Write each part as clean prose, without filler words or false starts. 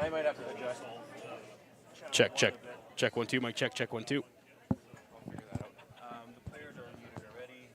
I might have to adjust. Check, check. Check 1 2, Mike. Check 1 2. The players are muted already.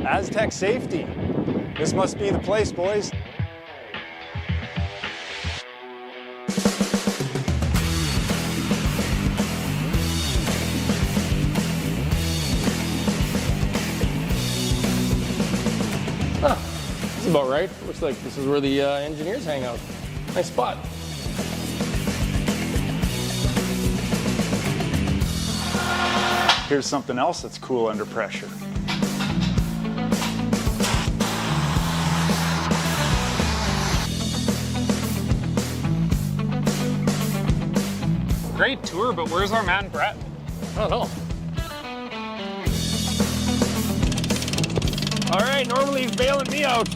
Astec safety. This must be the place, boys. This is about right. Looks like this is where the engineers hang out. Nice spot. Here's something else that's cool under pressure. Great tour, but where's our man Brett? I don't know. All right, normally he's bailing me out.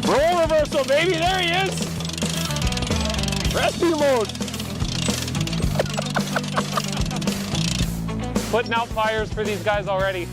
Roll reversal, baby, there he is. Rescue mode. Putting out fires for these guys already.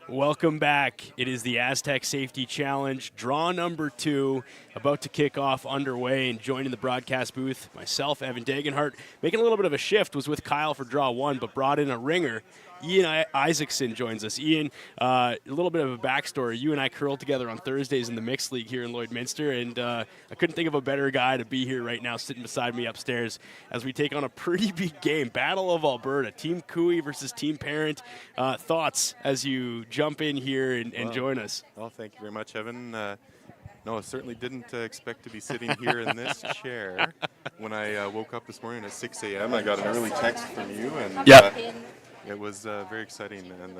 Welcome back. It is the Astec Safety Challenge, draw number 2, about to kick off, underway, and joining the broadcast booth, myself, Evan Dagenhart. Making a little bit of a shift, was with Kyle for draw 1, but brought in a ringer. Ian Isaacson joins us. Ian, a little bit of a backstory. You and I curled together on Thursdays in the mixed league here in Lloydminster, and I couldn't think of a better guy to be here right now sitting beside me upstairs as we take on a pretty big game. Battle of Alberta, Team Cooey versus Team Parent. Thoughts as you jump in here and join us? Well, thank you very much, Evan. No, I certainly didn't expect to be sitting here in this chair. When I woke up this morning at 6 a.m., I got an early text from you, and it was very exciting, and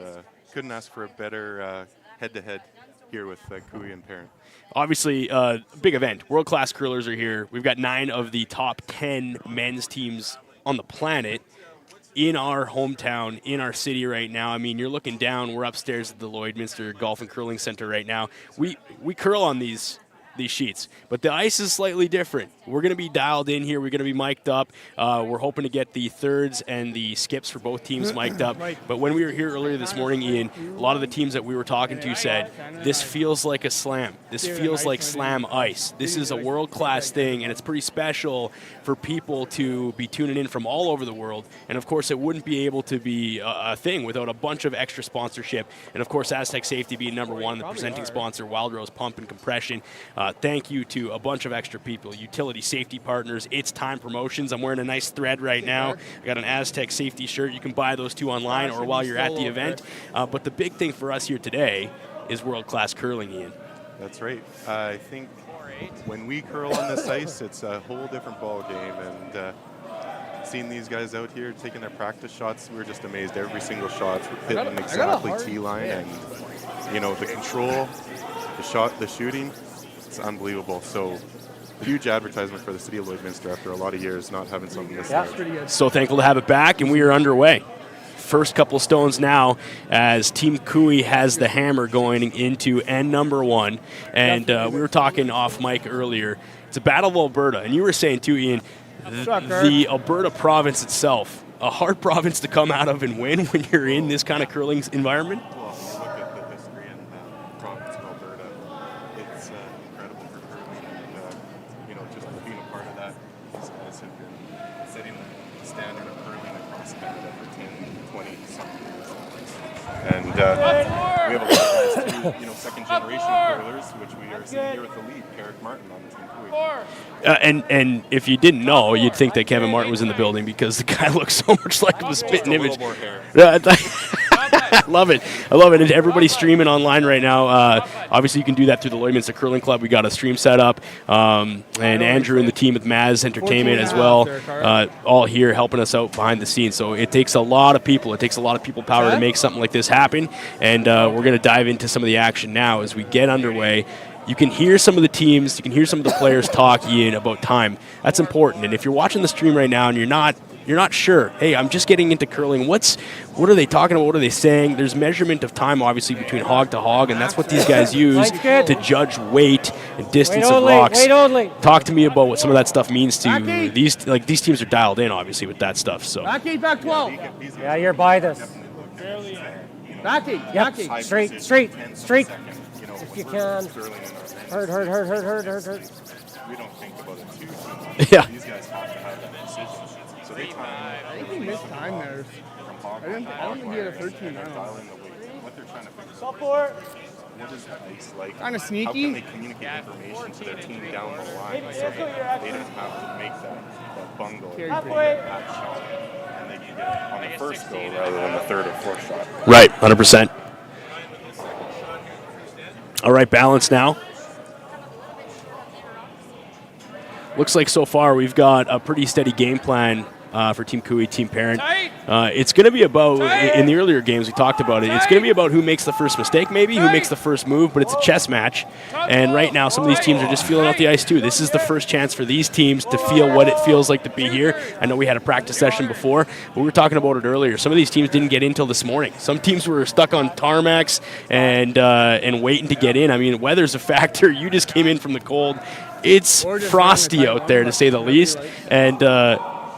couldn't ask for a better head-to-head here with Cooey and Parent. Obviously, big event. World-class curlers are here. We've got 9 of the top 10 men's teams on the planet in our hometown, in our city right now. I mean, you're looking down. We're upstairs at the Lloydminster Golf and Curling Center right now. We curl on these sheets, but the ice is slightly different. We're going to be dialed in here. We're going to be mic'd up. We're hoping to get the thirds and the skips for both teams mic'd up. But when we were here earlier this morning, Ian, a lot of the teams that we were talking to said, this feels like a slam. This feels like slam ice. This is a world-class thing, and it's pretty special for people to be tuning in from all over the world. And, of course, it wouldn't be able to be a thing without a bunch of extra sponsorship. And, of course, Astec Safety being number 1, the presenting sponsor, Wild Rose Pump and Compression. Thank you to a bunch of extra people, utility safety partners, It's Time Promotions. I'm wearing a nice thread right now. I got an Astec Safety shirt. You can buy those 2 online or while you're at the event. But the big thing for us here today is world-class curling, Ian. That's right. I think when we curl on this ice, it's a whole different ball game. And seeing these guys out here taking their practice shots, we were just amazed. Every single shot's hitting exactly T-line, and the control, the shot, the shooting. It's unbelievable. So huge advertisement for the city of Lloydminster after a lot of years not having something this large. So thankful to have it back, and we are underway. First couple stones now as Team Cooey has the hammer going into end number 1. And we were talking off mic earlier. It's a battle of Alberta. And you were saying too, Ian, the Alberta province itself, a hard province to come out of and win when you're in this kind of curling environment. Well, when you look at the history in the province of Alberta, it's incredible for curling, and just being a part of that. These guys have been setting the standard of curling across Canada for 10, 20 something years. And we have a lot of guys too, second generation curlers, which we are seeing here with the lead, Eric Martin on Team Cooey. And if you didn't know, you'd think that Kevin Martin was in the building because the guy looks so much like the spitting image. More hair. I love it. And everybody's streaming online right now. Obviously, you can do that through the Lloydminster Curling Club. We got a stream set up, and Andrew and the team with Maz Entertainment as well, all here helping us out behind the scenes. So it takes a lot of people. It takes a lot of people power to make something like this happen. And we're going to dive into some of the action now as we get underway. You can hear some of the teams, you can hear some of the players talk, Ian, about time. That's important. And if you're watching the stream right now and you're not you're not sure. Hey, I'm just getting into curling. What are they talking about? What are they saying? There's measurement of time, obviously, between hog to hog, and that's what these guys use to judge weight and distance of rocks. Talk to me about what some of that stuff means to you. These teams are dialed in, obviously, with that stuff. So Back 12. Yeah, you're by this. Back 8. Yep. Straight. If you can. Hurt. We don't think about it too much. Yeah. These guys have to have that precision. So they I think he missed time there. I don't think he had a 13 now. dial in the weight. What they're trying to figure out. Support. What is the ice like? Kinda How sneaky. can they communicate information to their team down the line so that they don't have to make that bungle Halfway. that shot, and they can get it on the first go rather than the third or fourth shot. Right, 100%. All right, balance now. Looks like so far we've got a pretty steady game plan for Team Cooey, Team Parent. It's going to be about, in the earlier games we talked about it, it's going to be about who makes the first mistake maybe, who makes the first move, but it's a chess match. And right now some of these teams are just feeling out the ice too. This is the first chance for these teams to feel what it feels like to be here. I know we had a practice session before, but we were talking about it earlier. Some of these teams didn't get in till this morning. Some teams were stuck on tarmacs and waiting to get in. I mean, weather's a factor. You just came in from the cold. It's frosty out there, to say the least, and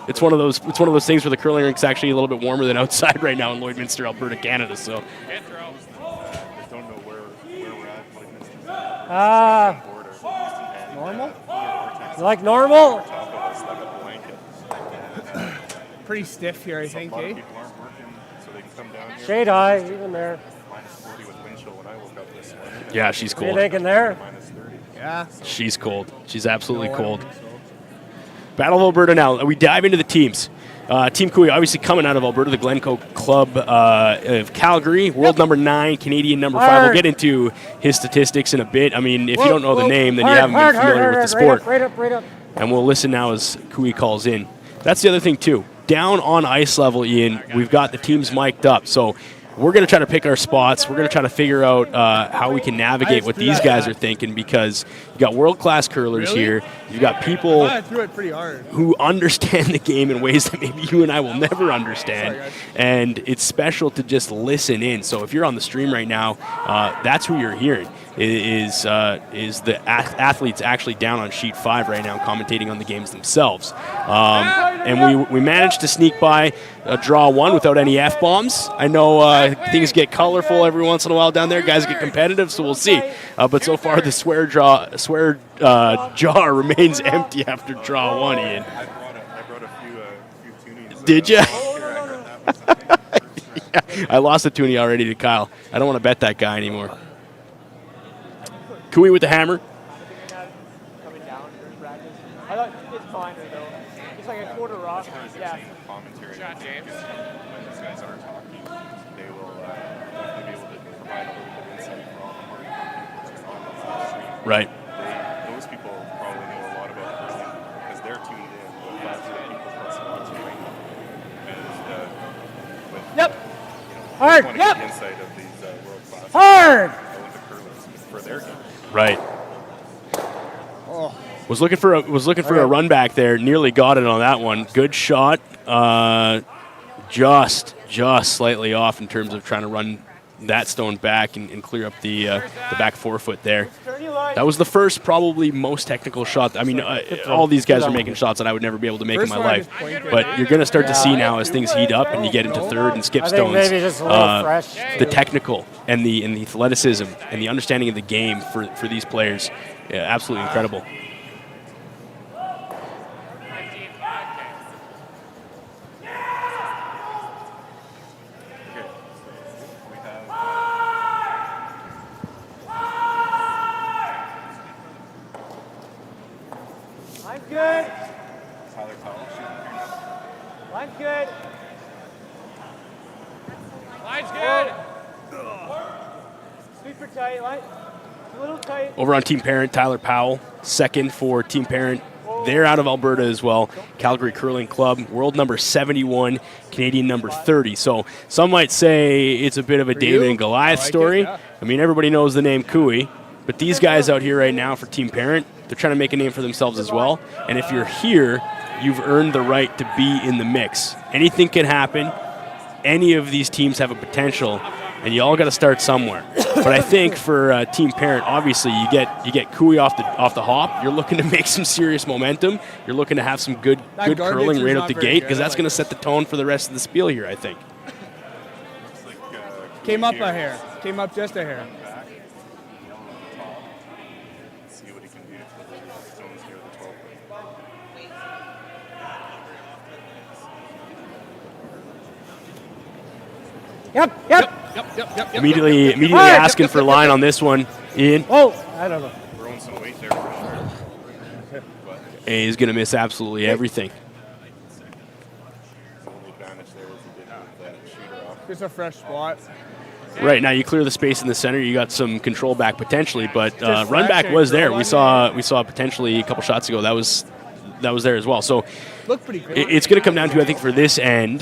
it's one of those things where the curling rink's actually a little bit warmer than outside right now in Lloydminster, Alberta, Canada. So, I don't know where we're at. Normal? You like normal? Top of us like a blanket. Pretty stiff here, I A think, lot of eh? people aren't working, so they can come down here. Shade eye, even there. Minus 40 with wind chill when I woke up this morning. yeah, she's What are you cold. thinking there? Minus 30. Yeah. She's cold. She's absolutely cold. Battle of Alberta now. We dive into the teams. Team Cooey, obviously coming out of Alberta, the Glencoe Club of Calgary, world number 9, Canadian number 5. We'll get into his statistics in a bit. I mean, if you don't know the name, then you haven't been familiar with the sport. Right up. And we'll listen now as Cooey calls in. That's the other thing, too. Down on ice level, Ian, we've got the teams mic'd up. So we're going to try to pick our spots. We're going to try to figure out how we can navigate what these guys are thinking, because you got world-class curlers here. You've got people I threw it pretty hard. who understand the game in ways that maybe you and I will never understand. Sorry, guys. And it's special to just listen in. So if you're on the stream right now, that's who you're hearing. Is the athletes actually down on sheet 5 right now commentating on the games themselves. And we managed to sneak by a draw 1 without any F-bombs. I know things get colorful every once in a while down there. Guys get competitive, so we'll see. But so far the swear jar remains empty after draw 1, Ian. I brought a few tunings. Did ya? Here, Yeah, I lost a toonie already to Kyle. I don't want to bet that guy anymore. Cooey with the hammer. Coming down during practice. I thought it's fine though. It's like a quarter rock. Yeah. commentary. When these guys are talking, they will definitely be able to provide a little bit of insight for all the hard people just on the stream. Right. Those people probably know a lot about curling because they're tuned in. But that's the people that's watching right now. And Yep. hard. Hard. Get Yep. the insight of these world-class Hard. Olympic curlers for their game. Right. Was looking for a run back there. Nearly got it on that one. Good shot. Just slightly off in terms of trying to run that stone back and clear up the back forefoot there. That was the first, probably most technical shot. I mean, all these guys are making shots that I would never be able to make in my life. But you're going to start to see now as things heat up and you get into third and skip I think stones, maybe just a little fresh. the technical and the athleticism and the understanding of the game for these players, absolutely incredible. Line's good. Tyler Powell shooting. Line's good. Line's good. Super tight. Line. A little tight. Over on Team Parent, Tyler Powell, second for Team Parent. They're out of Alberta as well. Calgary Curling Club, world number 71, Canadian number 30. So some might say it's a bit of a David and Goliath story. I mean, everybody knows the name Cooey, but these guys out here right now for Team Parent, they're trying to make a name for themselves as well. And if you're here you've earned the right to be in the mix. Anything can happen. Any of these teams have a potential, and you all got to start somewhere. But I think for Team Parent, obviously you get Cooey off the hop. You're looking to make some serious momentum. You're looking to have some good curling right out the gate, because that's going to set the tone for the rest of the spiel here, I think. Came up a hair. Came up just a hair. See what he can do. Zones near the 12. Yep. Immediately asking for line on this one, Ian. Oh, I don't know. Throwing some weight there for sure. And he's going to miss absolutely everything. The only advantage there is he didn't move that shooter off. Just a fresh spot. Right, now you clear the space in the center. You got some control back potentially, but Just run back fresh was and there. curl We saw potentially a couple shots ago. That was there as well. So Looked pretty good. it's going to come down to, I think, for this end,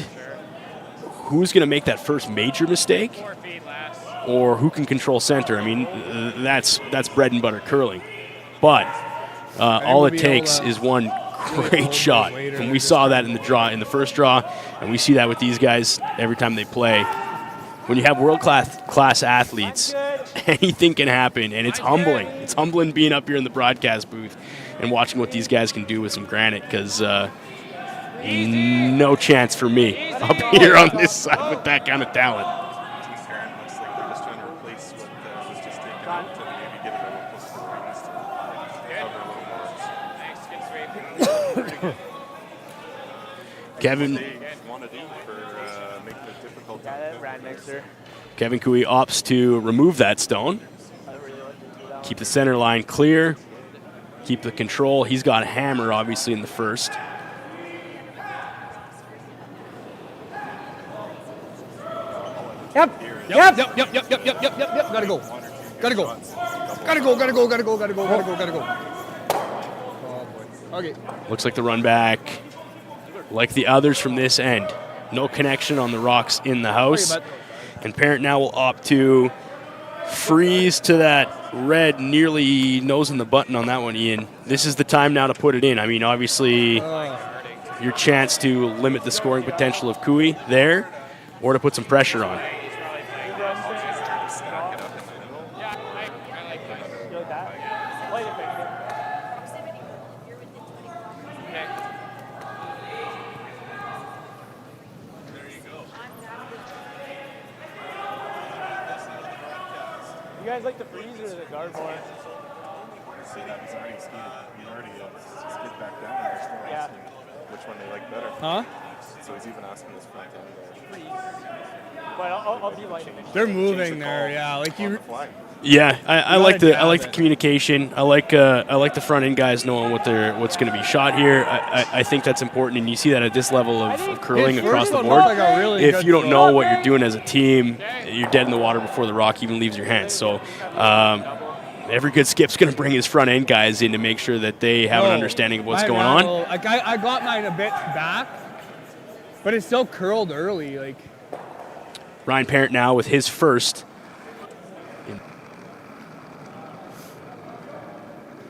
who's going to make that first major mistake, or who can control center. I mean, that's bread and butter curling. But all it takes is one great shot. And we saw that in the first draw, and we see that with these guys every time they play. When you have world-class athletes, anything can happen, and it's humbling. It's humbling being up here in the broadcast booth and watching what these guys can do with some granite, because no chance for me up here on this side with that kind of talent. Team Parent looks like they're just trying to replace what was just taken out and maybe get it a little closer to the rings to cover a little more. Kevin What they want to do for making it difficult. Kevin Cooey opts to remove that stone. Keep the center line clear. Keep the control. He's got a hammer, obviously, in the first. Yep. Gotta go. Oh, boy. Okay. Looks like the run back, like the others from this end. No connection on the rocks in the house. And Parent now will opt to freeze to that red, nearly nosing the button on that one, Ian. This is the time now to put it in. I mean, obviously, your chance to limit the scoring potential of Cooey there, or to put some pressure on. You guys like the freeze or the guard more? See that he's already skated. He's already skid back down, and they're still asking which one they like better. Huh? So he's even asking his front end. But I'll be like. They're moving there, yeah. Like you. Yeah, I like gotta the jab communication. I like the front end guys knowing what's going to be shot here. I think that's important, and you see that at this level of curling across the board. If you don't know what you're doing as a team, you're dead in the water before the rock even leaves your hands. So every good skip's going to bring his front end guys in to make sure that they have an understanding of what's going on. Like I got mine a bit back, but it still curled early. Like Ryan Parent now with his first.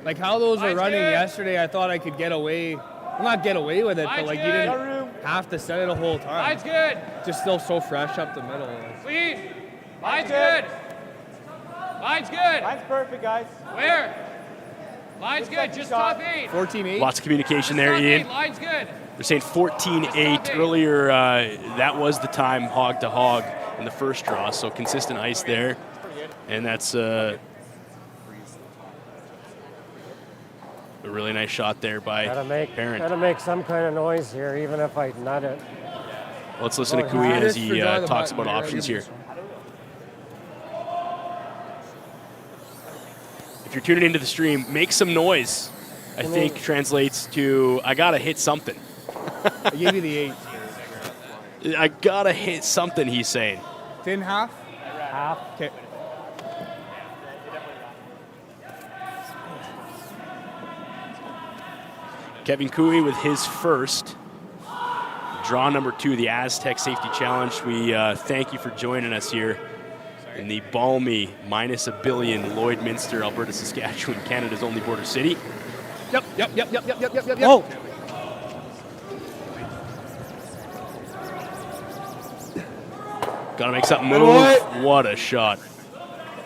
Like how those were running yesterday, I thought I could get away. Well, not get away with it, but like you didn't have to set it a whole time. Line's good. Just still so fresh up the middle. Sweet. Line's good. Line's good. Line's perfect, guys. Where? Line's good. Just top 8. 14-8. Lots of communication there, Top Ian. 8. Line's good. They're saying 14-8 earlier. That was the time hog to hog in the first draw, so consistent ice there. And that's a really nice shot there by Parent. Gotta make some kind of noise here, even if I nut it. Let's listen to Cooey as he talks about options here. If you're tuning into the stream, make some noise. I think translates to, I gotta hit something. I gave you the 8. I gotta hit something, he's saying. Thin half? Half. Okay. Kevin Cooey with his first. Draw number 2, the Astec Safety Challenge. We thank you for joining us here in the balmy -1 billion Lloydminster, Alberta, Saskatchewan, Canada's only border city. Yep. Oh! Gotta make something move. What a shot.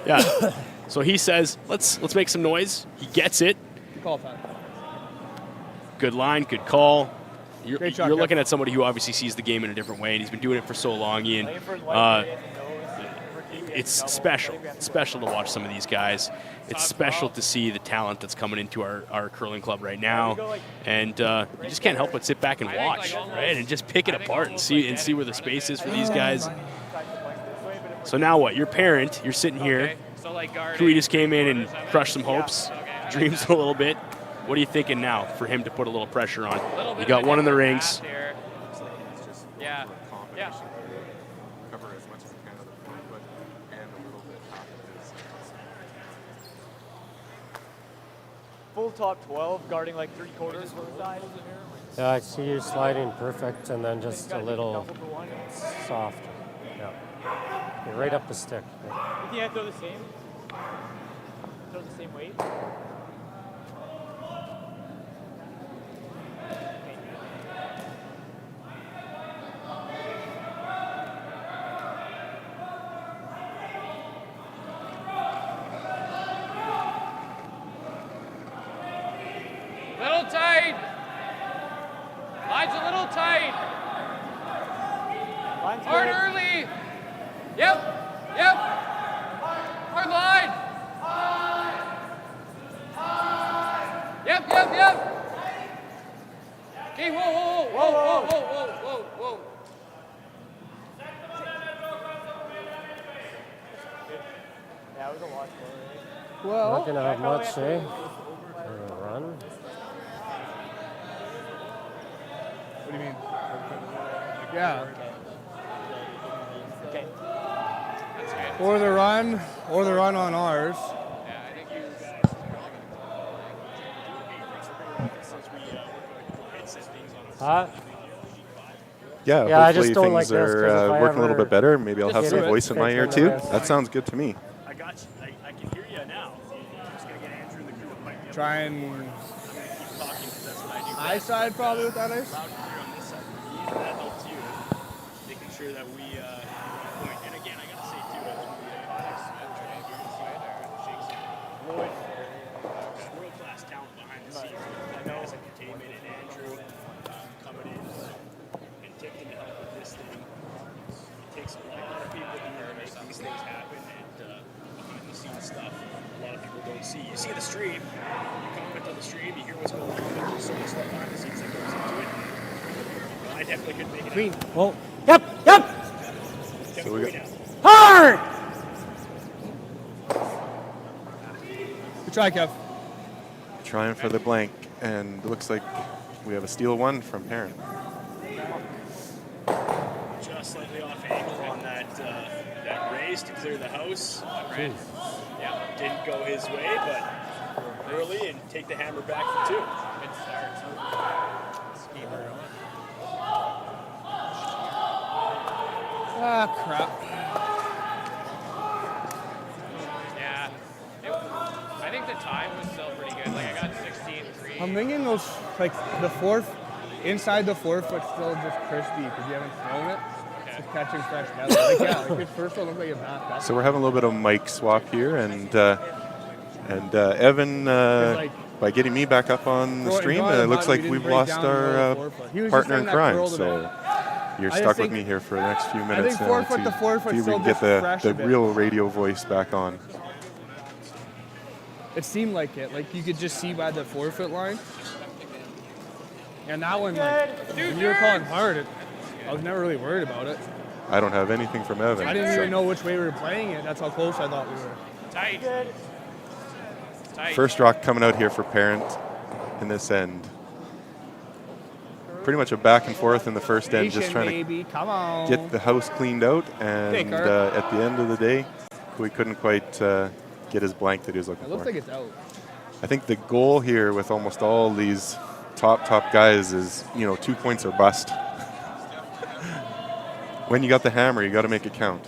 Yeah. So he says, let's make some noise. He gets it. Good call, Pat. Good line, good call. You're Great shot, looking at somebody who obviously sees the game in a different way, and he's been doing it for so long, Ian. It's special. It's special to watch some of these guys. It's special to see the talent that's coming into our curling club right now, and you just can't help but sit back and watch, right, and just pick it apart and see where the space is for these guys. So now what? Your parent, you're sitting here. Kui just came in and crushed some hopes, dreams a little bit. What are you thinking now for him to put a little pressure on? You got one in the rings. Yeah. Yeah. Cover as much as you can on the front foot and a little bit half of his. Full top 12, guarding like 3/4 of the side. Yeah, I see you sliding perfect and then just a little soft. Yeah. You're right up the stick. You can't throw the same? Throw the same weight? Little tight. Line's a little tight. Line's Hard good. early. Yep. Yep. Hard line. Yep. Yep. Yep. Okay. Whoa. Whoa. Whoa. Whoa. Whoa. Whoa. Whoa. Whoa. Yeah, it was a lot slower. Well, Not going to have much, eh? Run. what do you mean? Yeah. Okay. That's good. Or the run on ours. Yeah, I think you. Huh? Yeah, Yeah, I hopefully just don't things like this 'cause are if I working a little ever bit better. Maybe I'll have just some hit it, voice in my it's ear on the too. wrist. That sounds good to me. I got you. I can hear you now. Just gonna get Andrew in the crew mic. Try and Keep talking because that's what I do. high side probably with that ice. Loud and clear on this side. That helps you. Making sure that we point. And again, I gotta say too, world class talent behind the scenes. Guys Entertainment and Andrew coming in and taking to help with this thing. It takes a lot of people to make these things happen, and behind the scenes stuff a lot of people don't see. You see the stream, you comment on the stream, you hear what's going on, but there's so much stuff behind the scenes that goes into it. I definitely couldn't make it Green. Well, yep. So we got Hard! Good try, Kev. trying for the blank, and it looks like we have a steal one from Parent. just slightly off angle on that raise to clear the house. Yeah, didn't go his way, but early and take the hammer back for two. Good start. Ah, crap. Yeah. I think the time was still pretty good. Like I got 16-3. I'm thinking those, like the fourth, inside the 4 foot still just crispy because you haven't thrown it. Just catching fresh metal. Like, yeah, like your first one looked like a back up. So we're having a little bit of mic swap here, and Evan, by getting me back up on the stream, it looks like we've lost our partner in crime. So you're stuck with me here for the next few minutes think now 4 foot to 4 foot see if we still can get just fresh the a bit. real radio voice back on. It seemed like it. Like you could just see by the 4 foot line. And that one, like, when you were calling hard, I was never really worried about it. I don't have anything from Evan. I didn't even know which way we were playing it. That's how close I thought we were. Tight. Tight. First rock coming out here for Parent in this end. Pretty much a back and forth in the first end, just trying baby. Come on. to get the house cleaned out. And Kicker. at the end of the day, we couldn't quite get his blank that he was looking It looks for. like it's out. I think the goal here with almost all these top guys is, 2 points or bust. When you got the hammer, you got to make it count.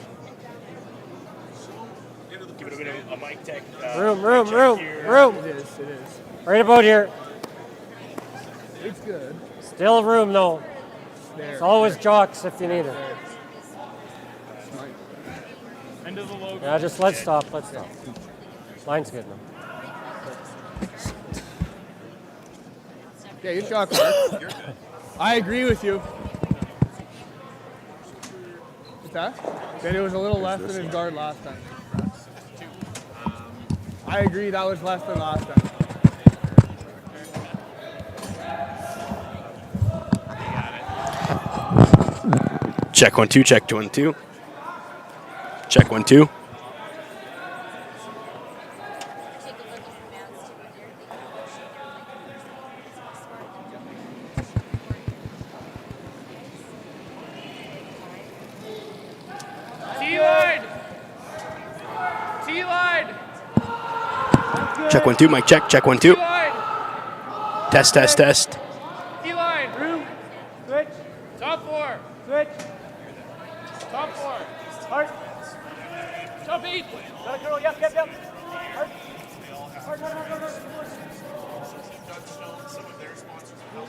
Give it a bit of a mic tech. Room. It is. Right about here. It's good. Still room, though. There. It's always jocks if you need it. Smart. End of the logo. Yeah, just let's stop. Let's stop. Line's good now. Yeah, good shot, Clark. I agree with you. What's that? That it was a little less than his guard last time. I agree that was less than last time. Check 1 2. Check 1 2. Check 1 2. T-line! T-line! Check 1 2. Mike check. Check 1 2. T-line! Test test test. T-line! Room! Switch! Top 4! Switch! Top 4! Hard! Top 8! Got a girl, yep. Hard!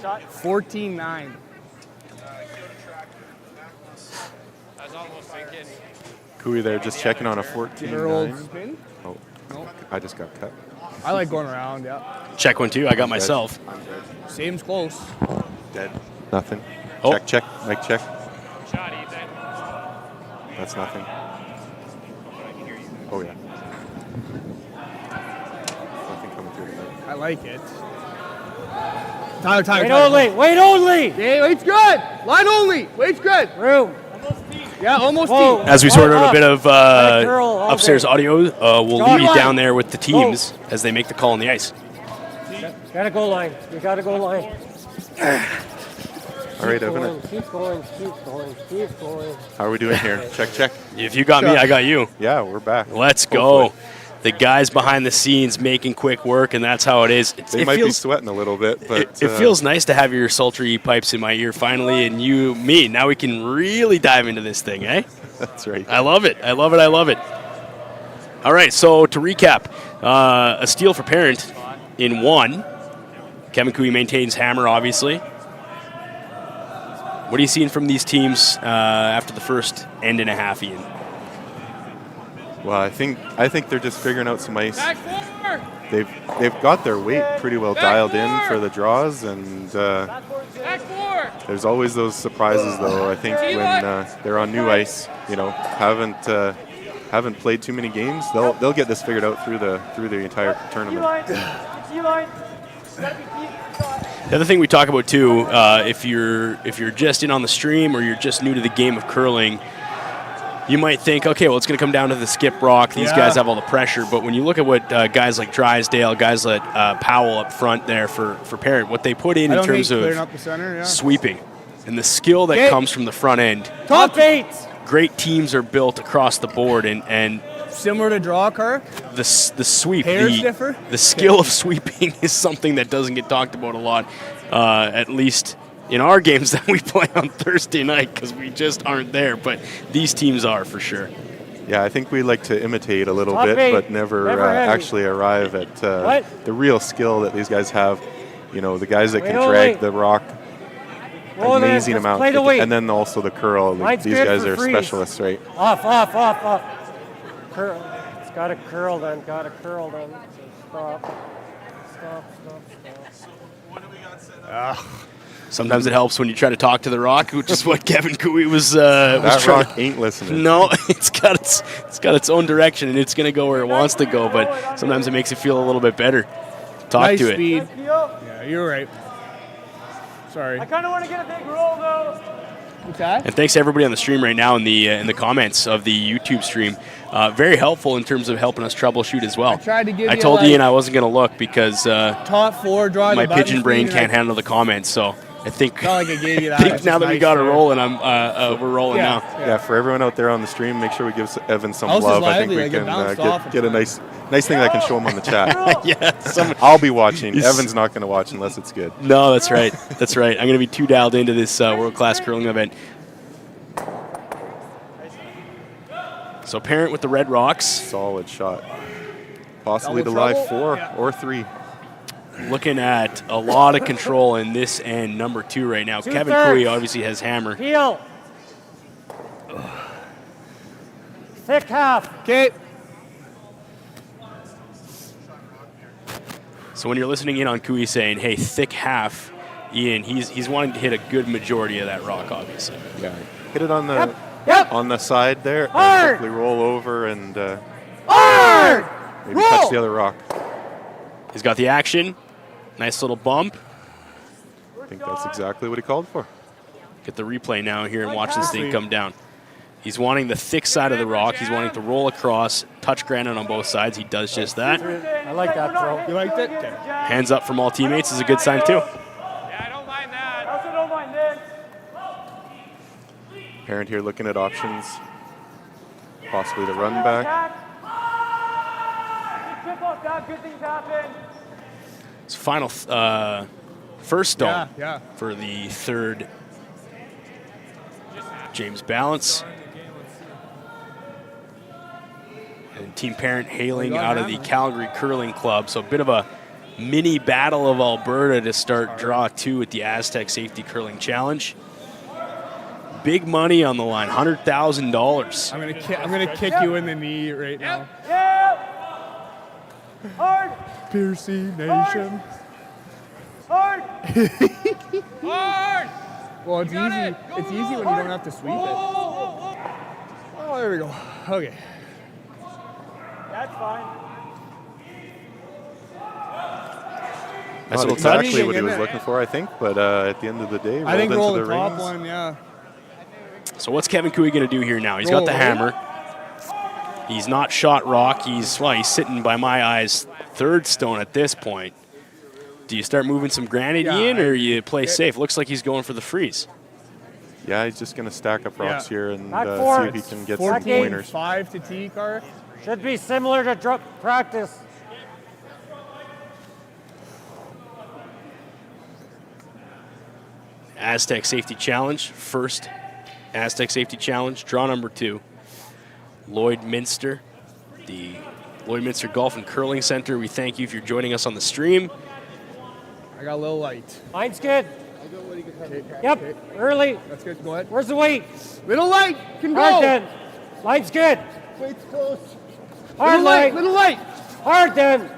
Shot. 14-9. I was almost thinking. Cooey there just checking on a Your old 14-9. spin? Oh, No. I just got cut. I like going around, yeah. Check 1 2. I got myself. Same's close. Dead. Nothing. Oh. Check, check. Mike check. Shot, Ethan. That's nothing. Oh, yeah. Nothing coming through tonight. I like it. Tyler. Wait only. Wait only. Yeah, wait's good. Line only. Wait's good. Room. Yeah, almost Whoa. deep. As we sort out a bit of Curl all upstairs day. audio, we'll Shot leave you line. down there with the teams as they make the call on the ice. Gotta go line. You gotta go line. All right, Evan. Keep going. How are we doing here? Check, check. If you got me, I got you. Yeah, we're back. Let's go. Hopefully. The guys behind the scenes making quick work, and that's how it is. They might be sweating a little bit, but It feels nice to have your sultry pipes in my ear finally, and me. Now we can really dive into this thing, eh? That's right. I love it. All right, so to recap, a steal for Parent in 1. Kevin Cooey maintains hammer, obviously. What are you seeing from these teams after the first end and a half, Ian? Well, I think they're just figuring out some ice. Back 4! They've got their weight pretty well dialed in for the draws, and Back 4! there's always those surprises, though. I think when they're on new ice, haven't played too many games, they'll get this figured out through the entire tournament. T-line. Gotta be deep. The other thing we talk about too, if you're just in on the stream or you're just new to the game of curling, you might think, okay, well, it's going to come down to the skip rock. These guys have all the pressure. But when you look at what guys like Drysdale, guys like Powell up front there for Parent, what they put in terms of up the center, sweeping and the skill that comes from the front end, Top 8. great teams are built across the board. And Similar to draw, Kirk. the sweep, Hair sniffer? the skill of sweeping is something that doesn't get talked about a lot, at least in our games that we play on Thursday night, because we just aren't there. But these teams are for sure. Yeah, I think we like to imitate a little Top bit, 8. but never Never heavy. actually arrive at What? the real skill that these guys have. The guys that Wait, can oh, drag wait. the rock amazing Let's amount, play the weight. and then also the curl. Line's These good guys for are freeze. specialists, right? Off. Curl. It's got to curl then. Stop. Sometimes it helps when you try to talk to the rock, which is what Kevin Cooey was That trying. rock ain't listening. No, it's got its own direction, and it's going to go where it wants to go. But sometimes it makes it feel a little bit better. Talk Nice to it. speed. Yeah, you're right. Sorry. I kind of want to get a big roll though. What's that? And thanks to everybody on the stream right now in the comments of the YouTube stream. Very helpful in terms of helping us troubleshoot as well. I tried to give I you, told like, Ian I wasn't going to look because Top 4, draw my the button pigeon brain speed, and can't handle the comments. So I think, Not like I gave you that. think It's now just that we nice got it there. rolling, we're rolling Yeah. now. Yeah, for everyone out there on the stream, make sure we give Evan some House is love. I think lively, we like, it can bounced off get a nice thing that can show him on the chat. Yeah. I'll be watching. He's- Evan's not going to watch unless it's good. No, that's right. That's right. I'm going to be too dialed into this world-class curling event. So Parent with the Red Rocks, Solid shot. Possibly to Double live trouble? 4 or 3. looking at a lot of control in this end, number 2 right now. Kevin 2/3. Cooey obviously has hammer. Peel. Thick half. Okay. So when you're listening in on Kui saying, hey, thick half, Ian, he's wanting to hit a good majority of that rock, obviously. Yeah, hit it on the Yep. on the side there, and Hard. quickly roll over and Hard. maybe touch the other rock. He's got the action. Nice little bump. I think that's exactly what he called for. Get the replay now here and watch this thing come down. He's wanting the thick side of the rock. He's wanting to roll across, touch granite on both sides. He does just that. I like that throw. You liked it? Okay. Hands up from all teammates is a good sign, too. Yeah, I don't mind that. I also don't mind this. Parent here looking at options, possibly the run back. Chip off that, good things happen. It's final first stone Yeah. for the third James Balance. And Team Parent hailing out of the Calgary Curling Club. So a bit of a mini battle of Alberta to start draw 2 at the Astec Safety Curling Challenge. Big money on the line, $100,000. I'm gonna kick you in the knee right now. Yeah. Hard. Piercy Nation. Hard. Hard. Well, it's easy. It's easy when you don't have to sweep it. Oh, there we go. Okay. That's fine. Nice Not little exactly touch. what he was looking for, I think, but at the end of the day, I think roll rolled into the the top rings. one, yeah. So what's Kevin Cooey going to do here now? He's got the hammer. He's not shot rock. He's sitting by my eyes third stone at this point. Do you start moving some granite in, or you play safe? Looks like he's going for the freeze. Yeah, he's just going to stack up rocks here and Back see forward. if he can get some 14, pointers. 5 to T, car. Should be similar to drop practice. Astec Safety Challenge, first Astec Safety Challenge, draw number 2. Lloydminster, the Lloydminster Golf and Curling Center. We thank you if you're joining us on the stream. I got a little light. Line's good. Yep, early. That's good. Go ahead. Where's the weight? Little light. Can go. Hard then. Line's good. Weight's close. Hard line. Little light. Hard then.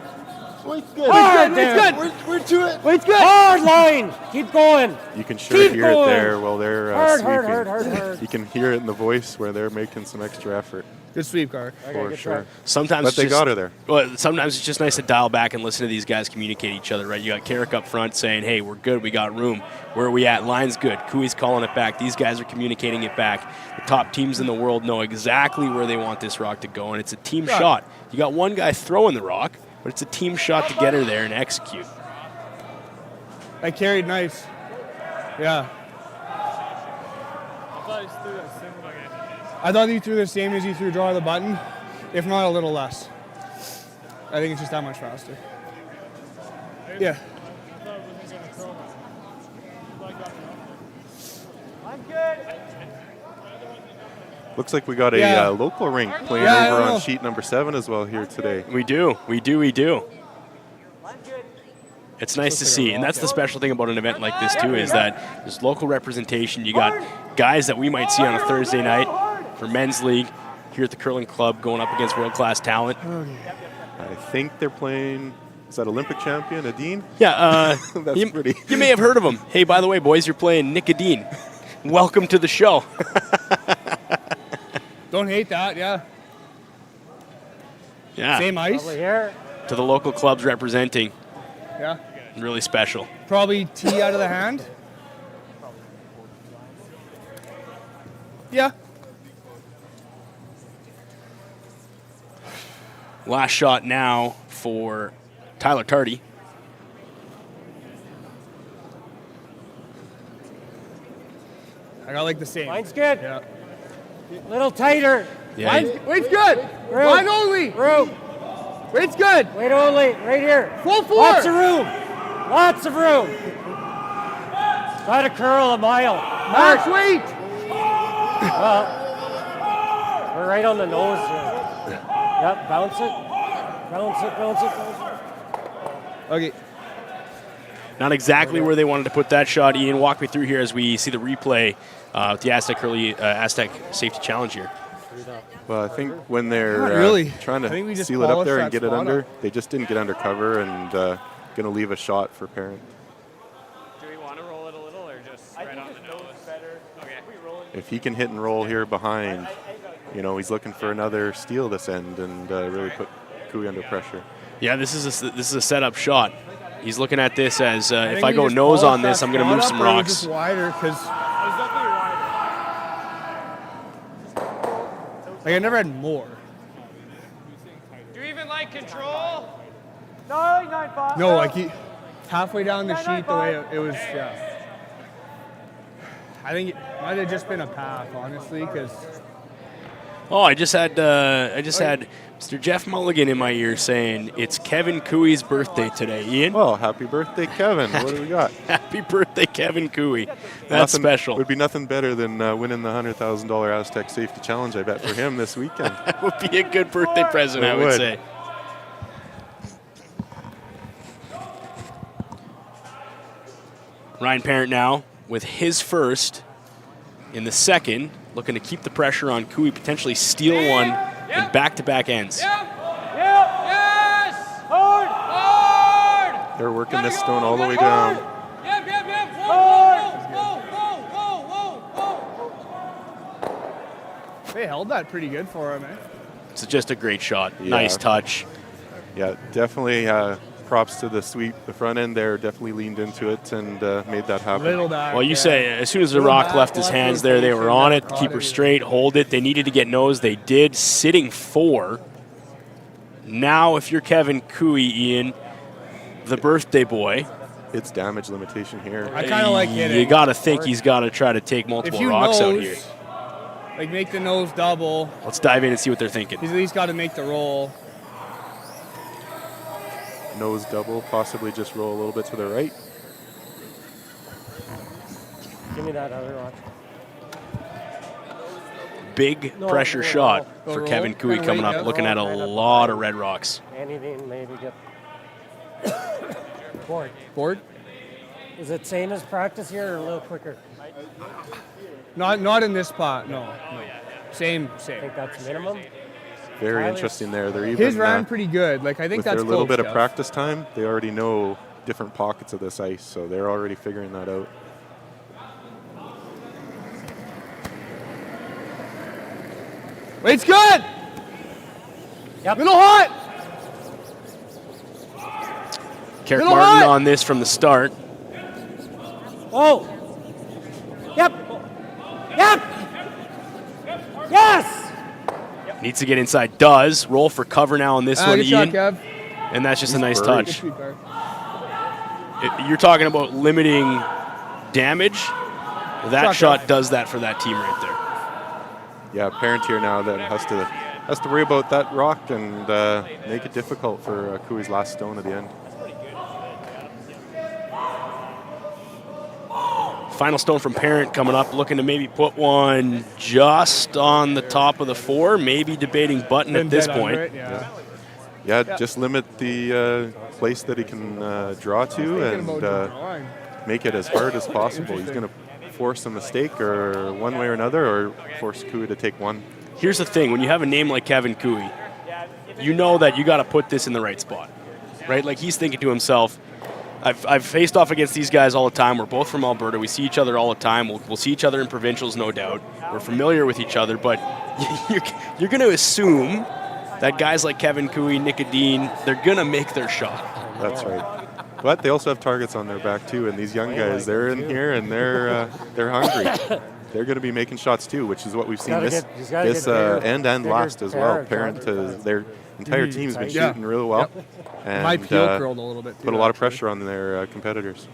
Weight's good. Hard Weight's then. good. We're to it. Weight's good. Hard line. Keep going. You can sure Keep hear going. it there while they're Hard, sweeping. hard. You can hear it in the voice where they're making some extra effort, Good sweep, car. for sure. Sometimes But it's they just, got her there. Well, sometimes it's just nice to dial back and listen to these guys communicate each other, right? You got Carrick up front saying, hey, we're good, we got room. Where are we at? Line's good. Cooey's calling it back. These guys are communicating it back. The top teams in the world know exactly where they want this rock to go, and it's a team shot. You got one guy throwing the rock, but it's a team shot to get her there and execute. I carried nice. Yeah. I thought he threw the same as he threw draw the button, if not a little less. I think it's just that much faster. Yeah. I'm good. Looks like we got a Yeah. local rink playing Yeah, I over don't know. on sheet number 7 as well here today. We do. It's nice to see, and that's the special thing about an event like this too, is that there's local representation. You got guys that we might see on a Thursday night for men's league here at the curling club going up against world-class talent. I think they're playing, is that Olympic champion, Adine? Yeah, That's pretty. you may have heard of him. Hey, by the way, boys, you're playing Nick Adine. Welcome to the show. Don't hate that, yeah. Yeah, Same ice. Over here. to the local clubs representing. Yeah. Really special. Probably T out of the hand. Yeah. Last shot now for Tyler Tardy. I got like the same. Line's good. Yeah. Little tighter. Yeah, Weight's good. Room. Line only. Room. Weight's good. Wait only. Right here. Full 4. Lots of room. Lots of room. Try to curl a mile. Max weight. We're right on the nose here. Yep, bounce it. Bounce it, bounce it, bounce it. Okay. not exactly where they wanted to put that shot. Ian, walk me through here as we see the replay of the Astec Safety Challenge here. Well, I think when they're Not really. trying I think we to just seal it up polished there and that get it spot under, up. they just didn't get under cover and going to leave a shot for Parent. Do we want to roll it a little or just right on the nose? Better. Okay. If he can hit and roll here behind, you know, he's looking for another steal this end and really put Cooey under pressure. Yeah, this is a setup shot. He's looking at this as if think I we go just nose on polished this, that I'm going to move spot some up, or was rocks. just wider because like I never had more. Do you even like control? No, 9-5. No, like halfway down the sheet, the way it was. Yeah. I think it might have just been a path, honestly, because Oh, I just had Mr. Jeff Mulligan in my ear saying it's Kevin Cooey's birthday today. Ian, Well, happy birthday, Kevin. What do we got? happy birthday, Kevin Cooey. That's Nothing- special. Would be nothing better than winning the $100,000 Astec Safety Challenge, I bet, for him this weekend. That would be a good birthday present, It I would would. say. Ryan Parent now with his first in the second, looking to keep the pressure on Cooey, potentially steal one in back-to-back ends. Yes! Hard! Hard! They're working this stone all the way down. Yep, yep, yep. Whoa, whoa, whoa, whoa. they held that pretty good for him, eh? It's just a great shot. Yeah. Nice touch. Yeah, definitely props to the sweep. The front end there definitely leaned into it and made that happen. Little back. Well, you yeah. say as soon as the Little rock back left his left hands was there, they were on it. caught Keep her it. straight, hold it. They needed to get nose. They did. Sitting 4. Now, if you're Kevin Cooey, Ian, the birthday boy, It's damage limitation here. I kind of like hitting. you got to think he's got to try to take multiple if you rocks out nose, here. like make the nose double. Let's dive in and see what they're thinking. He's at least got to make the roll. Nose double, possibly just roll a little bit to the right. Give me that other rock. Big No, pressure no, shot no. for Go Kevin roll. Cooey Kinda coming wait, up, yeah. looking at a Roll, lot of red rocks. Anything, maybe get board. Board? Is it same as practice here or a little quicker? Not in this spot. No. Same. I think that's minimum. Very Tyler's- interesting there. They're even His ran pretty good. Like I think with that's their little close, bit of Jeff. practice time. They already know different pockets of this ice, so they're already figuring that out. It's good. Yep. Little hot. Carrick Little Martin hot. on this from the start. Oh! Yep! Yep! Yes! Needs to get inside. Does. Roll for cover now on this one, Good shot, Ian. Kev. And that's just a nice buried. touch. Good feedback. You're talking about limiting damage. That Shot, shot does that for that team right there. Yeah, Parent here now that has to worry about that rock and make it difficult for Cooey's last stone at the end. Final stone from Parent coming up, looking to maybe put one just on the top of the 4, maybe debating button Been at this dead under point. it, yeah. Yeah, just limit the place that he can draw to Thinking and about drawing. make it as hard as possible. He's going to force a mistake or one way or another, or force Cooey to take one. Here's the thing, when you have a name like Kevin Cooey, you know that you got to put this in the right spot, right? Like he's thinking to himself, I've faced off against these guys all the time. We're both from Alberta. We see each other all the time. We'll see each other in provincials, no doubt. We're familiar with each other, but you're going to assume that guys like Kevin Cooey, Nicodine, they're going to make their shot. That's right. But they also have targets on their back too, and these young guys, they're in here and they're hungry. They're going to be making shots too, which is what we've seen He's gotta this get bigger, end and bigger last as pair well. of Parent, targets. their entire team's been Yeah. shooting really well, and My peel curled a little bit too. put a lot of actually. pressure on their competitors.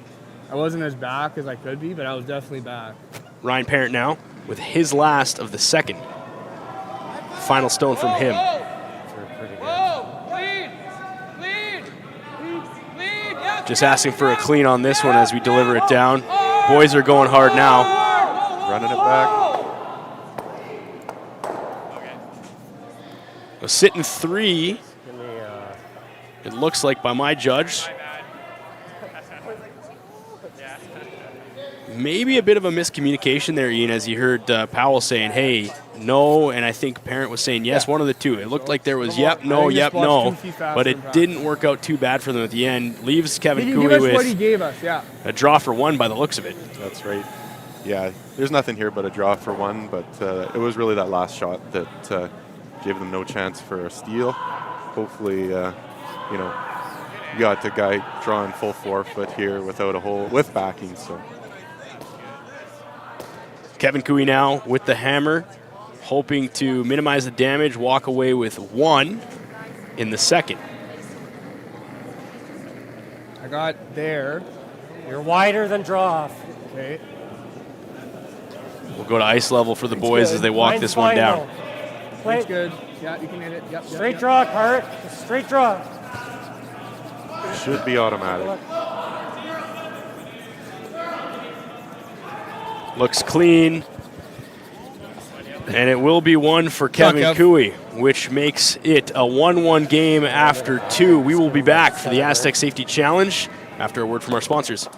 I wasn't as back as I could be, but I was definitely back. Ryan Parent now with his last of the second. Final stone from him. Whoa! Lead! Lead! Lead! Yep. Just asking for a clean on this one as we deliver it down. Boys are going hard now. Running it back. We're sitting 3. Give me, It looks like by my judge. Maybe a bit of a miscommunication there, Ian, as you heard Powell saying, hey, no, and I think Parent was saying yes, one of the two. It looked like there was yep, no, I think yep, just watched no, 2 feet faster but in it practice. didn't work out too bad for them at the end. Leaves Kevin He didn't Cooey give us what he with gave us, yeah. a draw for 1 by the looks of it. That's right. Yeah, there's nothing here but a draw for 1, but it was really that last shot that gave them no chance for a steal. Hopefully, you know, you got the guy drawing full 4-foot here without a hole, with backing, so. Kevin Cooey now with the hammer, hoping to minimize the damage, walk away with 1 in the second. I got there. You're wider than draw off. Okay. We'll go to ice level for the boys as they walk Mine's this one fine, down. though. That's Play good. Yeah, you can hit it. Yep. straight draw, Cart. Straight draw. Should be automatic. Looks clean. And it will be 1 for Kevin Kev. Cooey, which makes it a 1-1 game after 2. We will be back for the Astec Safety Challenge after a word from our sponsors.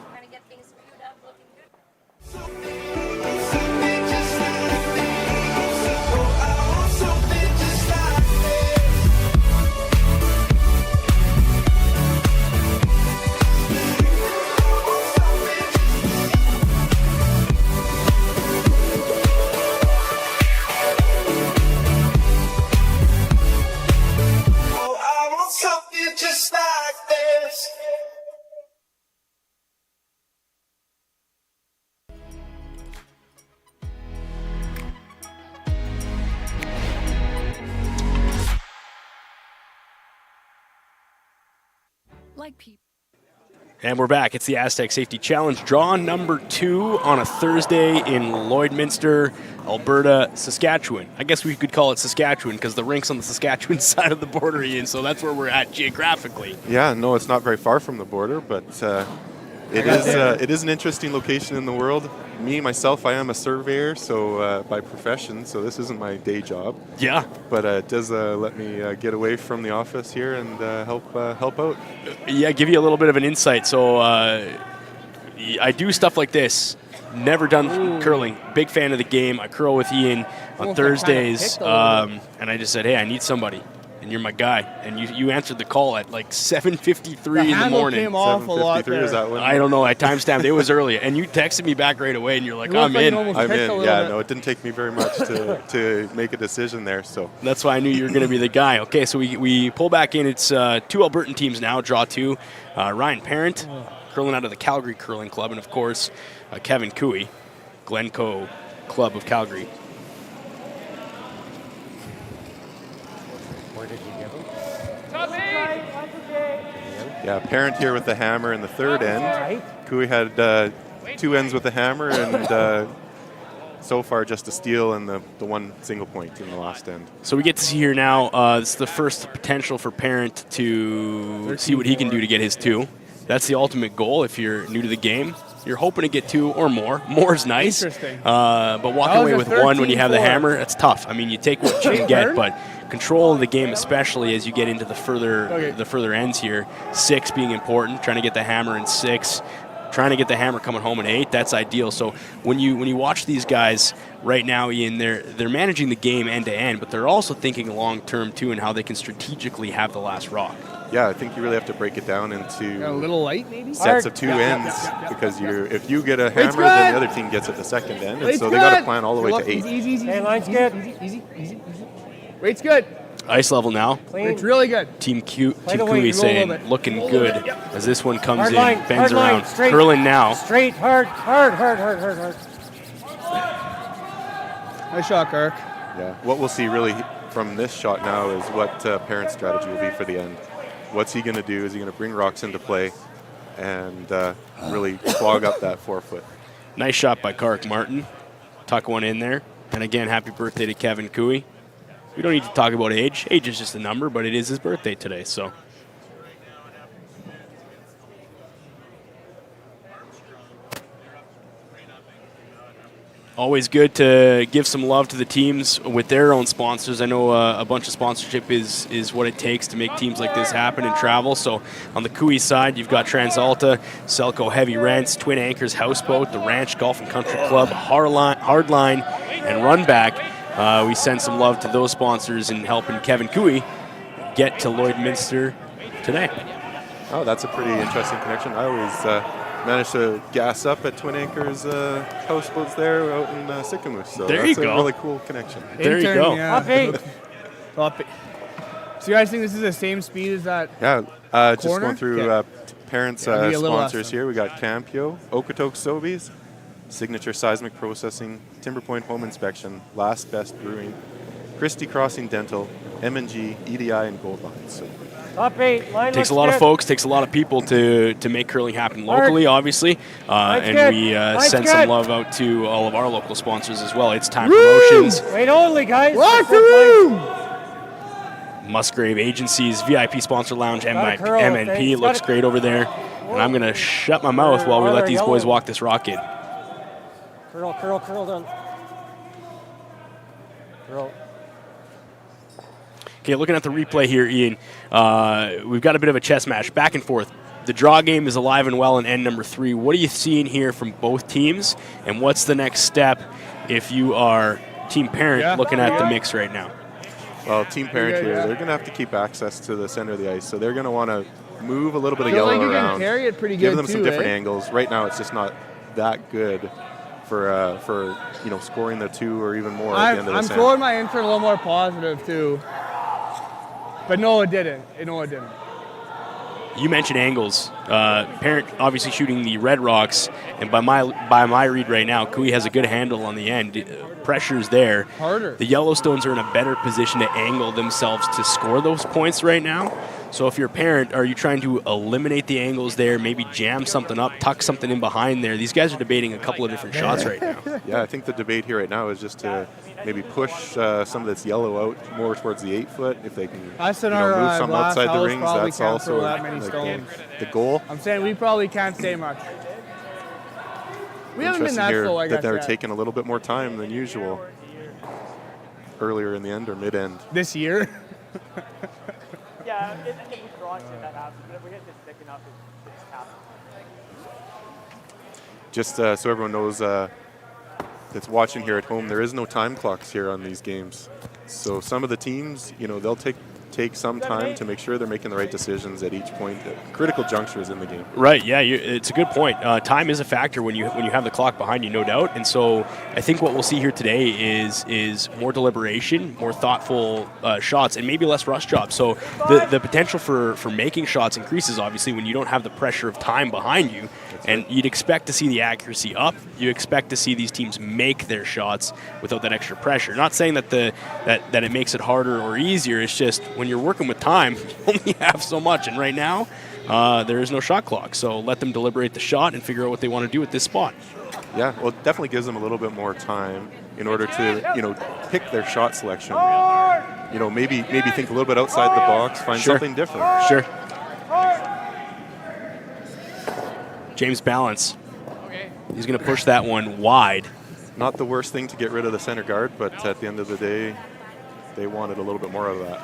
Just like this. Like people. And we're back. It's the Astec Safety Challenge, draw number 2 on a Thursday in Lloydminster, Alberta, Saskatchewan. I guess we could call it Saskatchewan because the rink's on the Saskatchewan side of the border, Ian, so that's where we're at geographically. Yeah, no, it's not very far from the border, but it is an interesting location in the world. Me, myself, I am a surveyor, so by profession, so this isn't my day job. Yeah. But it does let me get away from the office here and help out. Yeah, give you a little bit of an insight. So I do stuff like this. Never done curling. Big fan of the game. I curl with Ian on Thursdays, and I just said, hey, I need somebody. And you're my guy, and you answered the call at like 7:53 in the morning. Came off a lot there. Is that when? I don't know. I timestamped. It was early, and you texted me back right away, and you're like, "I'm in." I'm in. Yeah, no, it didn't take me very much to make a decision there. So that's why I knew you were going to be the guy. Okay, so we pull back in. It's 2 Albertan teams now. Draw 2. Ryan Parent, curling out of the Calgary Curling Club, and of course Kevin Cooey, Glencoe Club of Calgary. Where did you give him? yeah, Parent here with the hammer in the third end. Cooey had 2 ends with the hammer, and so far just a steal and the 1 single point in the last end. So we get to see here now, it's the first potential for Parent to see what he can do to get his 2. That's the ultimate goal if you're new to the game. You're hoping to get 2 or more. More is nice. Interesting. But walking away with 1 when you have the hammer, that's tough. I mean, you take what you can get, but control of the game, especially as you get into the further ends here. 6 being important, trying to get the hammer in 6. Trying to get the hammer coming home in 8, that's ideal. So when you watch these guys right now, Ian, they're managing the game end to end, but they're also thinking long term too, and how they can strategically have the last rock. Yeah, I think you really have to break it down into a little light, maybe sets of 2 ends, because if you get a hammer, then the other team gets at the second end, and so they got to plan all the way to 8. Easy. Hey, line's good. Easy. Weight's good. Ice level now. Clean. It's really good. Team Cooey saying looking good as this one comes Hard in, line, bends hard line, around, straight. curling now. Straight, hard. Nice shot, Kirk. Yeah, what we'll see really from this shot now is what Parent's strategy will be for the end. What's he going to do? Is he going to bring rocks into play and really clog up that 4-foot? Nice shot by Kark Martin. Tuck one in there. And again, happy birthday to Kevin Cooey. We don't need to talk about age. Age is just a number, but it is his birthday today, so. Always good to give some love to the teams with their own sponsors. I know a bunch of sponsorship is what it takes to make teams like this happen and travel. So on the Cooey side, you've got TransAlta, Selco Heavy Rents, Twin Anchors Houseboat, the Ranch Golf and Country Club, Hardline, and Runback. We send some love to those sponsors in helping Kevin Cooey get to Lloydminster today. Oh, that's a pretty interesting connection. I always managed to gas up at Twin Anchors houseboats there out in Sicamous. So there that's you go. a really cool connection. There you go. Yeah. Top 8. So you guys think this is the same speed as that? Yeah, just corner? going through parents' Yeah, be a little sponsors less. here. We got Campio, Okotoks Sobeys, Signature Seismic Processing, Timber Point Home Inspection, Last Best Brewing, Christie Crossing Dental, M&G, EDI, and Gold Lines. So Top 8. Line Takes a looks lot of good. folks, takes a lot of people to make curling happen locally, obviously. And good. we Line's send good. some love out to all of our local sponsors as well. It's Time Promotions, Wait only, guys. Locker room! Musgrave Agencies, VIP Sponsor Lounge, Gotta curl, MNP. okay. It's Looks gotta- great over there. And I'm going to shut my mouth while we let these boys walk this rocket. Curl, curl, curl down. Curl. Okay, looking at the replay here, Ian, we've got a bit of a chess match, back and forth. The draw game is alive and well in end number 3. What are you seeing here from both teams, and what's the next step if you are team parent looking at the mix right now? Well, team parent here, they're going to have to keep access to the center of the ice, so they're going to want to move a little bit of Feels yellow like you around. can carry it pretty Give good them some too, different eh? angles. Right now, it's just not that good for scoring the 2 or even more at the end of the I'm center. throwing my intern a little more positive too. But no, it didn't. No, it didn't. You mentioned angles. Parent obviously shooting the Red Rocks, and by my read right now, Cooey has a good handle on the end. Pressure's there. Harder. The Yellowstones are in a better position to angle themselves to score those points right now. So if you're a parent, are you trying to eliminate the angles there, maybe jam something up, tuck something in behind there? These guys are debating a couple of different shots right now. Yeah, I think the debate here right now is just to maybe push some of this yellow out more towards the 8-foot. If they can Us in move our some glass outside the house rings, probably that's can't also throw that many like, stones. the goal. I'm saying we probably can't say much. We haven't been Interesting that here slow, I that guess. they're yet. taking a little bit more time than usual earlier in the end or mid-end. This year. Yeah, if we draw it, that happens. But if we hit this thick enough, it's happens. Just so everyone knows that's watching here at home, there is no time clocks here on these games. So some of the teams, they'll take some time to make sure they're making the right decisions at each point, at critical junctures in the game. Right, yeah, it's a good point. Time is a factor when you have the clock behind you, no doubt. And so I think what we'll see here today is more deliberation, more thoughtful shots, and maybe less rush jobs. So the potential for making shots increases, obviously, when you don't have the pressure of time behind you. And you'd expect to see the accuracy up. You expect to see these teams make their shots without that extra pressure. Not saying that that it makes it harder or easier. It's just when you're working with time, you only have so much. And right now, there is no shot clock. So let them deliberate the shot and figure out what they want to do at this spot. Yeah, well, it definitely gives them a little bit more time in order to, pick their shot selection. Maybe think a little bit outside the box, find something different. Sure. James Balance. He's going to push that one wide. Not the worst thing to get rid of the center guard, but at the end of the day, they wanted a little bit more out of that.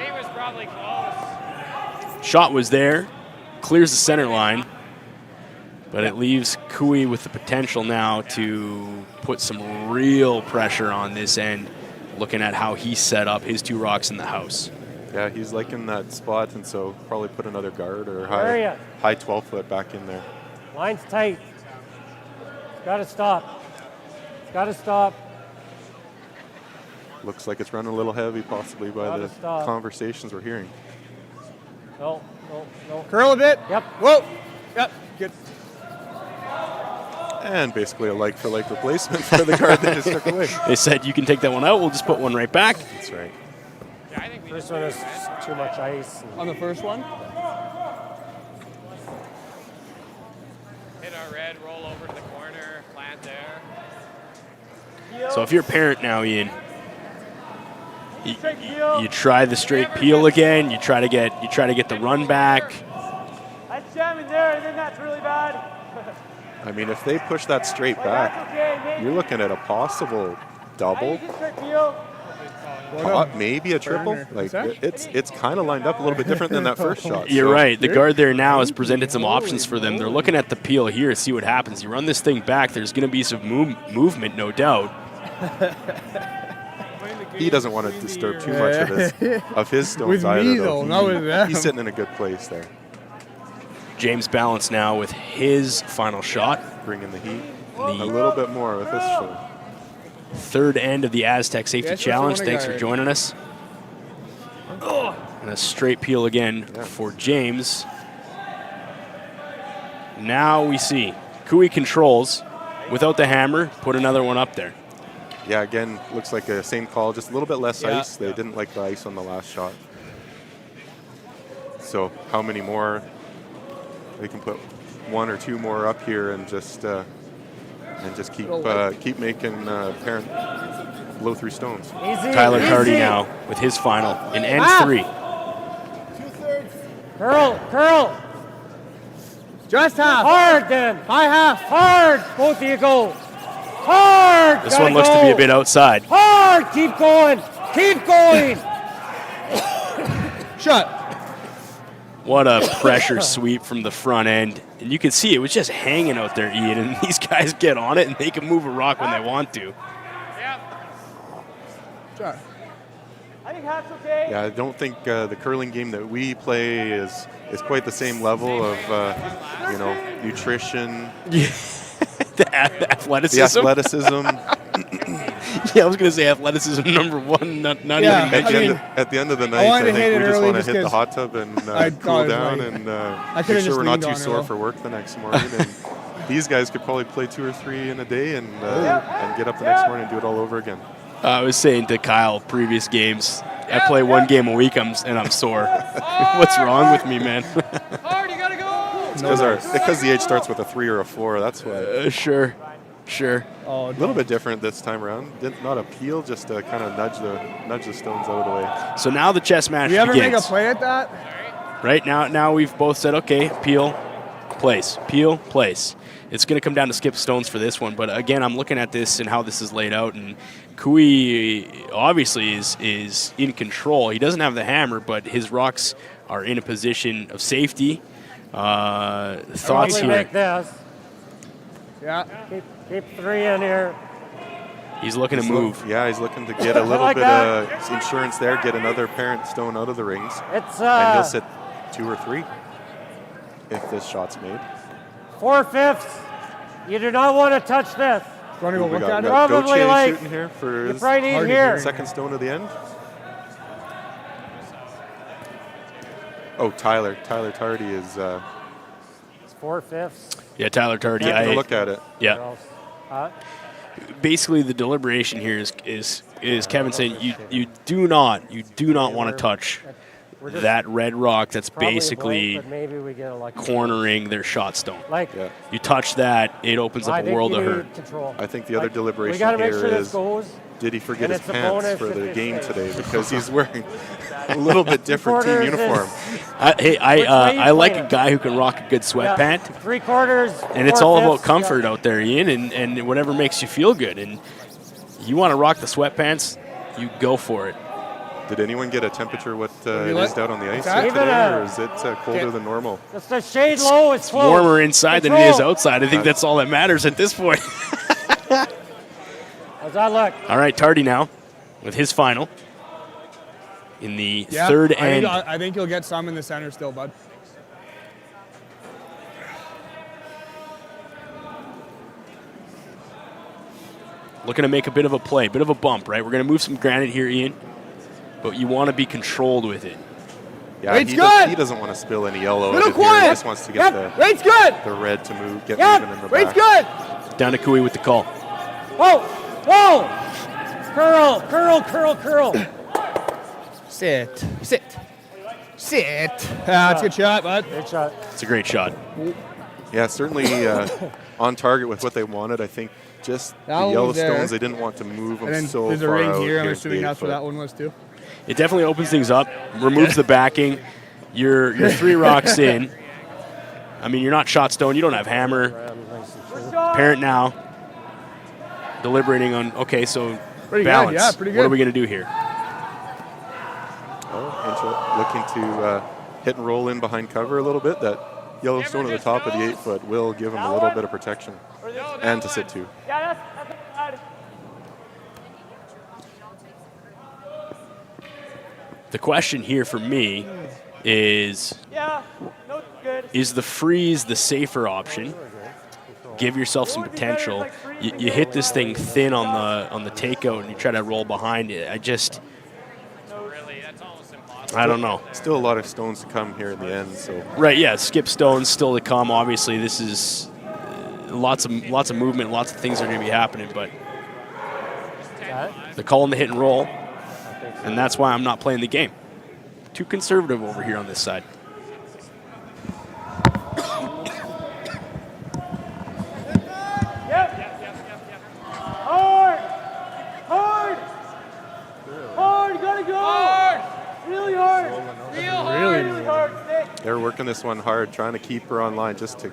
He was probably close. Shot was there. Clears the center line. But it leaves Cooey with the potential now to put some real pressure on this end, looking at how he set up his 2 rocks in the house. Yeah, he's liking that spot, and so probably put another guard or Area. high 12-foot back in there. Line's tight. It's got to stop. It's got to stop. Looks like it's running a little heavy, possibly by Gotta the stop. conversations we're hearing. No. Curl a bit. Yep. Whoa. Yep. Good. And basically a like-for-like replacement for the guard that just took away. They said you can take that one out. We'll just put one right back. That's right. Yeah, I think we First one is too much ice. On the first one. hit our red, roll over to the corner, plant there. So if you're a parent now, Ian, you try the straight peel again. You try to get the run back. That's jamming there, and then that's really bad. I mean, if they push that straight back, you're looking at a possible double, maybe a triple. Like it's kind of lined up a little bit different than that first shot. You're So right. The guard there now has presented some options for them. They're looking at the peel here, see what happens. You run this thing back, there's going to be some movement, no doubt. he doesn't want to disturb too much of his stones With either. me, though, not with them. He's sitting in a good place there. James Balance now with his final shot. Bringing the heat a little bit more with this shot. Third end of the Astec Safety Yes, Challenge. that's the one I Thanks got for right. joining us. And a straight peel again for James. Now we see Cooey controls without the hammer, put another one up there. Yeah, again, looks like the same call, just a little bit less Yeah. ice. They didn't like the ice on the last shot. So how many more? They can put one or two more up here and just keep making parent blow through stones. Easy. Tyler easy. Tardy now with his final in end Ah. 3. Curl. Just half. Hard then. High half. Hard. Both of you go. Hard. This Gotta one looks to be a bit outside. Hard. Keep going. Keep going. Shut. What a pressure sweep from the front end. And you can see it was just hanging out there, Ian, and these guys get on it and they can move a rock when they want to. Shut. I think half's okay. Yeah, I don't think the curling game that we play is quite the same level of nutrition, The athleticism. the athleticism. Yeah, I was going to say athleticism number one, not Yeah. even mentioned. At the end of the night, wanted I to hit think it we just early want to just hit the 'cause hot tub and I thought cool it was down like- and I make could've sure just we're not leaned too on it, sore though. for work the next morning. And these guys could probably play 2 or 3 in a day and get up the next morning and do it all over again. I was saying to Kyle, previous games, I play one game a week and I'm sore. What's wrong with me, man? Hard, you gotta go! Because the age starts with a 3 or a 4, that's why. Sure. Oh, A little bit different this time around. Not a peel, just to kind of nudge the stones out of the way. So now the chess match Do you ever begins. make a play at that? Right now we've both said, okay, peel, place. Peel, place. It's going to come down to skip stones for this one. But again, I'm looking at this and how this is laid out. And Cooey obviously is in control. He doesn't have the hammer, but his rocks are in a position of safety. Thoughts Probably here? make this. Yeah. Keep 3 in here. He's looking to move. He's looking to get a little like bit that. of insurance there, get another parent stone out of the rings. It's And he'll sit 2 or 3 if this shot's made. 4/5. You do not want to touch this. Want to go We look got at it? Probably Gauthier like- shooting here for You his probably need Hard to here. second stone of the end. Oh, Tyler Tardy is It's 4/5. Yeah, Tyler Tardy. taking a look at it. Yeah. Uh, Basically, the deliberation here is Kevin saying you do not want to touch we're just that red rock that's probably basically blank, but maybe we get a lucky cornering their shot stone. Like, Yeah. You touch that, it opens I up a think world you of need hurt. Control. I think the other Like, deliberation we got to make here sure this is, goes. did he forget And his it's a pants bonus for if the it game stays. today because he's wearing a little bit different team Quarters is- uniform. Hey, Which way you I like play a it? guy who can rock a good Yeah, sweatpant, 3/4. and it's all about 4/5. comfort Yeah. out there, Ian, and whatever makes you feel good. And you want to rock the sweatpants, you go for it. Did anyone get a temperature what you it like? is down on the ice that? here Even today, a- or is it colder than normal? Just a shade low. It's close. Warmer inside than it is Control. outside. I think that's all that matters at this point. How's that look? All right, Tardy now with his final in the Yeah. third I think, end. I think you'll get some in the center still, bud. Looking to make a bit of a play, bit of a bump, right? We're going to move some granite here, Ian, but you want to be controlled with it. Yeah, Weight's he, good. he doesn't want to spill any yellow. Little out of here. quiet. He just wants to get Weight's good. the red to move, get Yep. moving in the Weight's back. good. Down to Cooey with the call. Whoa! Curl. Sit. That's a good shot, bud. Good shot. It's a great shot. Yeah, certainly on target with what they wanted. I think just That the one yellow was there. stones, they didn't want to move them And then so there's a far ring out here. I'm at assuming the that's where 8 that foot. one was too. It definitely opens things up, removes the backing. Your 3 rocks in. I mean, you're not shot stone. You don't have hammer. Parent now deliberating on, okay, so Pretty good, balance. yeah, pretty What are good. we going to do here? Looking to hit and roll in behind cover a little bit. That yellow stone at the top of the 8 foot will give him a little bit of protection. And to sit 2. Yeah, that's bad. The question here for me is, Yeah, no, good. is the freeze the safer option? Give yourself some potential. You hit this thing thin on the takeout and you try to roll behind it. I don't know. Still a lot of stones to come here in the end. So Right, yeah, skip stones still to come. Obviously, this is lots of movement, lots of things are going to be happening, but they're calling the hit and roll, and that's why I'm not playing the game. Too conservative over here on this side. Hard! Hard! Hard! Gotta go! Hard! Really hard! Real hard! Really hard! they're working this one hard, trying to keep her online just to.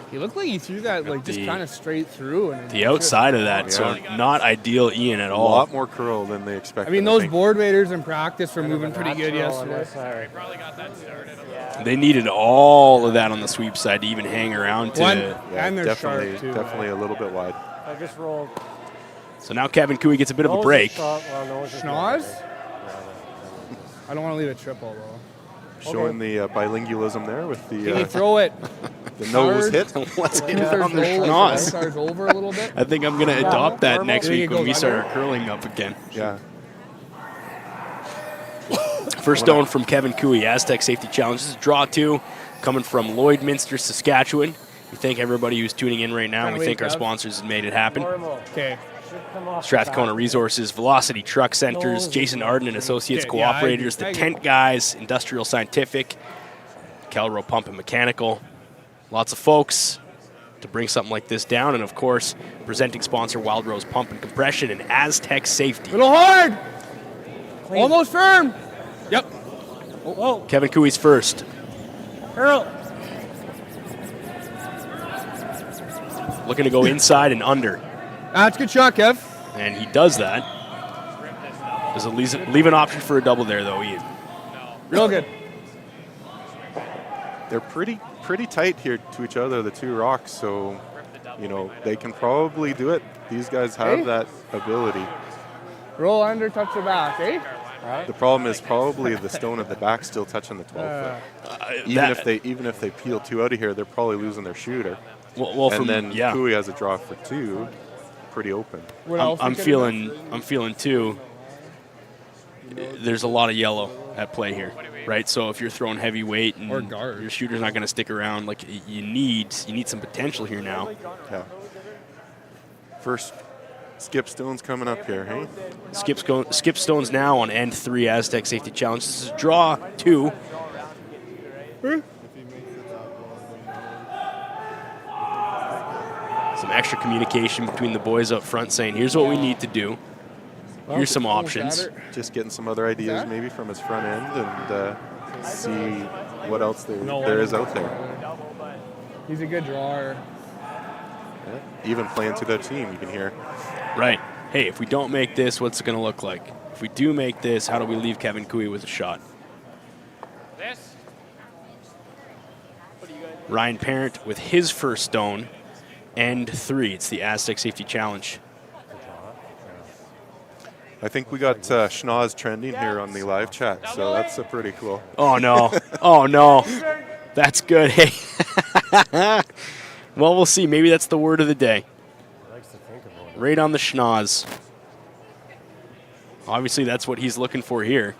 He looked like he threw that like just kind of straight through. And The outside of that, so not ideal, Ian, at A all. lot more curl than they expected. I mean, those board waders in practice were moving pretty good yesterday. They needed all of that on the sweep side to even hang around to. And they're definitely, sharp, too. definitely a little bit wide. I just rolled. So now Kevin Cooey gets a bit of a break. Schnoz? I don't want to leave a triple though. Showing the bilingualism there with the Can you throw it? the nose hard? hit. What's Can it you on the roll schnoz? stars over a little bit? I think I'm going to adopt that next There you week when go, we start under. curling up again. Yeah. First stone from Kevin Cooey, Astec Safety Challenge. This is draw 2, coming from Lloydminster, Saskatchewan. We thank everybody who's tuning in right now. Kinda We thank wake our up. sponsors that made it happen. Okay. Strathcona Resources, Velocity Truck Centers, Jason Arden and Associates Okay, yeah, Cooperators, I The get- Tent Guys, Industrial Scientific, Calro Pump and Mechanical. Lots of folks to bring something like this down. And, of course, presenting sponsor Wild Rose Pump and Compression and Astec Safety. Little hard. Almost firm. Yep. Kevin Cooey's first. Curl! Looking to go inside and under. That's a good shot, Kev. And he does that. Does it leave an option for a double there, though, Ian? Real good. They're pretty tight here to each other, the two rocks. So, you know, they can probably do it. These guys have Hey. that ability. Roll under, touch the back, eh? The problem is probably the stone at the back still touching the 12 foot. Even if they peel two out of here, they're probably losing their shooter. Well, and from, then yeah. Cooey has a draw for 2, pretty open. What else I'm we could have feeling too. There's a lot of yellow at play here, right? So if you're throwing heavy weight and Or guard. your shooter's not going to stick around, like you need some potential here now. Yeah. First skip stones coming up here, hey? Skip stones now on end 3 Astec Safety Challenge. This is draw 2. Some extra communication between the boys up front saying, here's what we need to do. Here's some options. Just getting some other ideas maybe from his front end and see what else there is out there. He's a good drawer. Yeah. Even playing to their team, you can hear. Right. Hey, if we don't make this, what's it going to look like? If we do make this, how do we leave Kevin Cooey with a shot? This. Ryan Parent with his first stone, end 3. It's the Astec Safety Challenge. I think we got Schnoz trending here on the live chat, so that's pretty cool. Oh, no. Oh, no. That's good. Hey. Well, we'll see. Maybe that's the word of the day. Right on the schnoz. Obviously, that's what he's looking for here.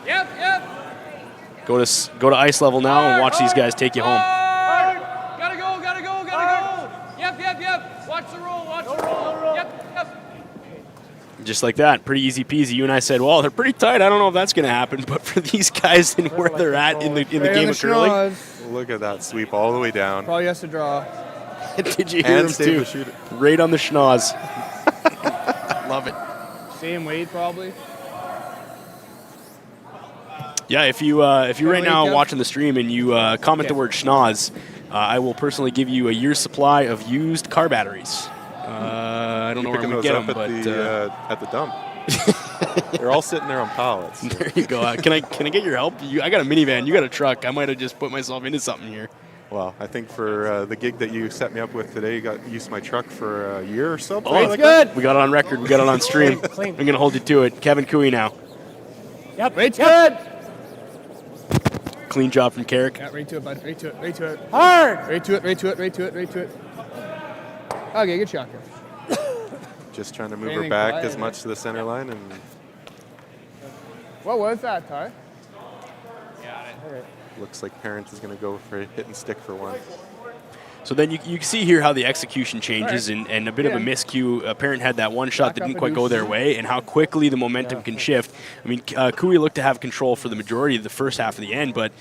Yep, yep. Go to ice level now and watch these guys take you home. Hard. Gotta go, gotta go, gotta go. Yep, yep, yep. Watch the roll, watch the roll. Yep, yep. Just like that, pretty easy peasy. You and I said, well, they're pretty tight. I don't know if that's going to happen. But for these guys and where they're at in the game of curling. Look at that sweep all the way down. Probably has to draw. Did you hear And him save too? the shooter. Right on the schnoz. Love it. Same weight, probably. Yeah, if you right now Kev? watching the stream and you comment the word schnoz, I will personally give you a year's supply of used car batteries. I don't know where Picking we those get up them, but at the dump. They're all sitting there on pallets. there you go. Can I get your help? I got a minivan. You got a truck. I might have just put myself into something here. Well, I think for the gig that you set me up with today, you got used my truck for a year or so. Oh, like good. We got it on record. We got it on stream. Clean. I'm going to hold you to it. Kevin Cooey now. Yep. Rate's good. Clean job from Carrick. Yeah, right to it, bud. Right to it. Right to it. Hard. Right to it. Right to it. Right to it. Right to it. Okay, good shot, Kev. Just trying to move her Anything back quiet, as much to the center line. And What was that, Ty? looks like Parent is going to go for a hit and stick for one. So then you can see here how the execution changes and a bit of a miscue. Parent had that one shot that didn't quite go their way, and how quickly the momentum can shift. I mean, Cooey looked to have control for the majority of the first half of the end, but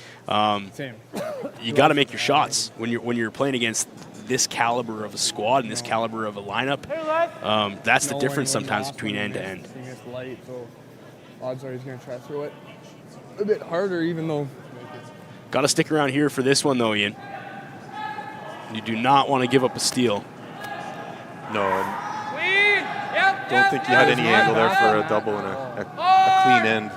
you got to make your shots when you're playing against this caliber of a squad and this caliber of a lineup. That's the difference sometimes between end to end. It's light, so odds are he's going to try to throw it a bit harder, even though. Got to stick around here for this one, though, Ian. You do not want to give up a steal. No, and don't think you had any angle there for a double and a clean end.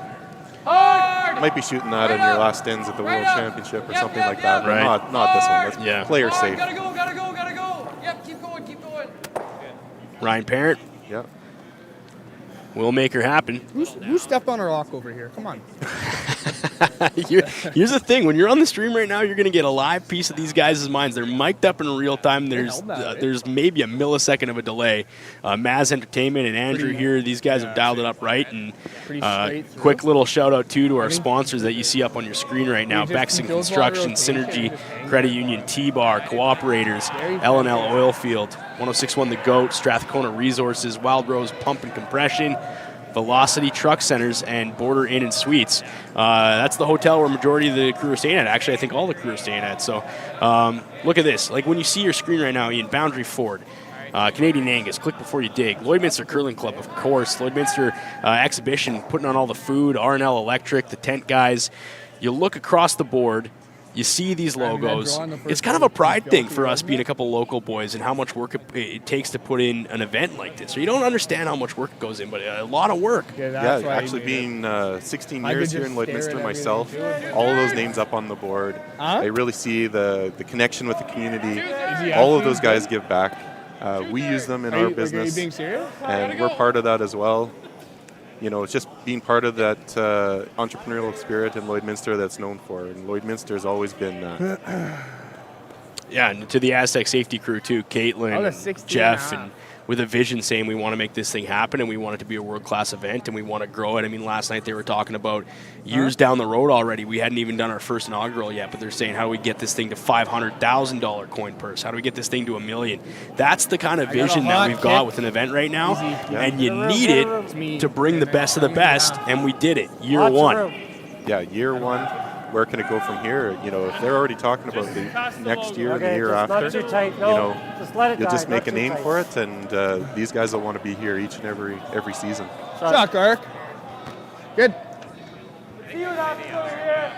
Might be shooting that in your last ends at the World Championship or something like that. Right. Not this one. That's player safe. Gotta go. Yep, keep going. Ryan Parent. Yep. Will make her happen. Who stepped on our lock over here? Come on. Here's the thing: when you're on the stream right now, you're going to get a live piece of these guys' minds. They're mic'd up in real time. There's maybe a millisecond of a delay. Maz Entertainment and Andrew here; these guys have dialed it up right. And quick little shout out to our sponsors that you see up on your screen right now: Bexon Construction, Synergy Credit Union, T-Bar, Cooperators, L&L Oilfield, 106.1 The Goat, Strathcona Resources, Wild Rose Pump and Compression, Velocity Truck Centers, and Border Inn and Suites. That's the hotel where majority of the crew are staying at. Actually, I think all the crew are staying at. So look at this. Like when you see your screen right now, Ian, Boundary Ford, Canadian Angus, Click Before You Dig, Lloydminster Curling Club, of course, Lloydminster Exhibition, putting on all the food, R&L Electric, the tent guys. You look across the board, you see these logos. It's kind of a pride thing for us being a couple local boys and how much work it takes to put in an event like this. So you don't understand how much work goes in, but a lot of work. Yeah, actually being 16 years here in Lloydminster myself, all of those names up on the board, I really see the connection with the community. All of those guys give back. We use them in our business, and we're part of that as well. You know, it's just being part of that entrepreneurial spirit in Lloydminster that's known for. And Lloydminster has always been that. Yeah, and to the Astec safety crew, too, Caitlin, Jeff, and with a vision saying we want to make this thing happen and we want it to be a world-class event and we want to grow it. I mean, last night they were talking about years down the road already. We hadn't even done our first inaugural yet, but they're saying, how do we get this thing to $500,000 coin purse? How do we get this thing to $1 million? That's the kind of vision that we've got with an event right now, and you need it to bring the best of the best, and we did it, year one. Yeah, year one. Where can it go from here? You know, if they're already talking about the next year and the year after, not too tight. No, you know, just let it you'll die, just make not a too name tight. for it, and these guys will want to be here each and every season. Shot, Gark. Good. See what happens over here.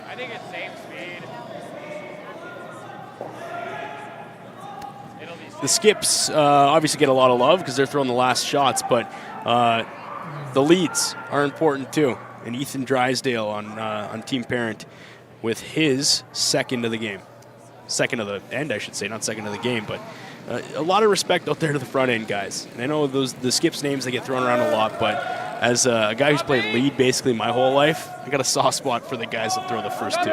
I think it's same speed. The skips obviously get a lot of love because they're throwing the last shots, but the leads are important too. And Ethan Drysdale on Team Parent with his second of the game. Second of the end, I should say, not second of the game, but a lot of respect out there to the front end guys. And I know the skips names, they get thrown around a lot, but as a guy who's played lead basically my whole life, I got a soft spot for the guys that throw the first two.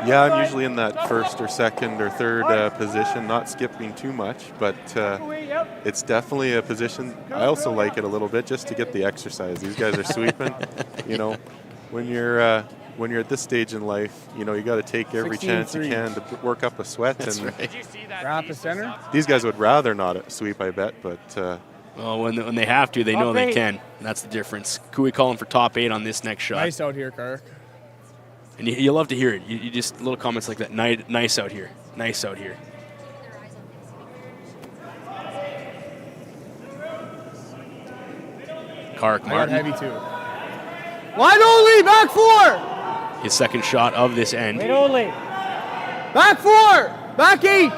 Yeah, I'm usually in that first or second or third position, not skipping too much, but it's definitely a position. I also like it a little bit just to get the exercise. These guys are sweeping. You know, when you're at this stage in life, you know, you got to take every chance you can to work up a sweat. That's and right. Wrap the center. These guys would rather not sweep, I bet, but. Well, when they have to, they know they can. And that's the difference. Cooey calling for top 8 on this next shot. Nice out here, Kark. And you love to hear it. You just little comments like that. Nice out here. Nice out here. Kark Martin. Heavy too. Wide only, back 4. His second shot of this end. Wait only. Back 4. Back 8.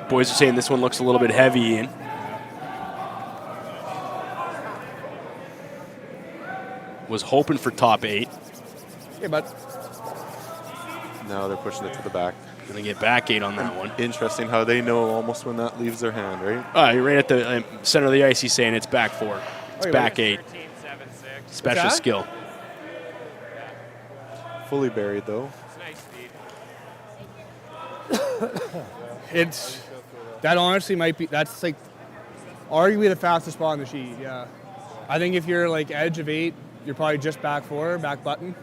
Boys are saying this one looks a little bit heavy, Ian. was hoping for top 8. Hey, bud. Now they're pushing it to the back. Going to get back 8 on that one. Interesting how they know almost when that leaves their hand, right? You're right at the center of the ice. He's saying it's back 4. It's back 8. Special skill. Fully buried, though. That honestly might be, that's like arguably the fastest spot on the sheet, yeah. I think if you're like edge of 8, you're probably just back 4, back button.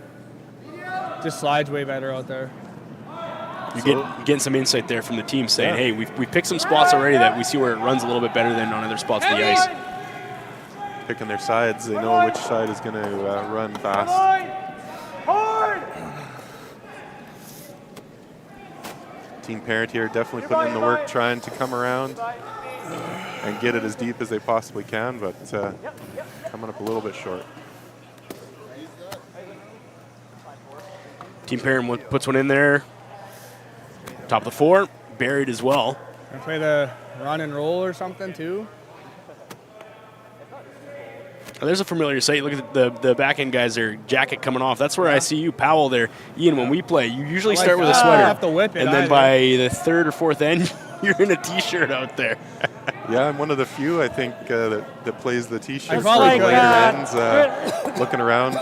Just slides way better out there. You're getting some insight there from the team saying, hey, we've picked some spots already that we see where it runs a little bit better than on other spots of the ice. Picking their sides, they know which side is going to run fast. Hard! Team parent here definitely putting in the work, trying to come around and get it as deep as they possibly can, but coming up a little bit short. Team parent puts one in there. Top of the 4, buried as well. Gonna play the run and roll or something too. Oh, there's a familiar sight. Look at the back end guys there, jacket coming off. That's where I see you, Powell there. Ian, when we play, you usually start with a sweater. Have to whip it and then by the 3rd or 4th end, you're in a t-shirt out there. Yeah, I'm one of the few, I think, that plays the t-shirt for the probably later ends, looking around.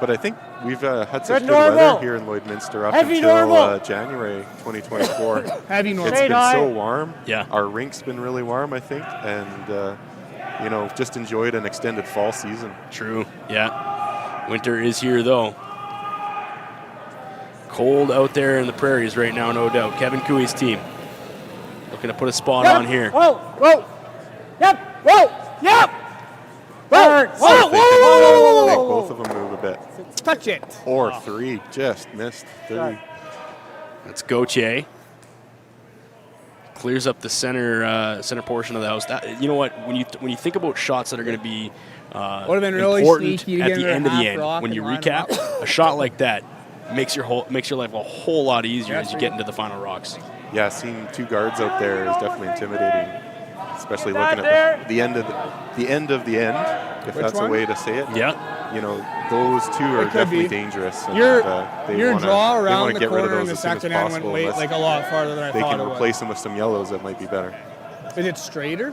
But I think we've had such good weather here in Lloydminster up until January 2024. Heavy normal. It's been so warm. Yeah. Our rink's been really warm, I think, and just enjoyed an extended fall season. True, yeah. Winter is here, though. Cold out there in the prairies right now, no doubt. Kevin Cooey's team looking to put a spot on here. Whoa! Yep! Whoa! Yep! Whoa! Whoa! Make both of them move a bit. Touch it. Or 3, just missed 3. That's Gauthier. Clears up the center portion of the house. You know what? When you think about shots that are going to be really important sneaky at the end of the half rock end, when you and line recap, a shot like that makes your life a whole lot easier as you get into the final rocks. Yeah, seeing 2 guards out there is definitely intimidating, especially looking at the end of the end, if that's a way to say it. Yeah. Those 2 are definitely dangerous. And Your they draw around wanna the get rid of corner in those the as soon as second end went possible, way, unless like a lot farther than I they thought can it would. replace them with some yellows that might be better. Is it straighter?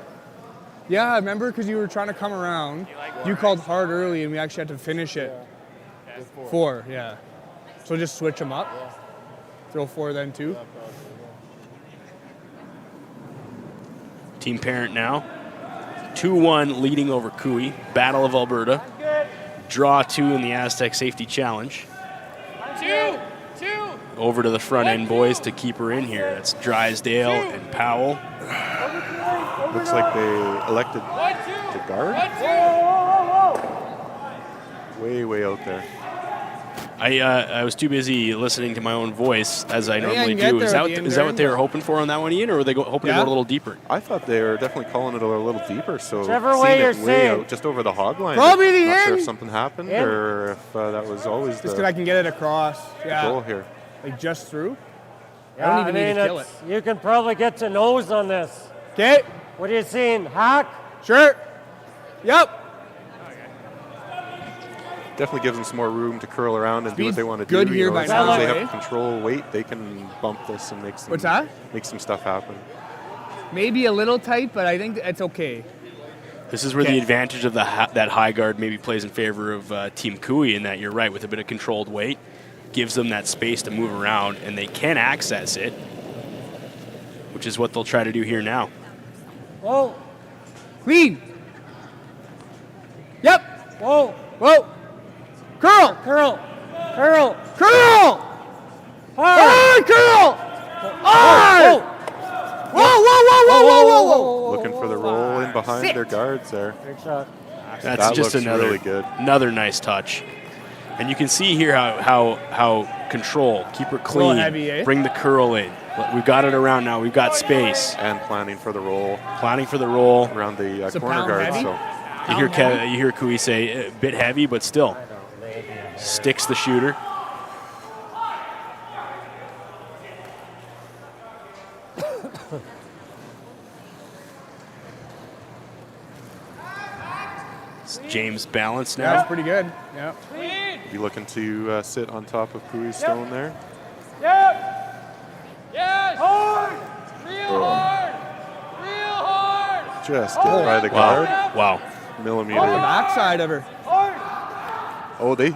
Yeah, I remember because you were trying to come around. You called hard early, and we actually had to finish it. 4, yeah. So just switch them up. Throw 4 then 2. Team parent now. 2-1 leading over Cooey. Battle of Alberta. Draw 2 in the Astec Safety Challenge. 2! Over to the front end, boys, to keep her in here. That's Drysdale and Powell. Looks like they elected to guard. Way out there. I was too busy listening to my own voice, as I normally can get do. there Is at the end that there, what they were hoping for on that one, Ian, or were they hoping to go a little deeper? I thought they were definitely calling it a little deeper, so Whichever way you're seeing it way saying. out just over the hog line. Probably the Not sure end. if something happened or if that was always Just because the I can get it across. Yeah. goal here. Like just through. Yeah, I don't even need to kill it. You can probably get to nose on this. Okay. What are you seeing? Hack? Sure. Yep. Definitely gives them some more room to curl around and do what they want to do. good here by as long as they now, have control weight, they can bump this and make some, What's that? make some stuff happen. Maybe a little tight, but I think it's okay. This is where the advantage of that high guard maybe plays in favor of Team Cooey, in that you're right, with a bit of controlled weight, gives them that space to move around, and they can access it, which is what they'll try to do here now. Whoa. Clean. Yep. Whoa. Whoa. Curl. Curl. Curl. Curl. Hard. Curl. Hard. Whoa. Looking for the roll in behind their guards there. Big shot. That's That just looks really good. another nice touch. And you can see here how control, keep her clean, heavy, eh? bring the curl in. We've got it around now. We've got space. And planning for the roll Around the a corner pound guard. heavy? So you hear Cooey say a bit heavy, but still sticks the shooter. Is James balanced Yeah, now? that's pretty good. Yeah. Be looking to sit on top of Cooey's stone there. Yep. Yes. Hard. Real hard. Real hard. Just in by the guard. Wow. Millimeter. The backside of her. Oh, did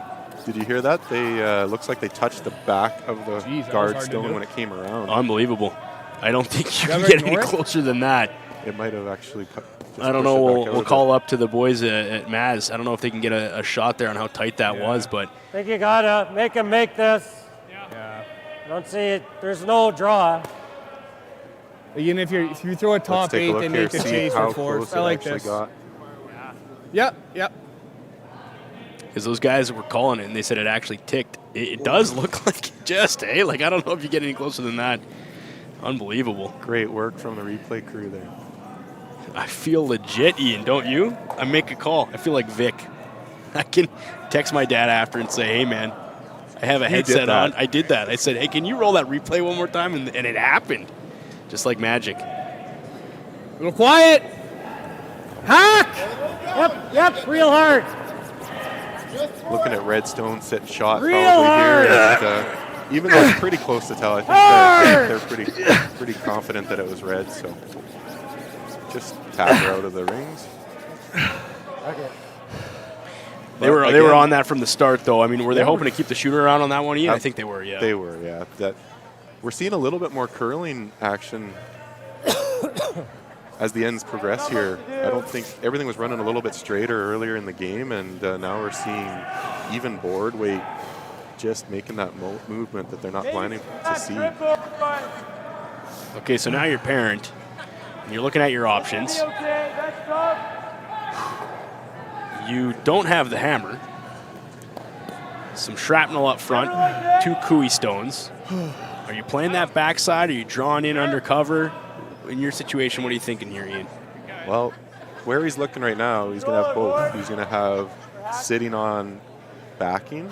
you hear that? They looks like they touched the back of the Jeez, that was guard hard to stone do. when it came around. Unbelievable. I don't think you can ever get any ignore it? closer than that. It might have actually just I don't pushed know. it back We'll out a call bit. up to the boys at Maz. I don't know if they can get a shot there on how tight that was, but I think you gotta make him make this. Yeah. I don't see it. There's no draw. Again, if you throw a Let's top take a 8, look then here, make the see chase how or force. close I it like actually this. got. Yep, yep. because those guys were calling it and they said it actually ticked. It does look like it just, eh? Like, I don't know if you get any closer than that. Unbelievable. Great work from the replay crew there. I feel legit, Ian, don't you? I make a call. I feel like Vic. I can text my dad after and say, hey, man, I have a headset on. I did that. I said, hey, can you roll that replay one more time? And it happened. Just like magic. A little quiet. Hack! Yep, real hard. Looking at Redstone setting shot Real probably hard. here. And, even though it's pretty close to tell, I think they're pretty confident that it was red. So just tap her out of the rings. Okay. They were on that from the start, though. I mean, were they hoping to keep the shooter around on that one, Ian? I think they were, yeah. They were, yeah. That we're seeing a little bit more curling action as the ends progress here. I don't think everything was running a little bit straighter earlier in the game, and now we're seeing even board weight just making that movement that they're not planning to see. Okay, so now you're a parent, and you're looking at your options. You don't have the hammer. Some shrapnel up front, 2 Cooey stones. Are you playing that backside? Are you drawing in undercover? In your situation, what are you thinking here, Ian? Well, where he's looking right now, he's going to have both. He's going to have sitting on backing,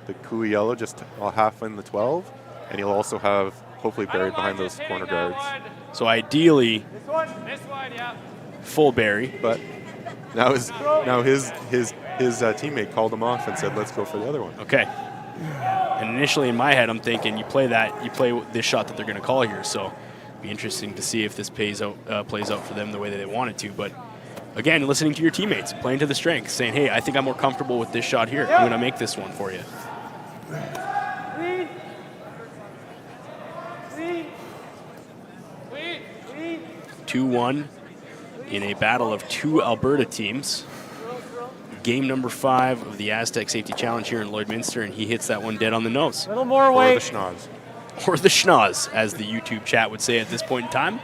the Cooey yellow just half in the 12, and he'll also have hopefully buried behind those corner guards. So ideally, This one, yeah. full berry. But now his teammate called him off and said, "Let's go for the other one." Okay. And initially in my head, I'm thinking you play this shot that they're going to call here. So it'd be interesting to see if this plays out for them the way that they want it to. But again, listening to your teammates, playing to the strength, saying, "Hey, I think I'm more comfortable with this shot here. I'm going to make this one for you." Lead. Lead. Lead. Lead. 2-1 in a battle of 2 Alberta teams. Game number 5 of the Astec Safety Challenge here in Lloydminster, and he hits that one dead on the nose. A little more Or the weight. schnoz. Or the schnoz, as the YouTube chat would say at this point in time.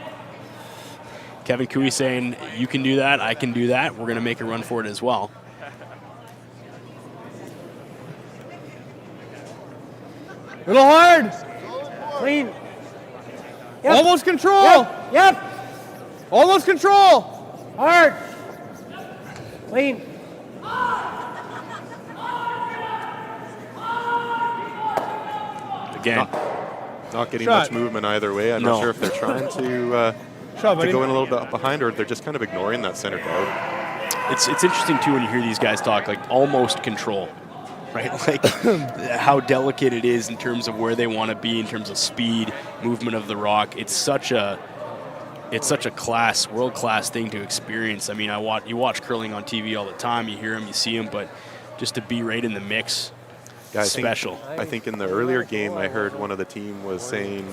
Kevin Cooey saying, you can do that, I can do that. We're going to make a run for it as well. Little hard. Clean. Almost control. Yep. Almost control. Hard. Clean. Again, Not getting Shot. much movement either way. I'm No. not sure if they're trying to Shot, buddy. go in a little bit behind, or they're just kind of ignoring that center guard. it's interesting, too, when you hear these guys talk, like almost control, right? Like how delicate it is in terms of where they want to be, in terms of speed, movement of the rock. It's such a world-class thing to experience. I mean, you watch curling on TV all the time. You hear them, you see them, but just to be right in the mix, Yeah, special. I think in the earlier game, I heard one of the team was saying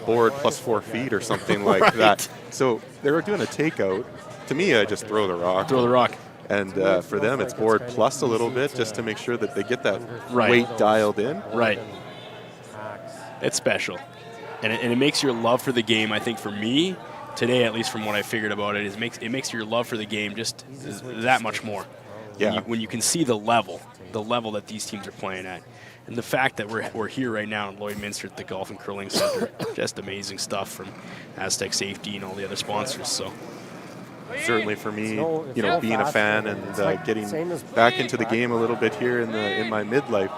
board plus 4 feet or something like Right. that. So they were doing a takeout. To me, I just throw the rock. Throw the rock. And for them, it's board plus a little bit just to make sure that they get that Right. weight dialed in. Right. It's special. And it makes your love for the game, I think for me, today, at least from what I figured about it, it makes your love for the game just that much more. Yeah. When you can see the level that these teams are playing at. And the fact that we're here right now in Lloydminster at the Golf and Curling Center, just amazing stuff from Astec Safety and all the other sponsors. So Certainly for me, it's being a fast. fan and It's like getting same as back into the game a little bit here in my midlife,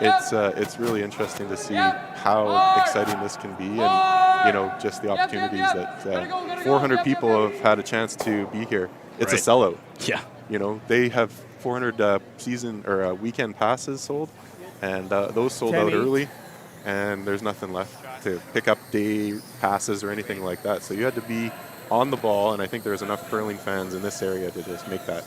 it's really interesting to see how exciting this can be, and just the opportunities that 400 people have had a chance to be here. It's a sellout. yeah, You know, they have 400 season or weekend passes sold, and those sold out early, and there's nothing left to pick up day passes or anything like that. So you had to be on the ball, and I think there's enough curling fans in this area to just make that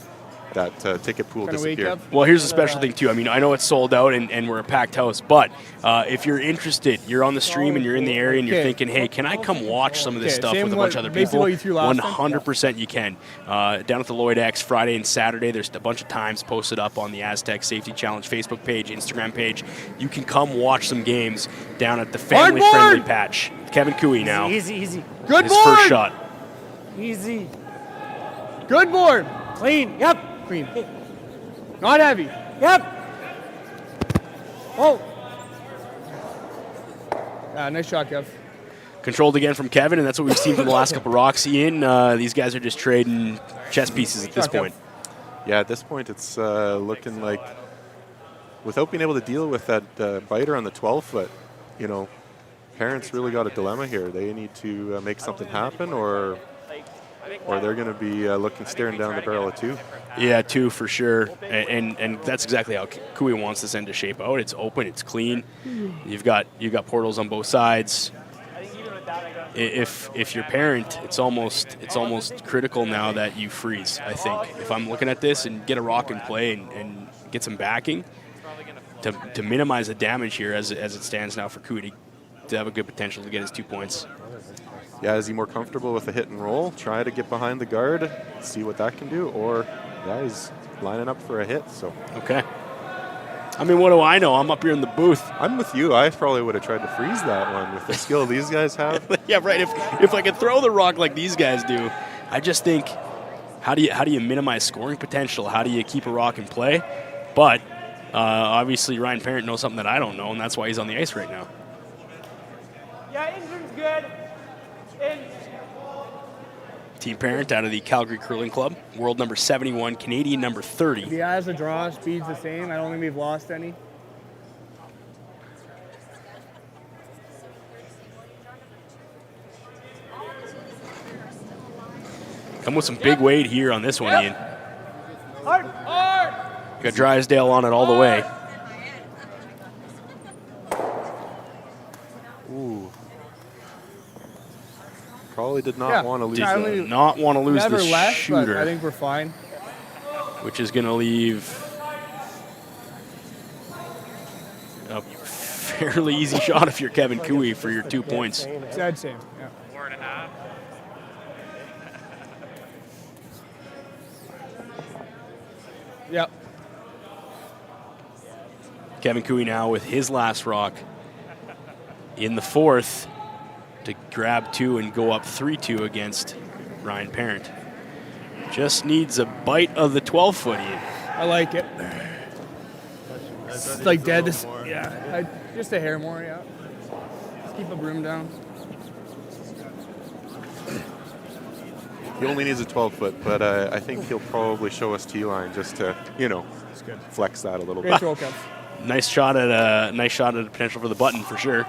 ticket pool disappear. Well, here's a special thing too. I mean, I know it's sold out and we're a packed house, but if you're interested, you're on the stream and you're in the area and you're thinking, hey, can I come watch some of this stuff with a bunch of other people? 100% you can. Down at the Lloyd X Friday and Saturday, there's a bunch of times posted up on the Astec Safety Challenge Facebook page, Instagram page. You can come watch some games down at the family-friendly patch. Kevin Cooey now. Easy. Good his board. first shot. Easy. Good board. Clean. Yep. Clean. Not heavy. Yep. Oh. Nice shot, Kev. Controlled again from Kevin, and that's what we've seen from the last couple of rocks. Ian, these guys are just trading chess pieces at this point. Yeah, at this point it's looking like, without being able to deal with that biter on the 12-foot, you know, parents really got a dilemma here. They need to make something happen, or they're going to be staring down the barrel of 2. Yeah, 2 for sure, and that's exactly how Cooey wants this end to shape out. It's open, it's clean. You've got portals on both sides. If you're parent, it's almost critical now that you freeze. I think if I'm looking at this and get a rock in play and get some backing to minimize the damage here as it stands now for Cooey to have a good potential to get his 2 points. Yeah, is he more comfortable with a hit and roll? Try to get behind the guard, see what that can do, or yeah, he's lining up for a hit. So okay. I mean, what do I know? I'm up here in the booth. I'm with you. I probably would have tried to freeze that one with the skill these guys have. Yeah, right. If I could throw the rock like these guys do, I just think, how do you minimize scoring potential? How do you keep a rock in play? But obviously Ryan Parent knows something that I don't know, and that's why he's on the ice right now. Yeah, Ingram's good. Team Parent out of the Calgary Curling Club, world number 71, Canadian number 30. He has a draw, speed's the same. I don't think we've lost any. Come with some big weight here on this one, Ian. Hard. Got Drysdale on it all the way. Ooh. Probably did not want to lose that. Did not want to lose Never the left, shooter. but I think we're fine. Which is going to leave a fairly easy shot if you're Kevin Cooey for your 2 points. Dead same. Yeah. 4.5. Yep. Kevin Cooey now with his last rock in the 4th to grab 2 and go up 3-2 against Ryan Parent. Just needs a bite of the 12-foot in. I like it. It's like dead. Just a hair more, yeah. Just keep a broom down. He only needs a 12-foot, but I think he'll probably show us T-line just to, flex that a little bit. Nice shot at a potential for the button for sure.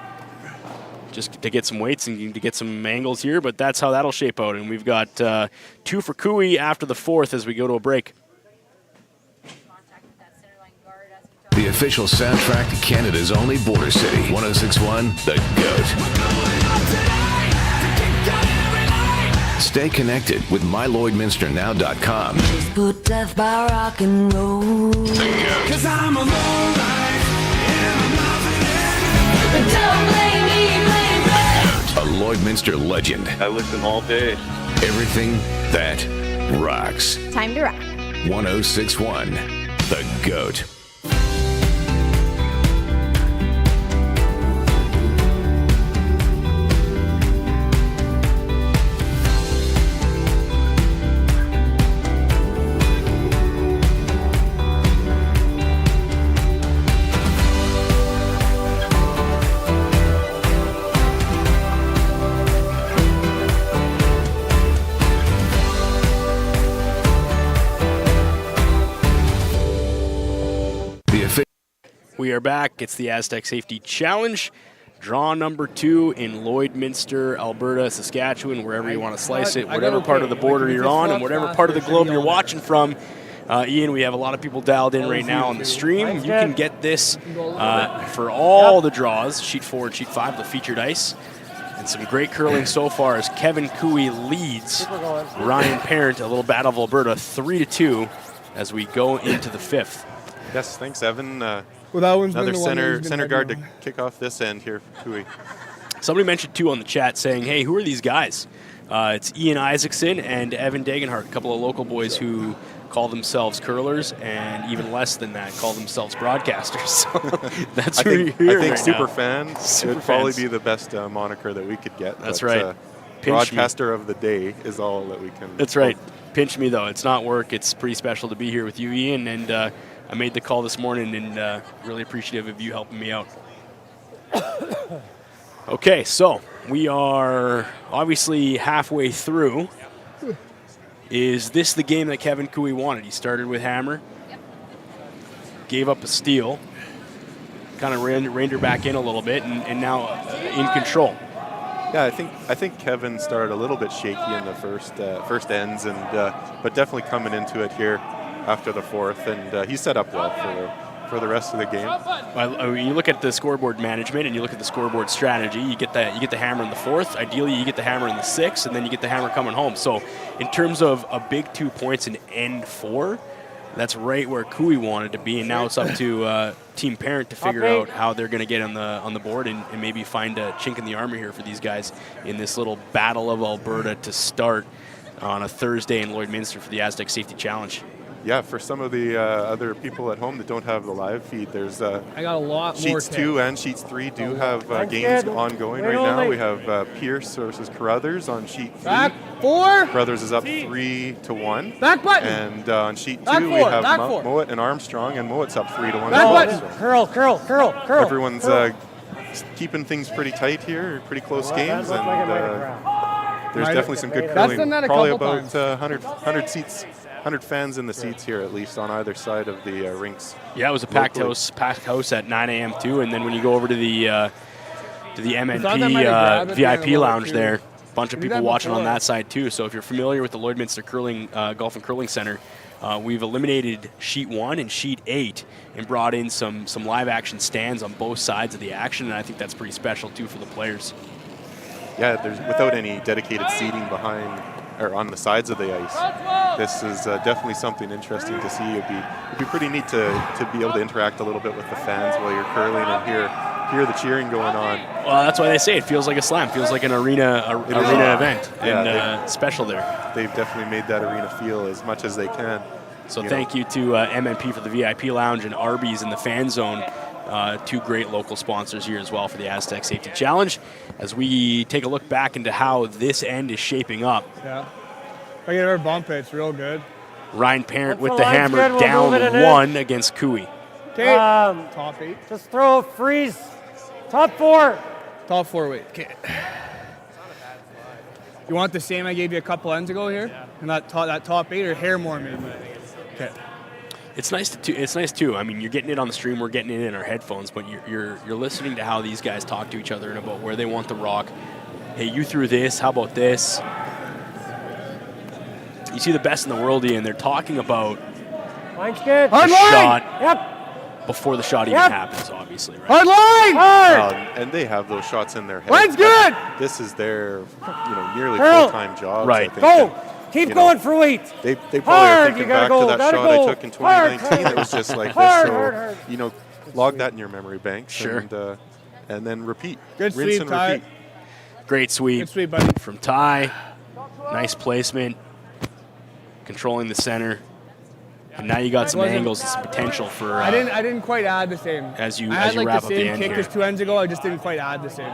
Just to get some weights and to get some angles here, but that's how that'll shape out. And we've got 2 for Cooey after the 4th as we go to a break. The official soundtrack to Canada's only border city, 106.1 The GOAT. Stay connected with MyLloydminsterNow.com. Put death by rock and roll. Cause I'm a lowlife and I'm nothing. But don't blame me, blame me. A Lloydminster legend. I listen all day. Everything that rocks. Time to rock. 106.1 The GOAT. We are back. It's the Astec Safety Challenge. Draw number 2 in Lloydminster, Alberta, Saskatchewan, wherever you want to slice it, whatever part of the border you're on and whatever part of the globe you're watching from. Ian, we have a lot of people dialed in right now on the stream. You can get this for all the draws, sheet 4 and sheet 5, the featured ice. And some great curling so far as Kevin Cooey leads Ryan Parent, a little battle of Alberta, 3-2 as we go into the 5th. Yes, thanks, Evan. Well, that one's been Another the one that's been center guard to heavy. kick off this end here for Cooey. Somebody mentioned too on the chat saying, hey, who are these guys? It's Ian Isaacson and Evan Dagenhart, a couple of local boys who call themselves curlers and even less than that, call themselves broadcasters. So that's who you're hearing I think right super now. fan would probably be the best moniker that we could get. That's but, right. Broadcaster of the day is all that we can. That's right. Pinch me, though. It's not work. It's pretty special to be here with you, Ian, and I made the call this morning and really appreciative of you helping me out. Okay, so we are obviously halfway through. Is this the game that Kevin Cooey wanted? He started with hammer, gave up a steal, kind of reined her back in a little bit, and now in control. Yeah, I think Kevin started a little bit shaky in the first ends, and but definitely coming into it here after the 4th, and he set up well for the rest of the game. Well, you look at the scoreboard management and you look at the scoreboard strategy. You get the hammer in the 4th. Ideally, you get the hammer in the 6th, and then you get the hammer coming home. So, in terms of a big 2 points in end 4, that's right where Cooey wanted to be, and now it's up to Team Parent to figure out how they're going to get on the board and maybe find a chink in the armor here for these guys in this little battle of Alberta to start on a Thursday in Lloydminster for the Astec Safety Challenge. Yeah, for some of the other people at home that don't have the live feed, there's I got a lot more. Sheets 2 and Sheets 3 do have games ongoing right now. We have Pierce versus Carruthers on Sheet 3. Back 4. Carruthers is up 3-1. Back button. And on Sheet 2 Back we four, have back four. Mowat and Armstrong, and Mowat's up 3-1. Back button. Curl, curl, curl, curl. Everyone's keeping things pretty tight here, pretty close games, and there's definitely some good curling. done that a Probably couple about 100 seats. 100 fans in the seats here, at least on either side of the rinks. Yeah, it was a packed house at 9 a.m. too, and then when you go over to the MNP VIP lounge there, a bunch of people watching on that side too. So if you're familiar with the Lloydminster Curling Golf and Curling Center, we've eliminated Sheet 1 and Sheet 8 and brought in some live action stands on both sides of the action, and I think that's pretty special too for the players. Yeah, there's without any dedicated seating behind or on the sides of the ice. This is definitely something interesting to see. It'd be pretty neat to be able to interact a little bit with the fans while you're curling and hear the cheering going on. Well, that's why they say it feels like a slam, feels like an arena event, and special there. They've definitely made that arena feel as much as they can. So thank you to MNP for the VIP lounge and Arby's in the fan zone. 2 great local sponsors here as well for the Astec Safety Challenge. As we take a look back into how this end is shaping up. Yeah. If I can ever bump it, it's real good. Ryan Parent with the hammer down 1 against Cooey. Okay. Top 8. Just throw a freeze. Top 4. Top 4, wait. Okay. You want the same I gave you a couple ends ago here? Yeah. And that top 8 or hair more maybe? Okay. It's nice too. I mean, you're getting it on the stream, we're getting it in our headphones, but you're listening to how these guys talk to each other and about where they want the rock. Hey, you threw this. How about this? You see the best in the world, Ian. They're talking about the shot before the shot even happens, obviously. Right? Hard line! Hard! And they have those shots in their head. Line's good! This is their nearly full-time job. Right. Go! Keep going for weight. They probably are thinking back to that shot I took in 2019 that was just like this. So, log that in your memory banks. Sure. And then repeat. Good Rinse sweep, and Ty. repeat. Great sweep. Good sweep, buddy. From Ty. Nice placement. Controlling the center. And now you got some angles and some potential for. I didn't quite add the same. As you wrap up the end. I had the same kick here. as 2 ends ago. I just didn't quite add the same.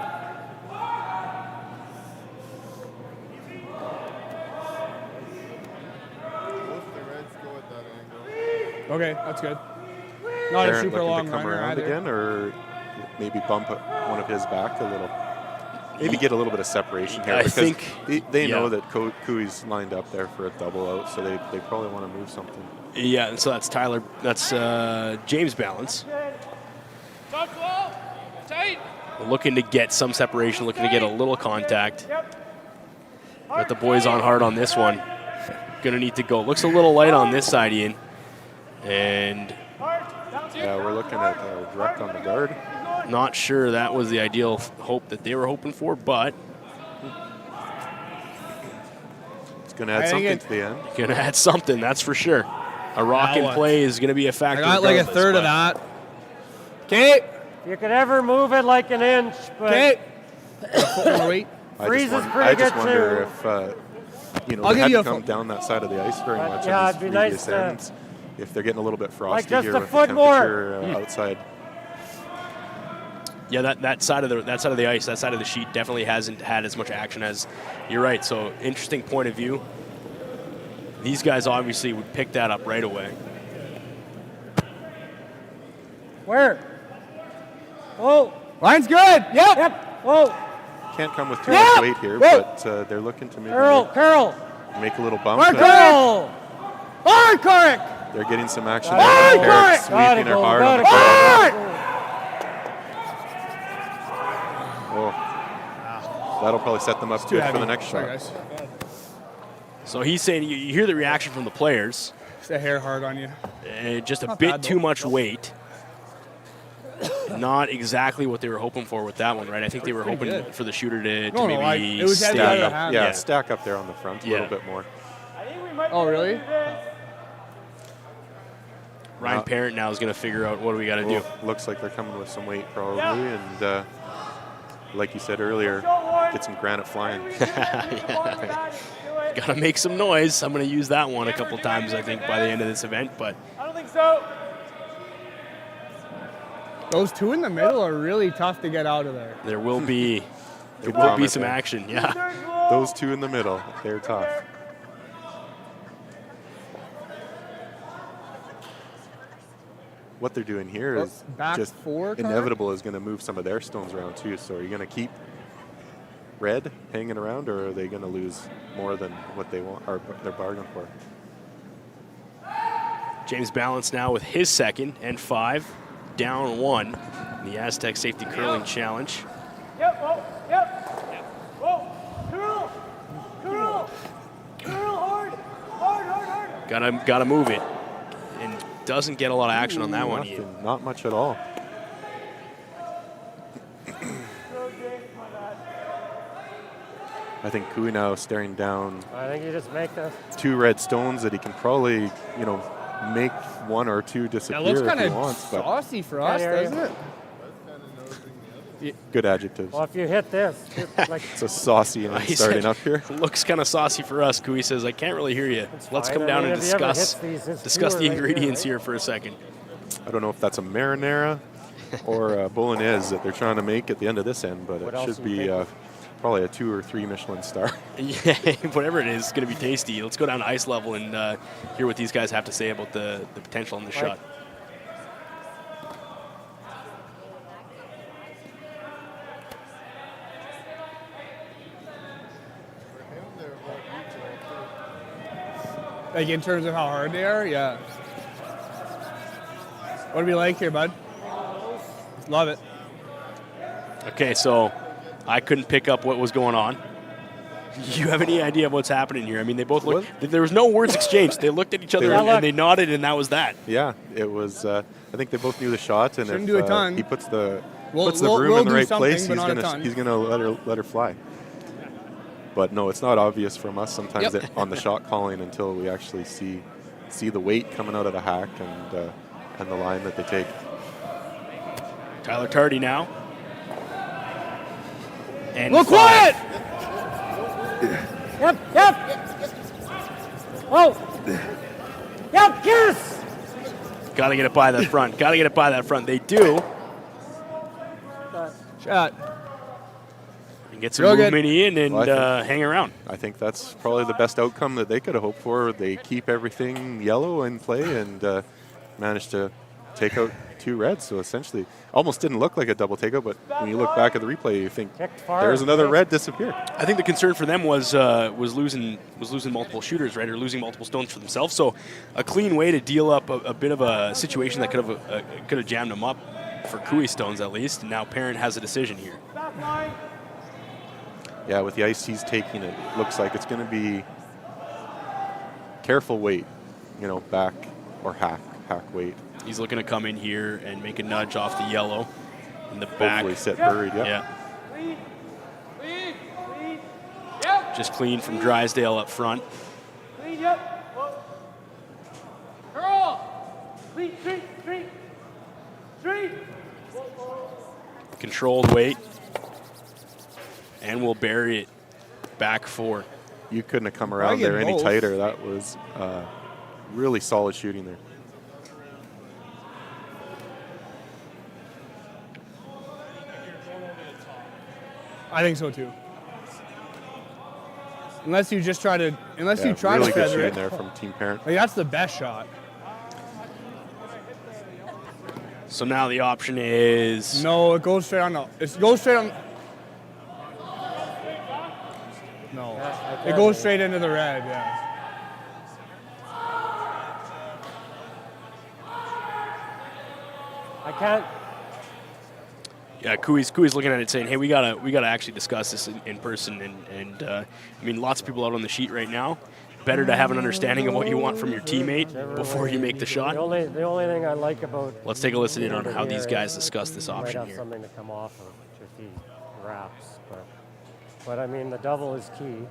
Okay, that's good. Not a super long to come runner around either. again, or maybe bump one of his back a little. Maybe get a little bit of separation here. I because think they know that Cooey's lined up there for a double out, so they probably want to move something. Yeah, and so that's Tyler. That's James Balance. Top 12. Tight. Looking to get some separation, looking to get a little contact. Got the boys on hard on this one. Gonna need to go. Looks a little light on this side, Ian. And Yeah, we're looking at direct on the guard. not sure that was the ideal hope that they were hoping for, but it's going to add something to the end. going to add something, that's for sure. A rock in play is going to be a factor. I got like a third of that. Okay. You could ever move it like an inch, but Okay. More weight. I just wonder if I'll they give you hadn't a come down that side of the ice very much yeah, on it'd be these nice previous to- ends. If they're getting a little bit frosty just here a with foot the more. temperature outside. Yeah, that side of the ice, that side of the sheet definitely hasn't had as much action as you're right. So interesting point of view. These guys obviously would pick that up right away. where? Oh, Line's good. Yep. whoa, Can't come with too much weight here, but they're looking to maybe curl, make a little bump. Mark curl. Hard correct. They're getting some action Got there. it. Parrott Got it. sweeping her hard on the Hard. Oh. That'll probably set them up good for the next shot. Sorry, guys. So he's saying you hear the reaction from the players. It's a hair hard on you. Just a Not bit bad, too though. much weight. Not exactly what they were hoping for with that one, right? I think they were hoping good. for the shooter to No, maybe it was stay head to up. hand. Yeah, stack up there on the front a Yeah. little bit more. Oh, really? Ryan Parent now is going to figure out what do we got to do. Looks like they're coming with some weight probably, and like you said earlier, get some granite flying. Got to make some noise. I'm going to use that one a couple times, I think, by the end of this event. But I don't think so. Those two in the middle are really tough to get out of there. there will be Good some comment. action. Yeah. Those two in the middle, they're tough. What they're doing here is Back just four, Connor? inevitable is going to move some of their stones around too. So are you going to keep red hanging around, or are they going to lose more than what they want or they're bargaining for? James Balance now with his second and 5, down 1 in the Astec Safety Curling Challenge. Yep, whoa, yep. Whoa, curl, curl, curl hard, hard, hard, hard. Gotta move it. And doesn't get a lot of action on that one. Nothing, not much at all. I think Kui now staring down I think you just make the 2 red stones that he can probably, make 1 or 2 disappear That looks if kind he of wants. But saucy for us, doesn't it? good adjectives. well, if you hit this, like It's a saucy and He starting said, up here. Looks kind of saucy for us. Kui says, I can't really hear you. Let's fine. come I down mean, and if he ever discuss hits these, it's discuss the fewer right here, ingredients right? here for a second. I don't know if that's a marinara or a bolognese that they're trying to make at the end of this end, but What it else should do you be think? probably a 2 or 3 Michelin star. Yeah, whatever it is, it's going to be tasty. Let's go down to ice level and hear what these guys have to say about the potential in the shot. Like in terms of how hard they are, yeah. What do we like here, bud? Love it. Okay, so I couldn't pick up what was going on. You have any idea of what's happening here? I mean, they both looked. There was no words exchanged. They looked at each other and they nodded, and that was that. Yeah, it was. I think they both knew the shot, and Shouldn't if do a ton. he puts the We'll broom in the do right something, place, but not a he's ton. gonna let her fly. But no, it's not obvious from us sometimes on the shot calling until we actually see the weight coming out of the hack and the line that they take. Tyler Tardy now. And Look 5. quiet! Yep, yep. Oh. Yep, kiss. Got to get it by that front. Got to get it by that front. They do. Shot. And get some Real good. movement in and Well, hang around. I think that's probably the best outcome that they could have hoped for. They keep everything yellow in play and managed to take out 2 reds. So essentially, almost didn't look like a double takeout, but when you look back at the replay, you think there's another red disappear. I think the concern for them was losing multiple shooters, right, or losing multiple stones for themselves. So a clean way to deal up a bit of a situation that could have jammed them up for Kui stones at least. And now Parent has a decision here. Yeah, with the ice he's taking, it looks like it's going to be careful weight, back or hack pack weight. He's looking to come in here and make a nudge off the yellow in the back. Hopefully sit buried, Yeah. Clean. Clean. Clean. Yep. Just clean from Drysdale up front. Clean, yep. Curl. Clean, straight, straight. Straight. Controlled weight. And we'll bury it back 4. You couldn't have come around there any tighter. That was really solid shooting there. I think so too. Unless you just try to, you try really to good feather shooting it. there from Team Parent. Like, that's the best shot. So now the option is... No, it goes straight on the, it goes straight on. No, it goes straight into the red, yeah. I can't. Yeah, Cooey's looking at it saying, hey, we gotta actually discuss this in person. And I mean, lots of people out on the sheet right now. Better to have an understanding of what you want from your teammate before you make the shot. The only thing I like about... Let's take a listen in on how these guys discuss this option might have here. something to come off of if he wraps. But I mean, the double is key.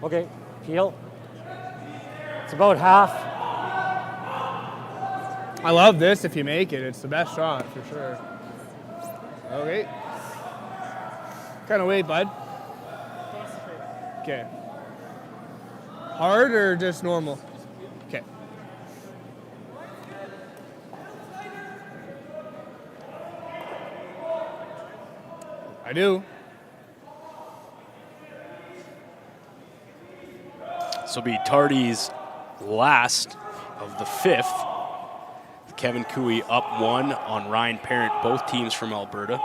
Okay, peel. It's about half. I love this if you make it. It's the best shot for sure. Okay. Kind of wait, bud. Okay. Hard or just normal? Okay. I do. This will be Tardy's last of the 5th. Kevin Cooey up 1 on Ryan Parent, both teams from Alberta.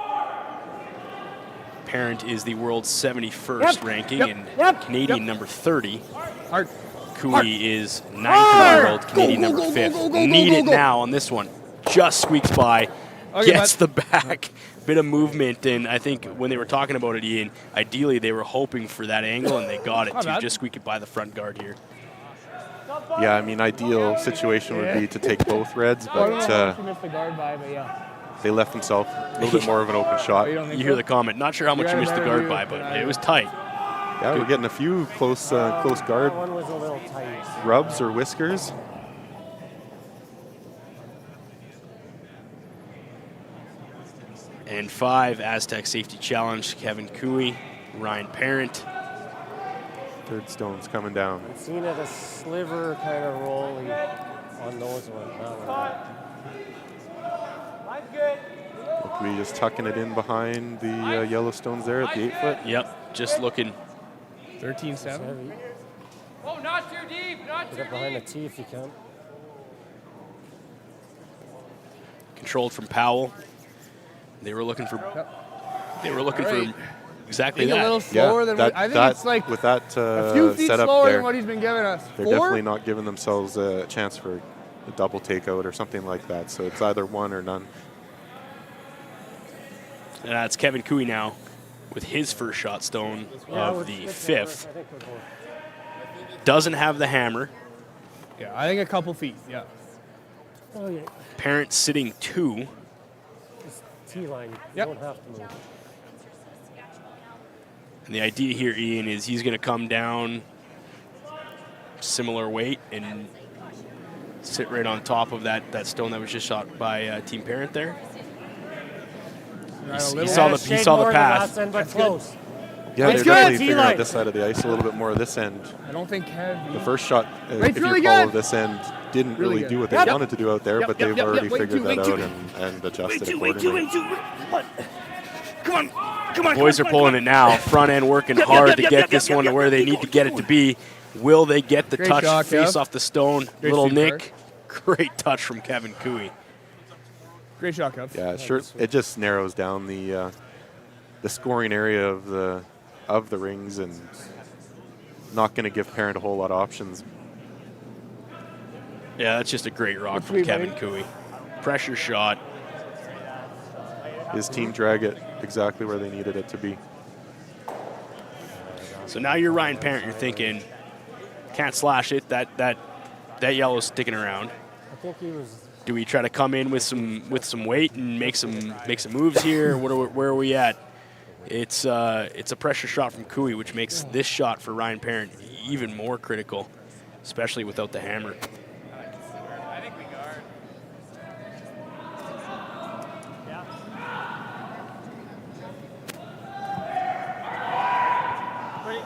Parent is the world's 71st ranking and Canadian number 30. Hard. Cooey is 9th in the world, Canadian number 5th. Need it now on this one. Just squeaks by, gets the back. Bit of movement, and I think when they were talking about it, Ian, ideally they were hoping for that angle, and they got it too. Just squeak it by the front guard here. Yeah, I mean, ideal situation would be to take both reds, but they left themselves a little bit more of an open shot. You hear the comment. Not sure how much you missed the guard by, but it was tight. Yeah, we're getting a few close guard rubs or whiskers. And 5, Astec safety challenge, Kevin Cooey, Ryan Parent. Third stone's coming down. I've seen it a sliver kind of rolling on those ones. Look, we just tucking it in behind the Yellowstones there at the 8-foot. Yep, just looking. 13-7. Oh, not too deep, not too Get deep. behind the tee if you can. Controlled from Powell. They were looking for. They were looking for exactly that. A little slower than I think it's like with that a few feet setup slower there, than what he's been giving us. They're definitely not giving themselves a chance for a double takeout or something like that. So it's either one or none. And that's Kevin Cooey now with his first shot stone of the 5th. Doesn't have the hammer. Yeah, I think a couple feet. Yeah. Oh yeah. Parent sitting 2. T-line. You don't have to move. And the idea here, Ian, is he's going to come down similar weight and sit right on top of that stone that was just shot by Team Parent there. He saw the path. But close. Yeah, they're definitely figuring out this side of the ice a little bit more this end. I don't think the first shot, if you recall, this end didn't really do what they wanted to do out there, but they've already figured that out and adjusted accordingly. Come on. Boys are pulling it now. Front end working hard to get this one to where they need to get it to be. Will they get the touch face off the stone? Little Nick. Great touch from Kevin Cooey. Great shot, Kev. Yeah, sure. It just narrows down the scoring area of the rings and not going to give Parent a whole lot of options. Yeah, that's just a great rock from Kevin Cooey. Pressure shot. His team drag it exactly where they needed it to be. So now you're Ryan Parent. You're thinking, can't slash it. That that yellow's sticking around. I think he was. Do we try to come in with some weight and make some moves here? Where are we at? It's a pressure shot from Cooey, which makes this shot for Ryan Parent even more critical, especially without the hammer. I think we guard. Yeah. But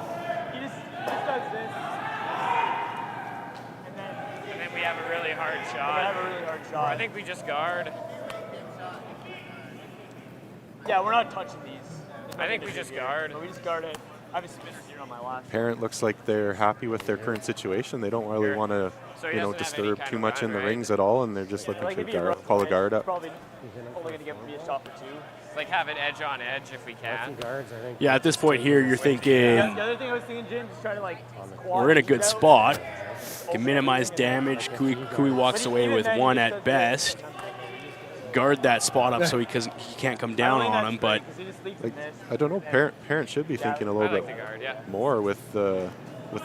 he just does this. And then we have a really hard shot. I think we just guard. Yeah, we're not touching these. I think we just guard. We just guard it. I have a spinner here on my left. Parent looks like they're happy with their current situation. They don't really want to, disturb too much in the rings at all, and they're just looking to call a guard up. Probably only going to give me a shot for 2. Like have it edge on edge if we can. Yeah, at this point here, you're thinking The other thing I was thinking, Jim, is try to we're in a good spot. Can minimize damage. Cooey walks away with 1 at best. Guard that spot up so he can't come down on him, but I don't know. Parent should be thinking a little bit more with the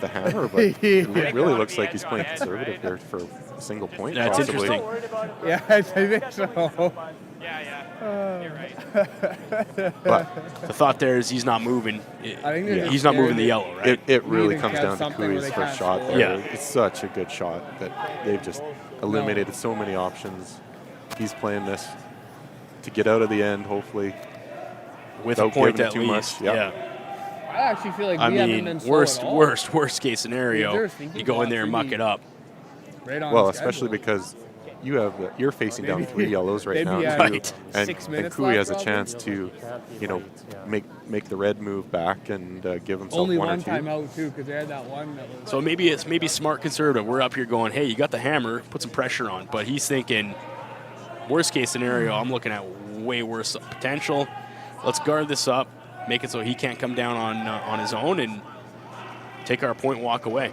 hammer, but it really looks like he's playing conservative here for a single point. That's interesting. Yeah, I think so. You're right. But the thought there is he's not moving. He's not moving the yellow, right? It really comes down to Cooey's first shot there. Yeah. It's such a good shot that they've just eliminated so many options. He's playing this to get out of the end, hopefully, with a point at too least. much. Yeah. I actually feel like we haven't been slow at all. worst case scenario, you go in there and muck it up. Right on well, especially because you're facing down 3 yellows right now, right? And Cooey has a chance to, make the red move back and give himself only 1 or 2. one time out too, because they had that one. So maybe it's smart conservative. We're up here going, hey, you got the hammer, put some pressure on. But he's thinking, worst case scenario, I'm looking at way worse potential. Let's guard this up, make it so he can't come down on his own, and take our point, walk away.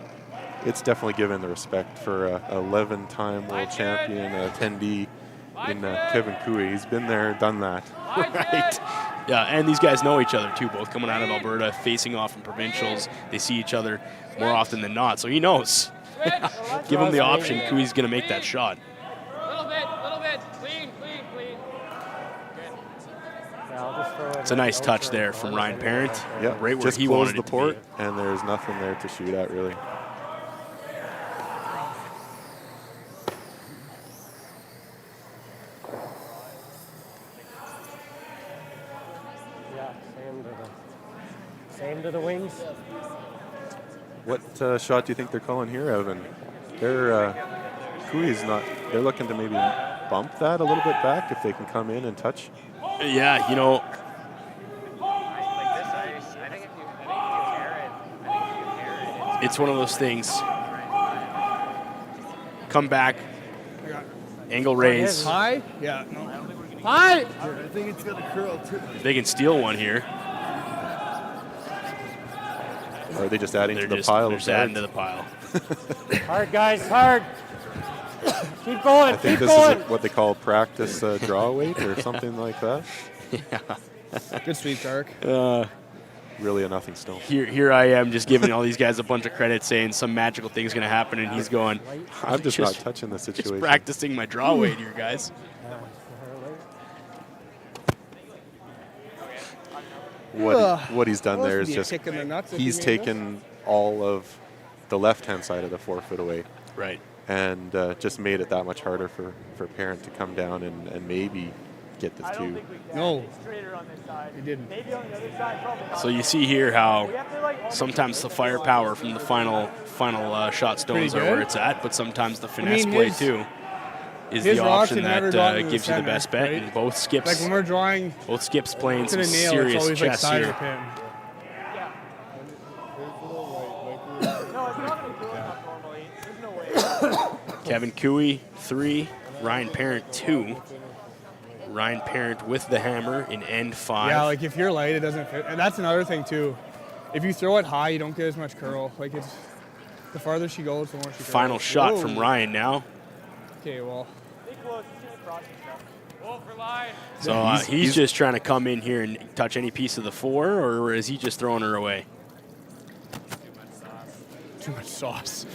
It's definitely given the respect for a 11-time world champion, 10D in Kevin Cooey. He's been there, done that. Right. Yeah, and these guys know each other too, both coming out of Alberta, facing off in provincials. They see each other more often than not, so he knows. Give him the option. Cooey's going to make that shot. Little bit. Clean. Good. It's a nice touch there from Ryan Parent. Yeah, right where just he close wanted the it to port, be. and there's nothing there to shoot at, really. Yeah, same to the wings. What shot do you think they're calling here, Evan? Cooey's not. They're looking to maybe bump that a little bit back if they can come in and touch. Yeah, it's one of those things. Come back, angle raise. High? Yeah. No. High! I think it's going to curl too. They can steal one here. Or are they just adding to the pile? They're just adding to the pile. Hard, guys, hard. Keep going, I think keep this going. is what they call practice draw weight or something like that. Yeah. Good sweep, Dark. Really a nothing stone. Here I am just giving all these guys a bunch of credit, saying some magical thing's going to happen, and he's going, I'm just not touching the situation. Just practicing my draw weight here, guys. What he's done there is Be a just kick in the nuts if he's he made taken all of the left-hand side of the 4-foot away. Right. And just made it that much harder for Parent to come down and maybe get the 2. No. Straighter on this side. He didn't. Maybe on the other side, probably not. So you see here how sometimes the firepower from the final shot stones are where it's at, but sometimes the finesse play too is the option that gives you the best bet. Right? And both skips, Like when we're drawing both skips playing to some the nail, serious it's always chess like side here. of pin. No, it's not going to go enough normally. There's no way. Kevin Cooey, 3. Ryan Parent, 2. Ryan Parent with the hammer in end 5. Yeah, like if you're light, it doesn't fit. And that's another thing too. If you throw it high, you don't get as much curl. Like it's the farther she goes, the more she curls. Final shot from Ryan now. Okay, well. So he's just trying to come in here and touch any piece of the 4, or is he just throwing her away? Too much sauce.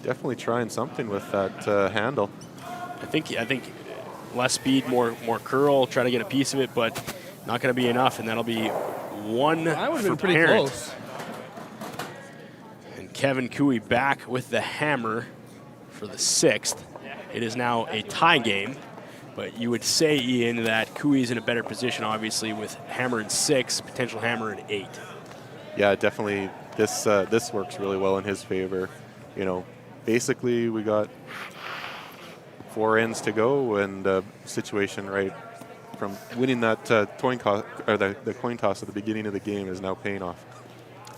Definitely trying something with that handle. I think less speed, more curl, try to get a piece of it, but not going to be enough, and that'll be one That would have for been pretty Parent. close. And Kevin Cooey back with the hammer for the 6th. It is now a tie game, but you would say, Ian, that Cooey's in a better position, obviously, with hammer in 6, potential hammer in 8. Yeah, definitely. This works really well in his favor. You know, basically we got 4 ends to go, and situation right from winning that coin toss, or the coin toss at the beginning of the game is now paying off.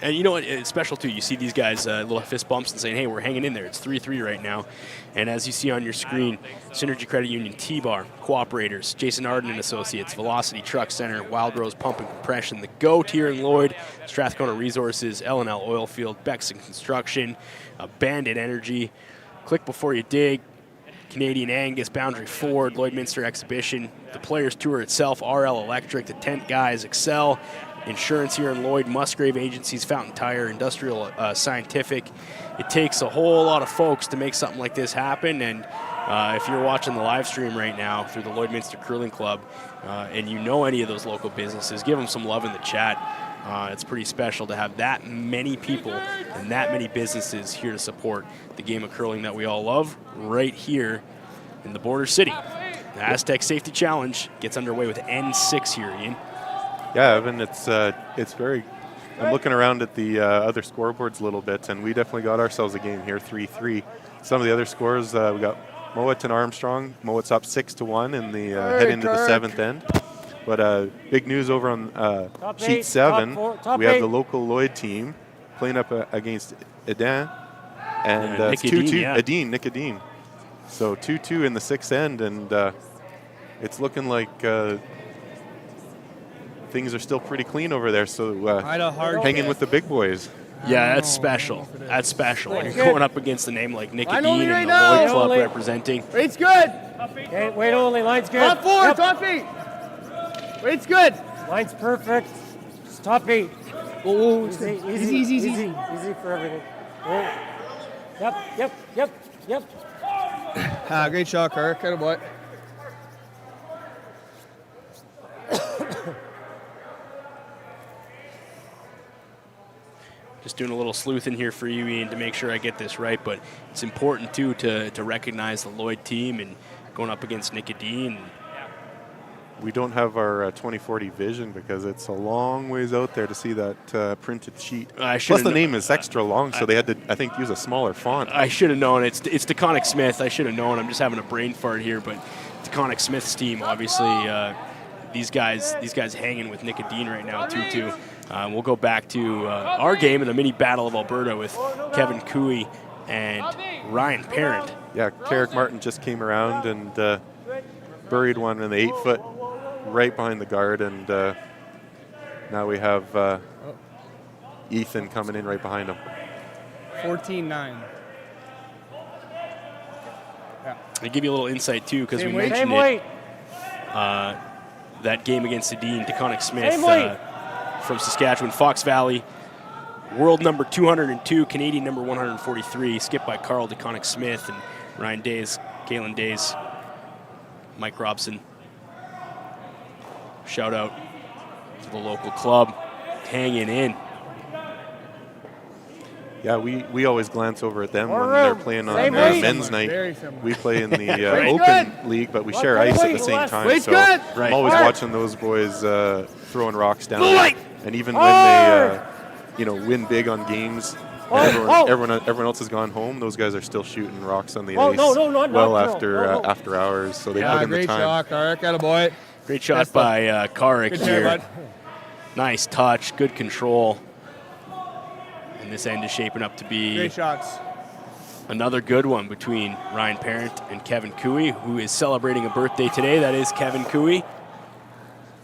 And you know what? It's special, too. You see these guys little fist bumps and saying, hey, we're hanging in there. It's 3-3 right now. And as you see on your screen, Synergy Credit Union, T-Bar, Cooperators, Jason Arden and Associates, Velocity Truck Center, Wild Rose Pump and Compression, The Goat here in Lloyd, Strathcona Resources, L&L Oilfield, Bexon Construction, Bandit Energy, Click Before You Dig, Canadian Angus, Boundary Ford, Lloydminster Exhibition, the Players Tour itself, RL Electric, the Tent Guys, Excel, Insurance here in Lloyd, Musgrave Agencies, Fountain Tire, Industrial Scientific. It takes a whole lot of folks to make something like this happen, and if you're watching the live stream right now through the Lloydminster Curling Club and you know any of those local businesses, give them some love in the chat. It's pretty special to have that many people and that many businesses here to support the game of curling that we all love right here in the border city. The Astec Safety Challenge gets underway with N6 here, Ian. Yeah, Evan, it's very. I'm looking around at the other scoreboards a little bit, and we definitely got ourselves a game here, 3-3. Some of the other scores, we got Mowat and Armstrong. Mowat's up 6-1 in the head into the 7th end. But big news over on sheet 7. We have the local Lloyd team playing up against Edin, and it's 2-2. Nick Edin. So 2-2 in the 6th end, and it's looking like things are still pretty clean over there. So hanging with the big boys. Yeah, that's special. That's special. When you're going up against a name like Nick Edin and the Lloyd Club representing. Weight's good. Okay, weight only. Line's good. Top 4, top 8. Weight's good. Line's perfect. Just top 8. Whoa, Easy for everything. Oh. Yep. Great shot, Kirk. Good boy. Just doing a little sleuthing here for you, Ian, to make sure I get this right. But it's important, too, to recognize the Lloyd team and going up against Nick Edin. We don't have our 2040 vision because it's a long ways out there to see that printed sheet. Plus, the name is extra long, so they had to, I think, use a smaller font. I should have known. It's DeConnick Smith. I should have known. I'm just having a brain fart here. But DeConnick Smith's team, obviously, these guys hanging with Nick Edin right now, 2-2. We'll go back to our game in the mini battle of Alberta with Kevin Cooey and Ryan Parent. Yeah, Carrick Martin just came around and buried one in the 8-foot right behind the guard, and now we have Ethan coming in right behind him. 14-9. Yeah. I'll give you a little insight, too, because we mentioned it. That game against Edin, DeConnick Smith from Saskatchewan, Fox Valley, world number 202, Canadian number 143, skipped by Carl DeConnick Smith and Ryan Days, Galen Days, Mike Robson. Shout out to the local club, hanging in. Yeah, we always glance over at them when they're playing on men's night. We play in the open league, but we share ice at the same time. So I'm always watching those boys throwing rocks down. And even when they win big on games, and everyone else has gone home, those guys are still shooting rocks on the ice after hours. So they put in the time. Great shot, Carrick. Attaboy. Great shot by Carrick here. Nice touch, good control. And this end is shaping up to be great shots. Another good one between Ryan Parent and Kevin Cooey, who is celebrating a birthday today. That is Kevin Cooey.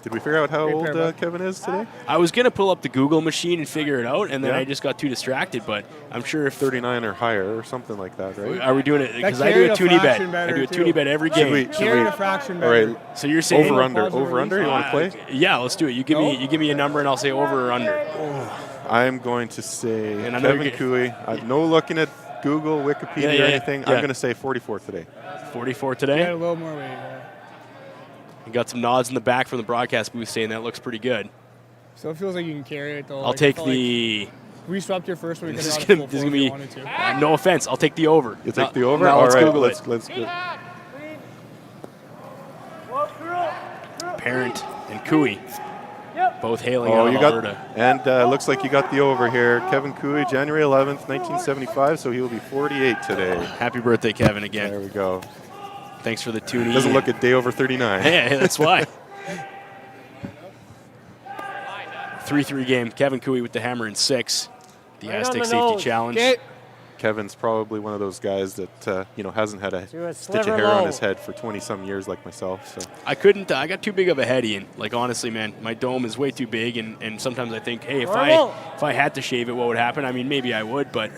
Did we figure out how old Kevin is today? I was going to pull up the Google machine and figure it out, and then I just got too distracted. But I'm sure if 39 or higher or something like that, right? Are we doing it? Because I do a toonie bet. I do a toonie bet every game. Should we? A fraction all right. So you're saying over under? You want to play? Yeah, let's do it. You give me a number, and I'll say over or under. I'm going to say Kevin Cooey. No looking at Google, Wikipedia, or anything. I'm going to say 44 today. 44 today? Yeah, a little more weight. Yeah. You got some nods in the back from the broadcast booth saying that looks pretty good. Still feels like you can carry it, though. I'll take the... we swapped your first one. This is going to be... no offense. I'll take the over. You take the over? Now All let's right, Google let's go. Parent and Cooey. Both hailing out of Alberta. And looks like you got the over here. Kevin Cooey, January 11th, 1975, so he will be 48 today. Happy birthday, Kevin, again. There we go. Thanks for the tuning. Doesn't look a day over 39. Yeah, that's why. 3-3 game. Kevin Cooey with the hammer in 6. The Astec Safety Challenge. Kevin's probably one of those guys that hasn't had a stitch of hair on his head for 20-some years like myself. So I couldn't. I got too big of a head, Ian. Like, honestly, man, my dome is way too big, and sometimes I think, hey, if I had to shave it, what would happen? I mean, maybe I would, but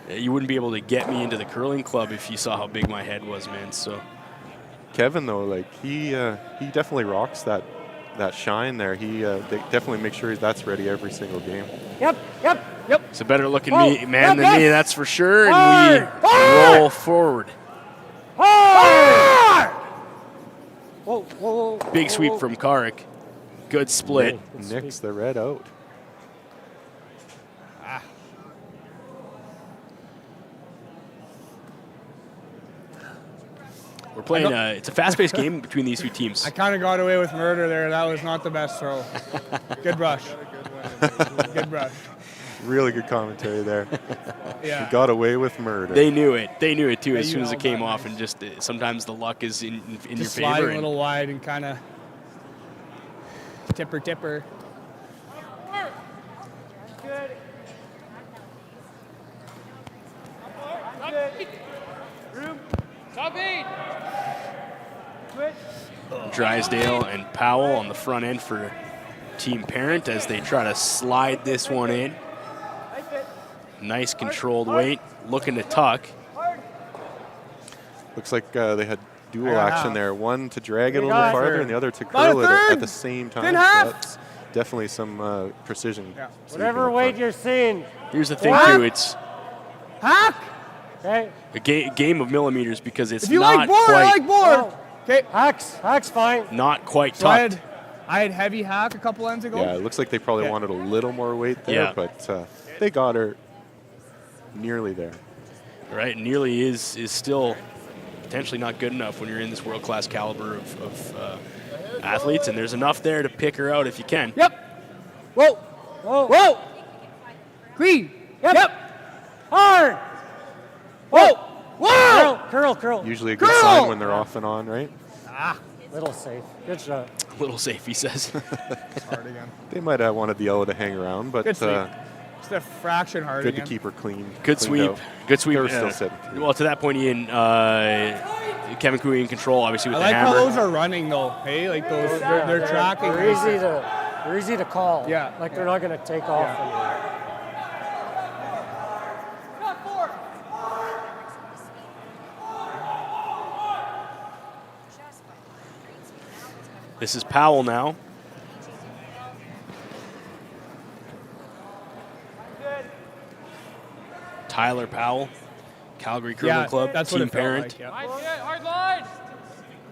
you wouldn't be able to get me into the curling club if you saw how big my head was, man. So Kevin, though, like he definitely rocks that shine there. He definitely makes sure that's ready every single game. Yep. It's a better looking man than me, that's for sure. And we roll forward. Big sweep from Karik. Good split. Nicks the red out. We're playing, it's a fast-paced game between these two teams. I kind of got away with murder there. That was not the best throw. Good brush. Good brush. Really good commentary there. Yeah. You got away with murder. They knew it. They knew it, too, as soon as it came off. And just sometimes the luck is in your favor. Sliding a little wide and kind of tipper. Good. Room. Top 8. Switch. Drysdale and Powell on the front end for Team Parent as they try to slide this one in. Nice controlled weight, looking to tuck. Looks like they had dual action there. One to drag it a little farther and the other to curl it at the same time. So that's definitely some precision. Yeah. Whatever weight you're seeing. Here's the thing, too. It's hack. Okay. A game of millimeters because it's if you not like board, quite. I like board. Okay. Hack's fine. Not quite so tucked. I had heavy hack a couple ends ago. Yeah, it looks like they probably wanted a little more weight there, but they got her nearly there. Right, nearly is still potentially not good enough when you're in this world-class caliber of athletes, and there's enough there to pick her out if you can. Yep. Whoa. Clean. Yep. Hard. Whoa. Curl. Usually a good sign when they're off and on, right? Little safe. Good shot. Little safe, he says. Hard again. They might have wanted the yellow to hang around, but just a fraction hard good again. to keep her clean. Good sweep. Out. Good sweep. They were still sitting. Well, to that point, Ian, Kevin Cooey in control, obviously, with the hammer. I like how those are running, though. Hey, like those, they're tracking. They're easy to call. Yeah. Like they're not going to take off. Yeah. This is Powell now. Tyler Powell, Calgary Curling Club, that's Team what it felt Parent. like, yeah. Hard line.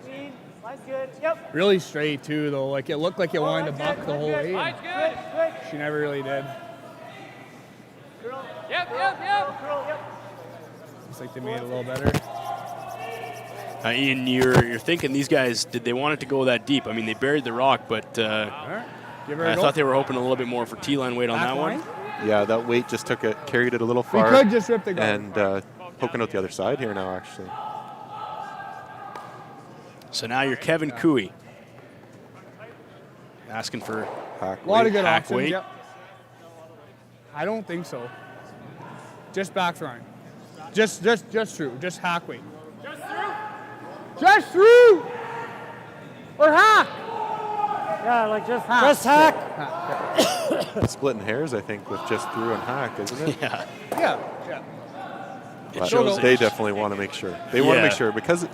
Clean. Line's good. Yep. Really straight, too, though. Like, it looked like it wanted to buck the whole way. Line's good. She never really did. Yep. Looks like they made it a little better. Ian, you're thinking these guys, did they want it to go that deep? I mean, they buried the rock, but I thought they were hoping a little bit more for T-line weight on that one. Yeah, that weight just carried it a little far. We could just rip the gun. And poking out the other side here now, actually. So now you're Kevin Cooey. Asking for hack a lot of good hack options, weight. yep. I don't think so. Just back throwing. Just through. Just hack weight. Just through! Or hack! Yeah, like just hack. Splitting hairs, I think, with just through and hack, isn't it? Yeah. But they definitely want to make sure. They want to make sure because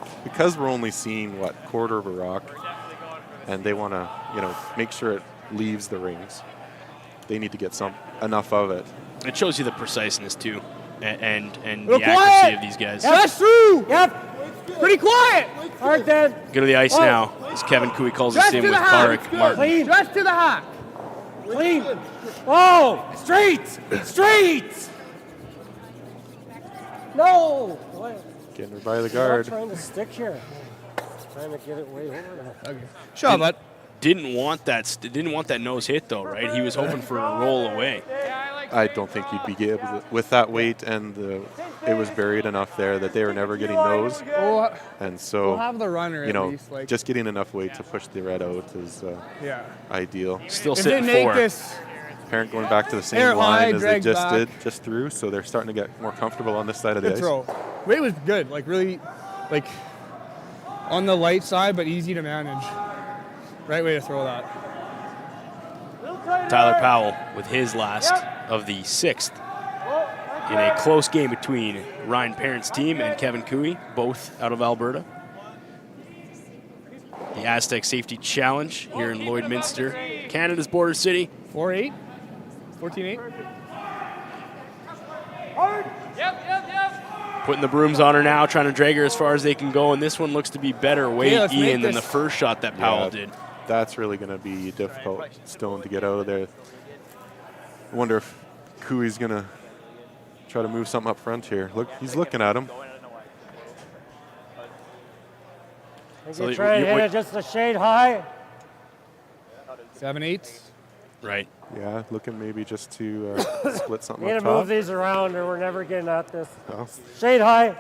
we're only seeing quarter of a rock, and they want to make sure it leaves the rings. They need to get enough of it. It shows you the preciseness too. and Real the accuracy quiet. of these guys. That's through. Yep. Pretty quiet. Hard then. Go to the ice now, as Kevin Cooey calls us Dress in to with the hack. Karek Martin. Clean. Dress to the hack. Clean. Oh, straight. Straight. No. Getting her by the I'm not guard. trying to stick here. Trying to get it way over there. Okay. Shut up, bud. Didn't want that nose hit though, right? He was hoping for a roll away. I don't think you'd be able to, with that weight, and it was buried enough there that they were never getting nose. We'll, And so, we'll have the runner you at know, least. Like, just getting enough weight to push the red out is yeah. ideal. Still If they sitting make 4. this, Parent going back to the same Air high, line as they drag just back. did, just through, so they're starting to get more comfortable on this side of the good ice. throw. Weight was good. Like really, like on the light side, but easy to manage. Right way to throw that. Tyler Powell with his last of the 6th in a close game between Ryan Parent's team and Kevin Cooey, both out of Alberta. The Astec Safety Challenge here in Lloydminster, Canada's border city. 4-8, 14-8. Putting the brooms on her now, trying to drag her as far as they can go, and this one looks to be better weight, let's make Ian, than the this- first shot that Powell did. That's really going to be difficult stone to get out of there. I wonder if Cooey's going to try to move something up front here. Look, he's looking at him. So You try and hit it just a shade high. 7-8. Right. Yeah, looking maybe just to split something We up need to move top. these around or we're never getting at this. Well, Shade high.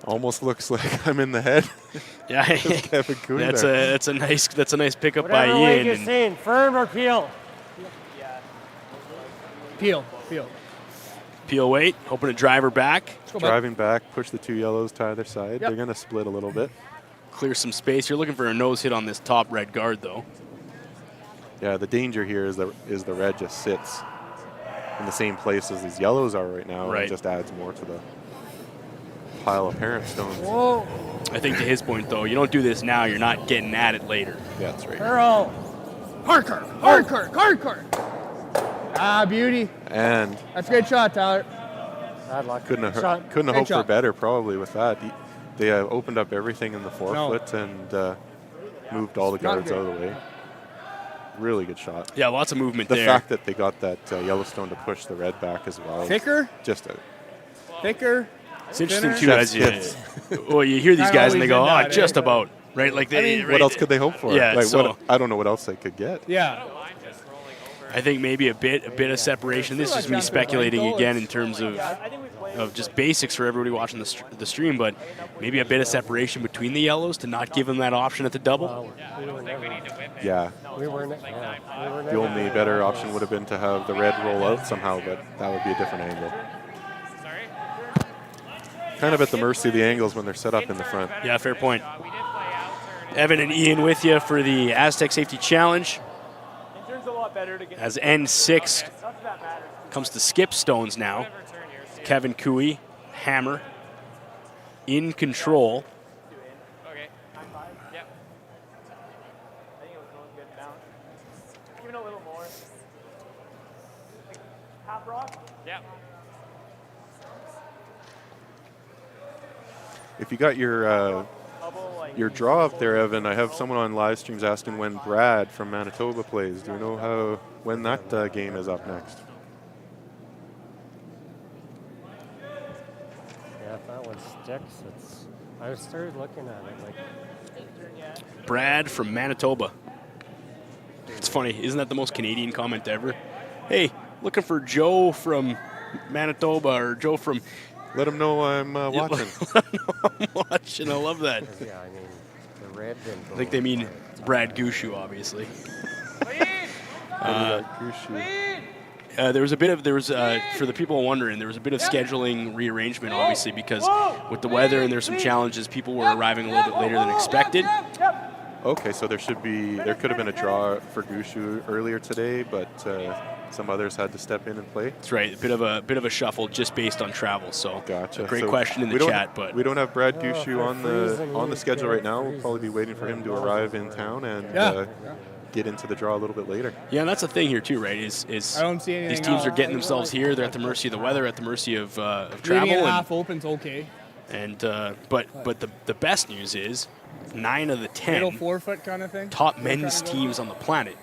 almost looks like I'm in the head. Yeah, Kevin Cooey that's there. a nice pickup Whatever by way Ian. you're and seeing, firm or peel. Peel. Peel weight, hoping to drive her back, Driving back, push the 2 yellows to either side. Yep. They're going to split a little bit. clear some space. You're looking for a nose hit on this top red guard, though. Yeah, the danger here is the red just sits in the same place as these yellows are right now, and Right. it just adds more to the pile of parent stones. Whoa. I think to his point, though, you don't do this now, you're not getting at it later. Yeah, that's right. Girl. Hardcore. Ah, beauty. And That's a great shot, Tyler. Bad luck. couldn't have Shot. hoped for shot. better probably with that. They opened up everything in the forefoot and moved all the Not guards good. out of the way. Really good shot. Yeah, lots of movement The there. fact that they got that Yellowstone to push the red back as well. Thicker? Just Thicker. It's interesting, Thinner. too, as you, Yes. well, you hear these Not guys and they go, always in oh, that, just eh? about, right? Like they, I mean, right? What else could they hope for? Yeah, like, so- I don't know what else they could get. Yeah. I think maybe a bit of separation. This is me speculating again in terms of just basics for everybody watching the stream, but maybe a bit of separation between the yellows to not give them that option at the double. Yeah. We were The only better option would have been to have the red roll out somehow, but that would be a different angle. Kind of at the mercy of the angles when they're set up in the front. Yeah, fair point. Evan and Ian with you for the Astec Safety Challenge. As N6 comes to skip stones now. Kevin Cooey, hammer, in control. Okay. Yep. I think it was going good down. Give it a little more. Half rock? Yep. If you got your draw up there, Evan, I have someone on live streams asking when Brad from Manitoba plays. Do you know when that game is up next? Yeah, if that one sticks, I started looking at it like. Brad from Manitoba. It's funny, isn't that the most Canadian comment ever? Hey, looking for Joe from Manitoba or Joe from... Let him know I'm watching. I'm watching. I love that. Yeah, I mean, the red didn't I go think they mean Brad Gushu, obviously. There was for the people wondering, there was a bit of scheduling rearrangement, obviously, because with the weather and there's some challenges, people were arriving a little bit later than expected. Okay, so there could have been a draw for Gushu earlier today, but some others had to step in and play. That's right, a bit of a shuffle just based on travel. So, gotcha. A great So question in the chat, but we don't have Brad Gushu for on freezing the heat, schedule right now. We'll freezes probably be waiting for him to arrive in town and get into the draw a little bit later. Yeah, and that's the thing here too, right? Is I don't see anything these teams else. are getting themselves here. They're at the mercy of the weather, at the mercy of travel. Leaving it and half open's okay. And but the best news is 9 of the 10 Little 4-foot kind of thing. top men's teams on the planet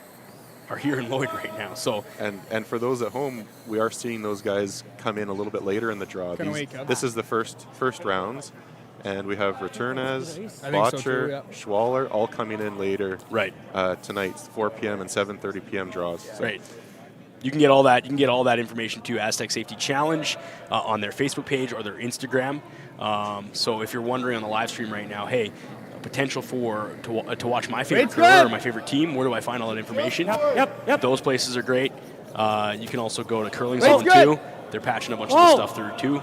are here in Lloyd right now. So and for those at home, we are seeing those guys come in a little bit later in the draw. This is the first rounds, and we have Returnez, Botcher, Schwaller all coming in later. Right. Tonight, 4 p.m. and 7:30 p.m. draws. So. Right. You can get all that. You can get all that information to Astec Safety Challenge on their Facebook page or their Instagram. So if you're wondering on the live stream right now, hey, potential to watch my favorite curler or my favorite team, where do I find all that information? Yep. Those places are great. You can also go to Curling Zone too. They're patching a bunch of the stuff through too.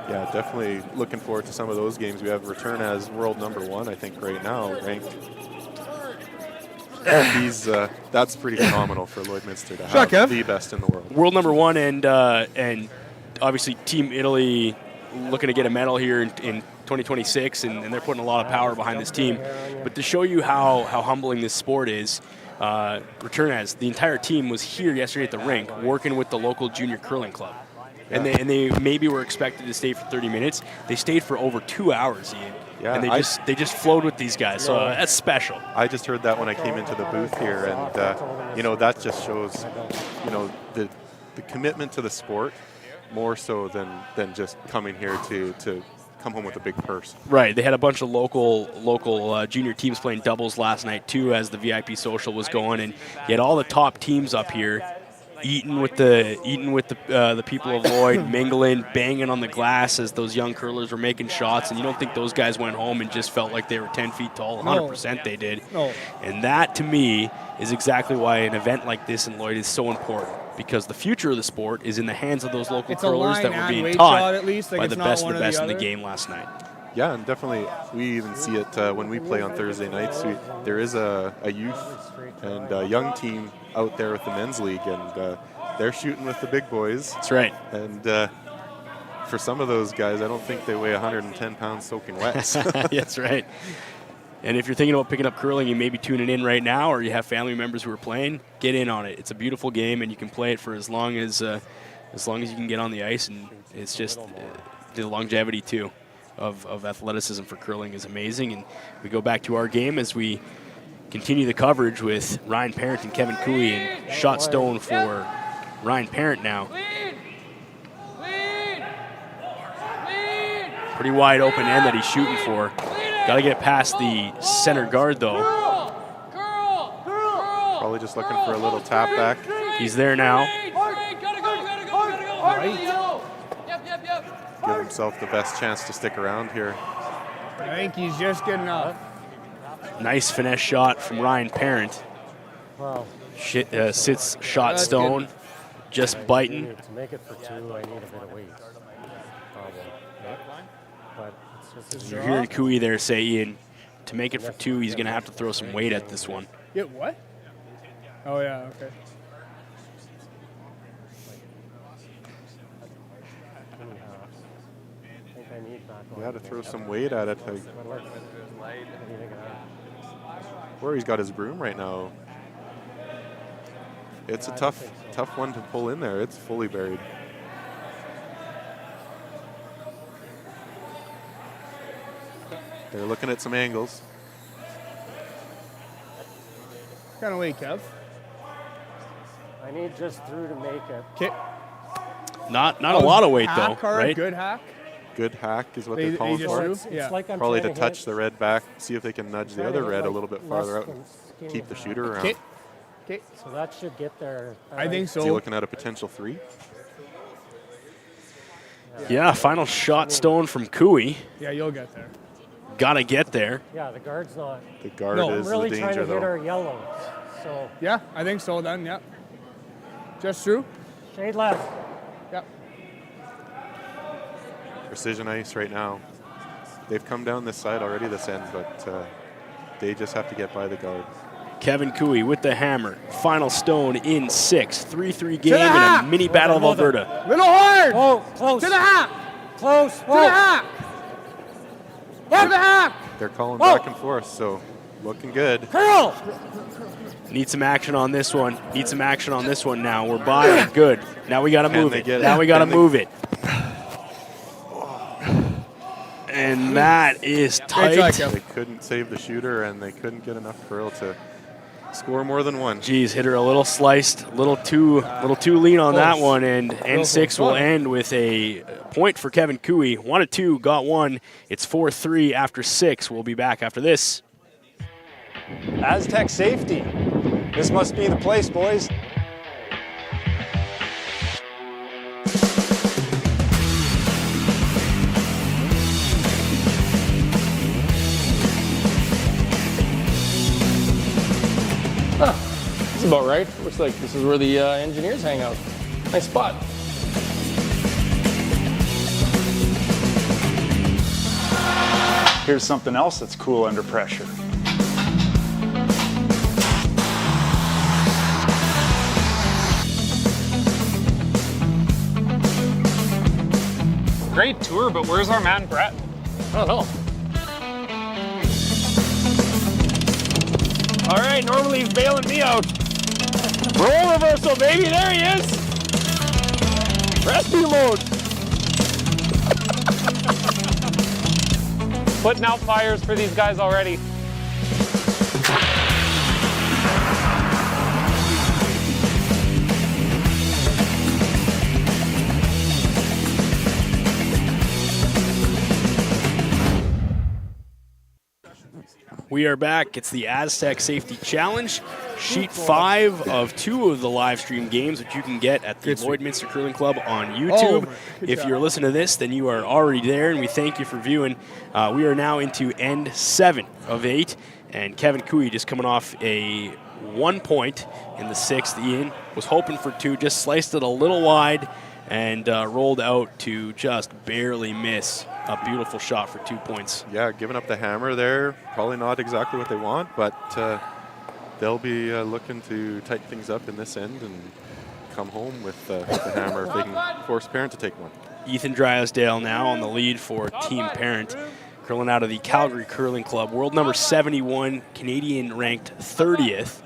Yeah, definitely looking forward to some of those games. We have Return as world #1, I think, right now, ranked. That's pretty phenomenal for Lloydminster to have the best in the world. World #1 and obviously Team Italy looking to get a medal here in 2026, and they're putting a lot of power behind this team. But to show you how humbling this sport is, Returnez, the entire team was here yesterday at the rink working with the local junior curling club. And they maybe were expected to stay for 30 minutes. They stayed for over 2 hours, Ian. Yeah, and they just flowed with these guys, so that's special. I just heard that when I came into the booth here, and that just shows, the commitment to the sport more so than just coming here to come home with a big purse. Right. They had a bunch of local junior teams playing doubles last night too, as the VIP social was going, and you had all the top teams up here. Eating with the people of Lloyd, mingling, banging on the glass as those young curlers were making shots, and you don't think those guys went home and just felt like they were 10 feet tall. 100% they did. No. And that, to me, is exactly why an event like this in Lloyd is so important, because the future of the sport is in the hands of those local curlers that were being taught by the best of the best in the game last night. Yeah, and definitely we even see it when we play on Thursday nights. There is a youth and a young team out there with the men's league, and they're shooting with the big boys. That's right. And for some of those guys, I don't think they weigh 110 pounds soaking wet. That's right. And if you're thinking about picking up curling, you may be tuning in right now, or you have family members who are playing, get in on it. It's a beautiful game, and you can play it for as long as you can get on the ice, and it's just the longevity too of athleticism for curling is amazing. And we go back to our game as we continue the coverage with Ryan Parent and Kevin Cooey, and shot stone for Ryan Parent now. Pretty wide open end that he's shooting for. Got to get it past the center guard though. Probably just looking for a little tap back. He's there now. Give himself the best chance to stick around here. I think he's just good enough. Nice finesse shot from Ryan Parent. Wow. Sits shot stone, good. Just biting. To make it for 2, I need a bit of weight. But it's just You're hearing Cooey there say, Ian, to make it for 2, he's going to have to throw some weight at this one. Yeah, what? Oh, yeah, okay. You had to throw some weight at it. Where he's got his broom right now. It's a tough one to pull in there. It's fully buried. They're looking at some angles. Kind of weight, Kev. I need just through to make it. Okay. Not a lot of weight though, right? Good hack. Good hack is what they're calling for. It's like I'm probably to trying touch the red back, see if they can nudge the other red a little bit farther out and keep the shooter around. Okay. So that should get there. I think so. Is he looking at a potential 3? Yeah, final shot stone from Cooey. Yeah, you'll get there. Got to get there. Yeah, the guard's not. The guard is I'm really the trying danger, to hit though. our yellows. So. Yeah, I think so then, yep. Just through? Shade left. Yep. Precision ice right now. They've come down this side already, this end, but they just have to get by the guard. Kevin Cooey with the hammer. Final stone in 6. 3-3 game in a mini battle of Alberta. Little hard! Oh, close. To the hack! Close. To the hack! To the hack! They're calling back and forth, so Looking good. Curl! Need some action on this one. Need some action on this one now. We're by. Good. Now we got to move it. Now we got to move it. And that is tight. They couldn't save the shooter, and they couldn't get enough curl to score more than one. Geez, hit her a little sliced, a little too lean on that one, and N6 will end with a point for Kevin Cooey. 1-2, got one. It's 4-3 after 6. We'll be back after this. Astec safety. This must be the place, boys. That's about right. Looks like this is where the engineers hang out. Nice spot. Here's something else that's cool under pressure. Great tour, but where's our man Brett? I don't know. All right, normally he's bailing me out. Roll reversal, baby, there he is. Rescue mode. Putting out fires for these guys already. We are back. It's the Astec Safety Challenge. Sheet 5 of 2 of the live stream games, which you can get at the Lloydminster Curling Club on YouTube. If you're listening to this, then you are already there, and we thank you for viewing. We are now into end 7 of 8, and Kevin Cooey just coming off a 1 point in the 6th. Ian was hoping for 2, just sliced it a little wide, and rolled out to just barely miss a beautiful shot for 2 points. Yeah, giving up the hammer there, probably not exactly what they want, but they'll be looking to tighten things up in this end and come home with the hammer if they can force Parent to take one. Ethan Drysdale now on the lead for Team Parent, curling out of the Calgary Curling Club. World number 71, Canadian ranked 30th.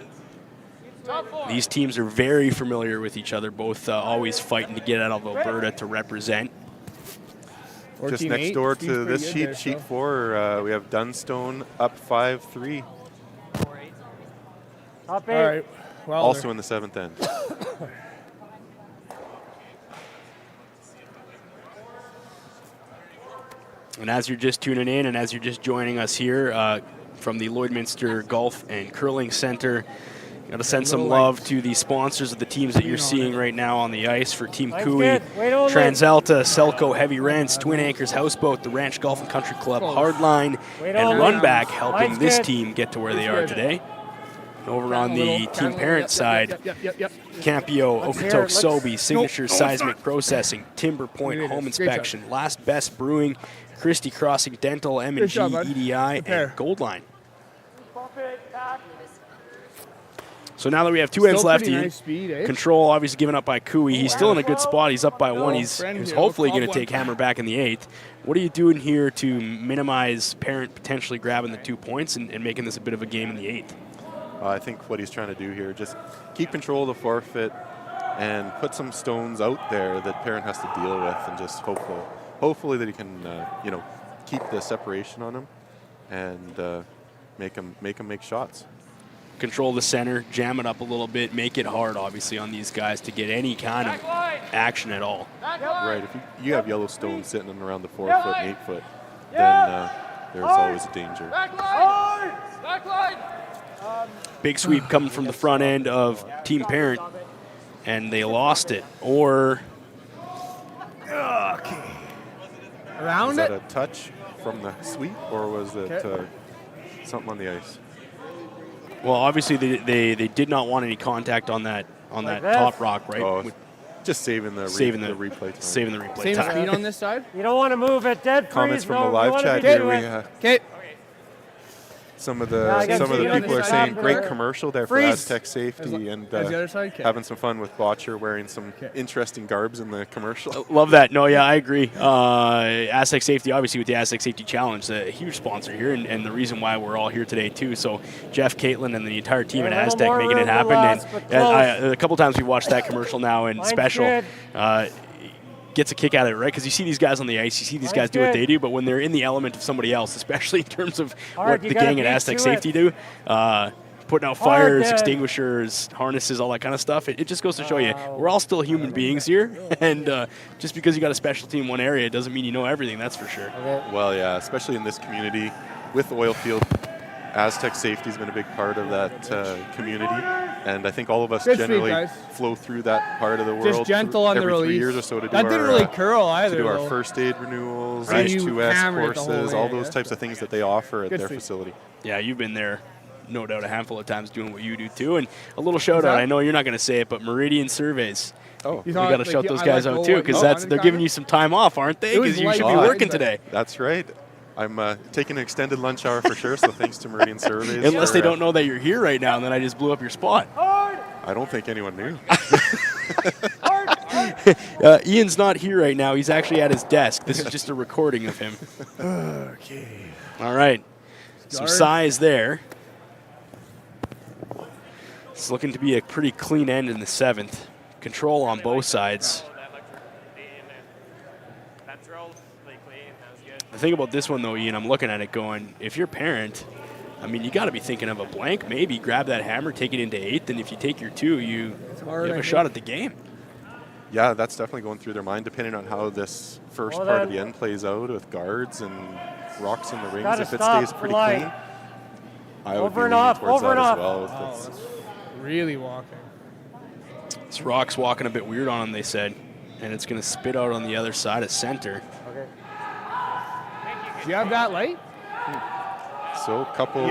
These teams are very familiar with each other, both always fighting to get out of Alberta to represent. Just next door to this sheet, sheet 4, we have Dunstone up 5-3. Top 8. All right. Well, also in the 7th end. And as you're just tuning in and as you're just joining us here from the Lloydminster Golf and Curling Center, got to send some love to the sponsors of the teams that you're seeing right now on the ice. For Team Cooey, TransAlta, Selco Heavy Rents, Twin Anchors Houseboat, the Ranch Golf and Country Club, Hardline, and Runback helping this team get to where they are today. Over on the Team Parent side, Campio, Okotoks, Sobe, Signature Seismic Processing, Timber Point Home Inspection, Last Best Brewing, Christie Crossing Dental, M&G, EDI, and Goldline. So now that we have 2 ends left, Control obviously given up by Cooey. He's still in a good spot. He's up by 1. He's hopefully going to take hammer back in the 8th. What are you doing here to minimize Parent potentially grabbing the 2 points and making this a bit of a game in the 8th? I think what he's trying to do here, just keep control of the forfeit and put some stones out there that Parent has to deal with, and just hopefully that he can, keep the separation on him and make him make shots. Control the center, jam it up a little bit, make it hard, obviously, on these guys to get any kind of action at all. Right. If you have yellow stones sitting around the 4 foot and 8 foot, then there's always a danger. Big sweep coming from the front end of Team Parent, and they lost it. Or around it? Was that a touch from the sweep, or was it something on the ice? Well, obviously they did not want any contact on that top rock, right? Oh, just saving the replay time. Saving the replay Same time. speed on this side? You don't want to move it. Dead freeze. Comments from the live chat here. some of I the can see it on people the are side saying there. great commercial there for Freeze. Astec safety and As the other side? Okay. having some fun with Botcher wearing some interesting garbs in the commercial. Love that. No, yeah, I agree. Astec Safety, obviously, with the Astec Safety Challenge, a huge sponsor here, and the reason why we're all here today, too. So Jeff, Caitlin, and the entire team at Astec making it happen. And a couple times we watched that commercial now, and special gets a kick out of it, right? Because you see these guys on the ice, you see these guys do what they do, but when they're in the element of somebody else, especially in terms of what the gang at Astec Safety do, putting out fires, extinguishers, harnesses, all that kind of stuff, it just goes to show you we're all still human beings here, and just because you got a specialty in one area doesn't mean you know everything, that's for sure. Well, yeah, especially in this community with the oil field, Astec Safety has been a big part of that community, and I think all of us generally flow through that part of the world. Just gentle on the every release. 3 years or so to do that didn't really curl either. To do though. our first aid renewals, Right. H2S courses, all those yeah. types of things that they offer at their facility. Yeah, you've been there, no doubt, a handful of times doing what you do too. And a little shout out, I know you're not going to say it, but Meridian Surveys. Oh, we got to shout those guys out too, because they're giving you some time off, aren't they? Because you should be working today. That's right. I'm taking an extended lunch hour for sure, so thanks to Meridian Surveys. Unless they don't know that you're here right now, and then I just blew up your spot. I don't think anyone knew. Ian's not here right now. He's actually at his desk. This is just a recording of him. Okay. All right. Some size there. It's looking to be a pretty clean end in the 7th. Control on both sides. The thing about this one, though, Ian, I'm looking at it going, if you're a parent, I mean, you got to be thinking of a blank. Maybe grab that hammer, take it into 8th, and if you take your 2, you have a shot at the game. Yeah, that's definitely going through their mind, depending on how this first part of the end plays out with guards and rocks in the rings. If it stays pretty clean, I would be leaning towards that as well. Really walking. This rock's walking a bit weird on him, they said, and it's going to spit out on the other side of center. Okay. Do you have that light? So a couple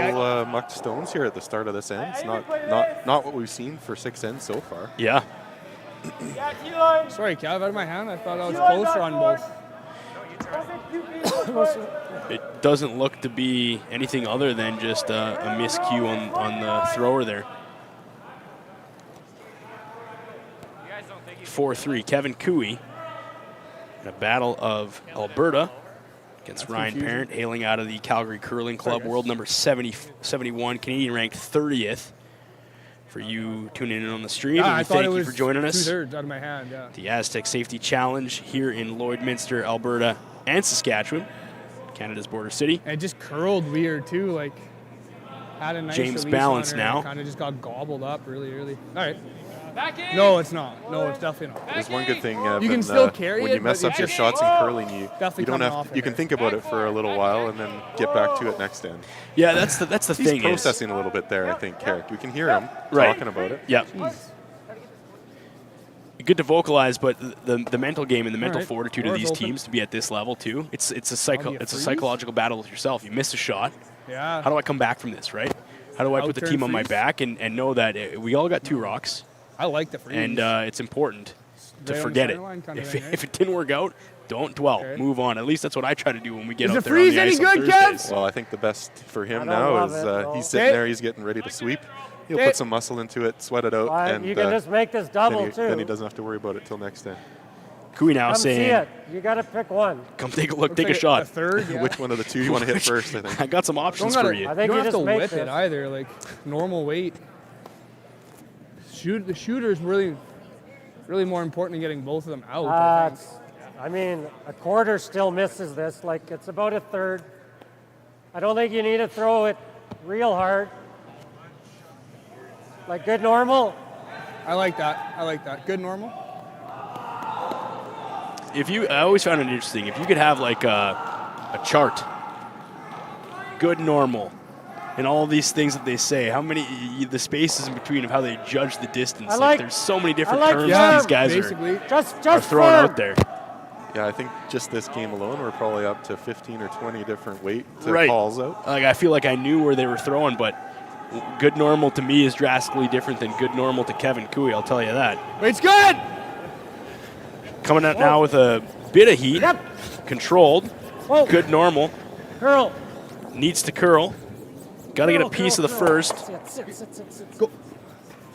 mucked stones here at the start of this end. It's not what we've seen for 6 ends so far. Yeah. Sorry, Cav, out of my hand. I thought I was closer on both. It doesn't look to be anything other than just a miscue on the thrower there. 4-3, Kevin Cooey in a battle of Alberta against Ryan Parent, hailing out of the Calgary Curling Club, world number 71, Canadian ranked 30th. For you tuning in on the stream, and thank you for joining us. 2/3 out of my hand, yeah. The Astec Safety Challenge here in Lloydminster, Alberta, and Saskatchewan, Canada's border city. And it just curled weird too, like had a nice James Balance now. Kind of just got gobbled up really early. All right. No, it's not. No, it's definitely not. There's one good thing, you can still carry when it, you mess but up your shots in curling, you don't have. You can think about it for a little while and then get back to it next end. Yeah, that's the thing. He's processing a little bit there, I think, Carrick. We can hear him talking about it. Yeah. Good to vocalize, but the mental game and the mental fortitude of these teams to be at this level too. It's a psychological battle with yourself. You miss a shot. Yeah. How do I come back from this, right? How do I put the team on my back and know that we all got 2 rocks? I like the freeze. And it's important to forget it. If it didn't work out, don't dwell. Move on. At least that's what I try to do when we get out there on the ice on Thursdays. Well, I think the best for him now is he's sitting there. He's getting ready to sweep. He'll put some muscle into it, sweat it out, and you can just make this double too. Then he doesn't have to worry about it till next day. Cooey now Come saying, see it. You got to pick one. Come take a look, take a shot. Third, yeah. Which one of the 2 you want to hit first? I think I got some options for you. I think you don't you have to just whip it either. Like normal weight. The shooter is really more important than getting both of them out. I mean, a quarter still misses this. Like it's about a third. I don't think you need to throw it real hard. Like good normal. I like that. Good normal. I always found it interesting. If you could have like a chart, good normal, and all these things that they say, how many the spaces in between of how they judge the distance. There's so many different terms that these guys are throwing out there. Yeah, I think just this game alone, we're probably up to 15 or 20 different weight calls out. Like I feel like I knew where they were throwing, but good normal to me is drastically different than good normal to Kevin Cooey. I'll tell you that. It's good. Coming out now with a bit of heat, controlled, good normal. Curl. Needs to curl. Got to get a piece of the first. Go.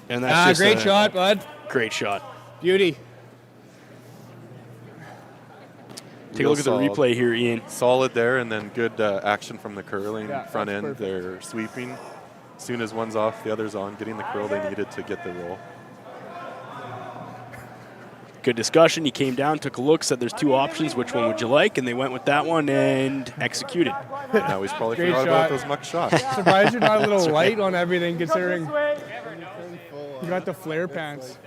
And that's just great shot, bud. Great shot. Beauty. Take a look at the replay here, Ian. Solid there, and then good action from the curling front end. perfect. They're sweeping. As soon as one's off, the other's on, getting the curl they needed to get the roll. Good discussion. He came down, took a look, said there's 2 options. Which one would you like? And they went with that one and executed. Now he's probably Great forgot shot. about those muck shots. Surprised you're not a little light on everything, considering you got the flare pants.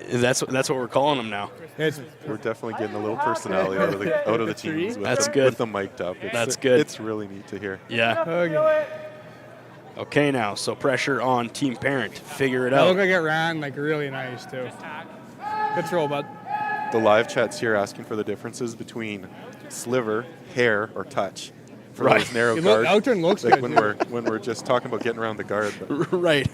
That's what we're calling them now. We're definitely getting a little personality out of the teams. With them mic'd up. That's good. It's really neat to hear. Yeah. Okay, now, so pressure on Team Parent. Figure it That out. looked like it ran like really nice too. Good throw, bud. The live chat's here asking for the differences between sliver, hair, or touch. For those narrow guards. Outturn looks like good. when we're just talking about getting around the guard. But. Right.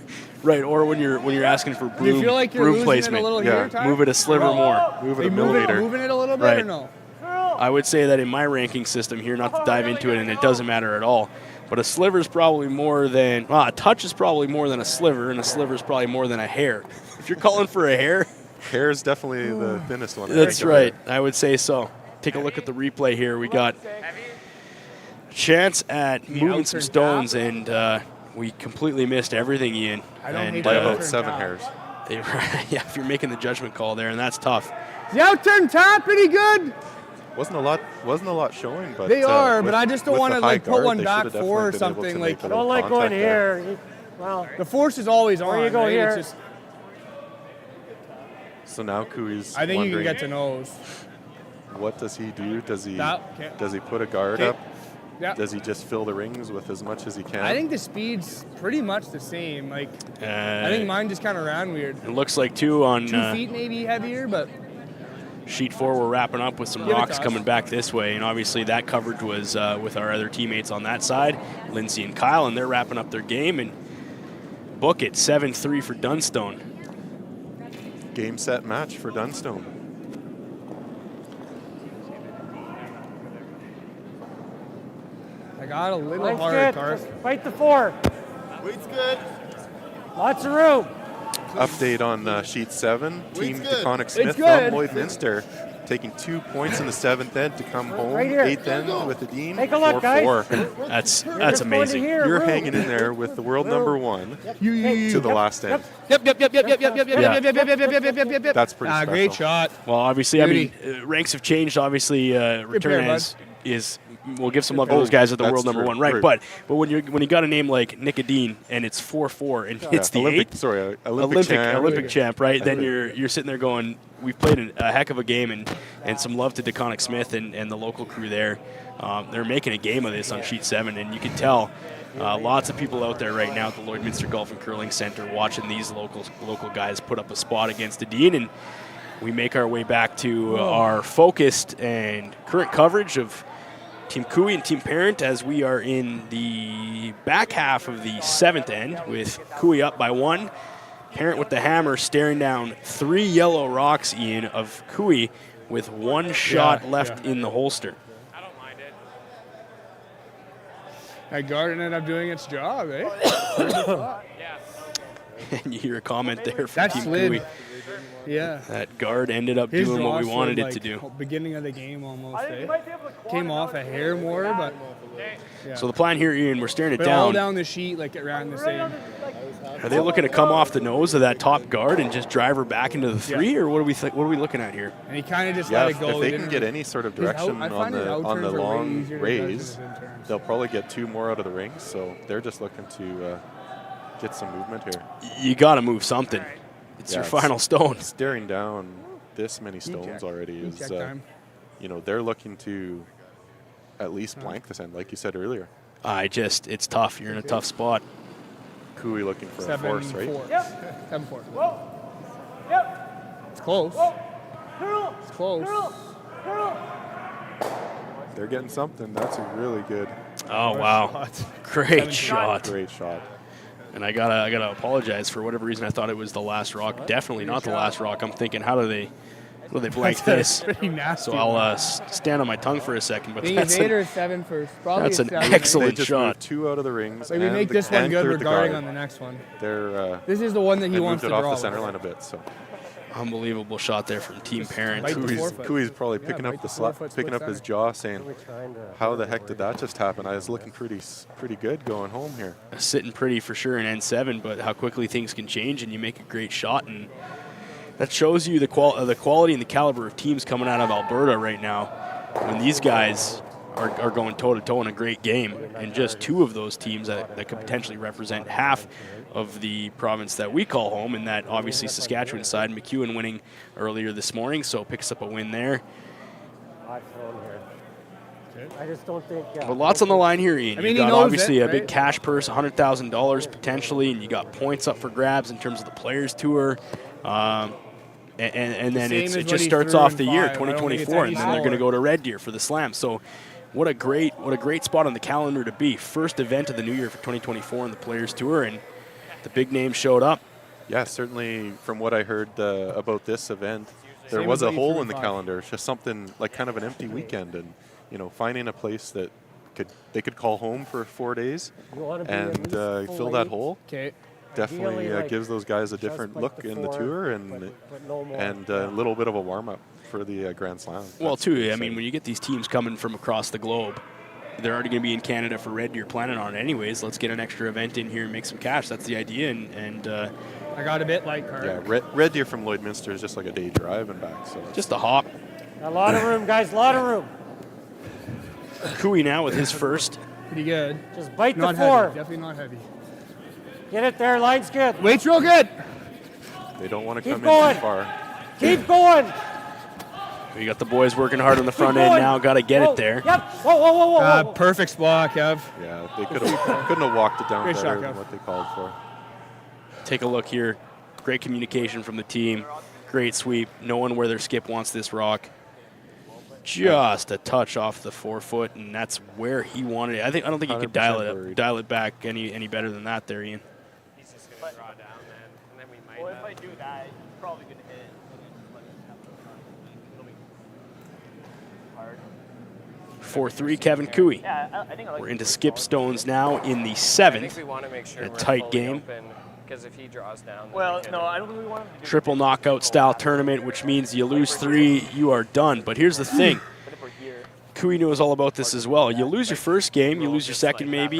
Or when you're asking for broom, Do you feel like you're broom losing placement. it a little here, Ty? Move it a sliver more. Move it a millimeter. Moving it a little bit Right. or no? I would say that in my ranking system here, not to dive into it, and it doesn't matter at all, but a sliver is probably more than, a touch is probably more than a sliver, and a sliver is probably more than a hair. If you're calling for a hair. Hair is definitely the thinnest one. That's right. I would say so. Take a look at the replay here. We got a chance at moving some stones, and we completely missed everything, Ian. hate by the about outturn 7 tap. hairs. Yeah, if you're making the judgment call there, and that's tough. The outturn tap pretty good. Wasn't a lot showing, but They are, but with- I just don't with want the to high like put guard, one they back should have four or definitely been able something. to Like make a Don't little like going contact there. here. Well, the force is always on. you go right? here. It's just, So now Kui's I think you can wondering, get to nose. what does he do? Does he Okay. put a guard up? Yeah. Does he just fill the rings with as much as he can? I think the speed's pretty much the same. Like I think mine just kind of ran weird. It looks like 2 on 2 feet maybe heavier, but sheet 4. We're wrapping up with some Give it rocks to us. coming back this way, and obviously that coverage was with our other teammates on that side, Lindsay and Kyle, and they're wrapping up their game and book it 7-3 for Dunstone. Game, set, match for Dunstone. I got a little Line's hard, good. Carth. Just fight the 4. Weight's good. Lots of room. Update on sheet 7. Team good. DeConnick Smith from good. Lloydminster taking 2 points in the 7th end to come home. Right here. 8th end with the Dean. Take a look, 4-4. That's amazing. You're hanging in there with the world number 1 to the last end. Yep. That's pretty special. Great shot. Well, obviously, I mean, ranks have changed. Obviously, return pair, is we'll give some love to those guys at the That's world number true. 1, right? Right. But when you got a name like Nick Adine and it's 4-4 and hits the Olympic, 8th, sorry, Olympic champ. right? Then you're sitting there going, we've played a heck of a game, and some love to DeConnick Smith and the local crew there. They're making a game of this on sheet 7, and you can tell lots of people out there right now at the Lloydminster Golf and Curling Center watching these local guys put up a spot against Adine, and we make our way back to our focused and current coverage of Team Kui and Team Parent as we are in the back half of the 7th end with Kui up by 1. Parent with the hammer staring down 3 yellow rocks, Ian, of Kui with 1 shot left in the holster. I don't mind it. That guard ended up doing its job, eh? Yeah. And you hear a comment there from That Team slid. Kui. Yeah. That guard ended up His doing what we draw wanted slid, it to like, do. Beginning of the game almost, I think you eh? might be able to Came off a hair more, but yeah. So the plan here, Ian, we're staring it But all down. down the sheet like it ran the same. Are they looking to come off the nose of that top guard and just drive her back into the 3, or what are we looking at here? And he kind of just Yeah, let it go. if they Didn't can get really- any sort of his out- direction I on find his the outturns are way long easier to judge than raise, his interns. they'll probably get 2 more out of the rings. So they're just looking to get some movement here. You got to move something. It's Yeah, your final stone. Staring down this many stones check. already Heat is, check time. they're looking to at least blank this end, like you said earlier. It's tough. You're in a tough spot. Kui looking for a force, right? 7-4. Yep. 7-4. Whoa. Yep. It's close. Whoa. Curl. It's close. Curl. Curl. They're getting something. That's a really good, Oh, wow. Great shot. great shot. And I gotta apologize for whatever reason. I thought it was the last rock. Definitely not the last rock. I'm thinking, how do they Well, they blanked this. Pretty nasty. So I'll stand on my tongue for a second. But I think that's it's 8 or 7 first. Probably that's an 7. excellent They just shot. moved 2 out of the rings. Like we and make this one and good, we're cleared the guarding guard. on the next one. They're This is the one that he they wants moved to it draw. off the center line a bit. So Unbelievable shot there from Team Parent. bite the Kui's forefoot. probably Yeah, picking bite up the the forefoot, picking split up his center. jaw, saying, "How the heck did that just happen?" I was looking pretty good going home here. Sitting pretty for sure in N7, but how quickly things can change and you make a great shot. And that shows you the quality and the caliber of teams coming out of Alberta right now when these guys are going toe-to-toe in a great game. And just 2 of those teams that could potentially represent half of the province that we call home, and that obviously Saskatchewan side. McEwen winning earlier this morning, so picks up a win there. Hot thrown here. I just don't think. But lots on the line here, Ian. I mean, you he got knows obviously it, a big right? cash purse, $100,000 potentially, and you got points up for grabs in terms of the Players Tour. And then Same it as just what he starts threw off in the year, 5. I don't think it's 2024, any and then they're going to slower. go to Red Deer for the Slam. So what a great spot on the calendar to be. First event of the new year for 2024 in the Players Tour, and the big names showed up. Yeah, certainly from what I heard about this event, there Same was as a what you hole threw in the in 5. calendar. It's just something like kind of an empty weekend, and finding a place that they could call home for 4 days You wanna be and at least fill full that 8. hole. Okay. Definitely Ideally, like, gives those guys a just different like look the in the 4, tour and but no more. a little bit of a warm up for the Grand Slam. Well, That's too, pretty I mean, exciting. when you get these teams coming from across the globe, they're already going to be in Canada for Red Deer, planning on it anyways. Let's get an extra event in here and make some cash. That's the idea, and I got a bit light card. Yeah, Red Deer from Lloydminster is just like a day drive and back. So just a hop. A lot of room, guys. A lot of room. Kui now with his first. Pretty good. Just bite Not the 4. heavy. Definitely not heavy. Get it there. Line's good. Weight's real good. they don't want to Keep come going. in too far. Keep going. We got the boys working hard on the front Keep end going. now. Got to get Whoa. it there. Yep. Whoa. Perfect spot, Kev. Yeah, they couldn't have walked it down Great better shot, than Kev. what they called for. Take a look here. Great communication from the team. Great sweep. Knowing where their skip wants this rock. Just a touch off the forefoot, and that's where he wanted it. I don't think you could 100% worried. dial it back any better than that there, Ian. He's just going to draw down then, and then we might Well, have. if I do that, it's probably going to hit. It'll be hard. 4-3, Kevin Kui. Yeah, I think I like We're the into first skip ball. stones now in the I think 7th. we want to make sure A we're tight fully game. open, because if he draws down, then Well, we can, no, I don't think we want him to do Triple knockout style tournament, which means you lose 3, you are done. But here's the thing. But if we're here, Kui knows all about this as well. You lose your first game, you lose your second maybe,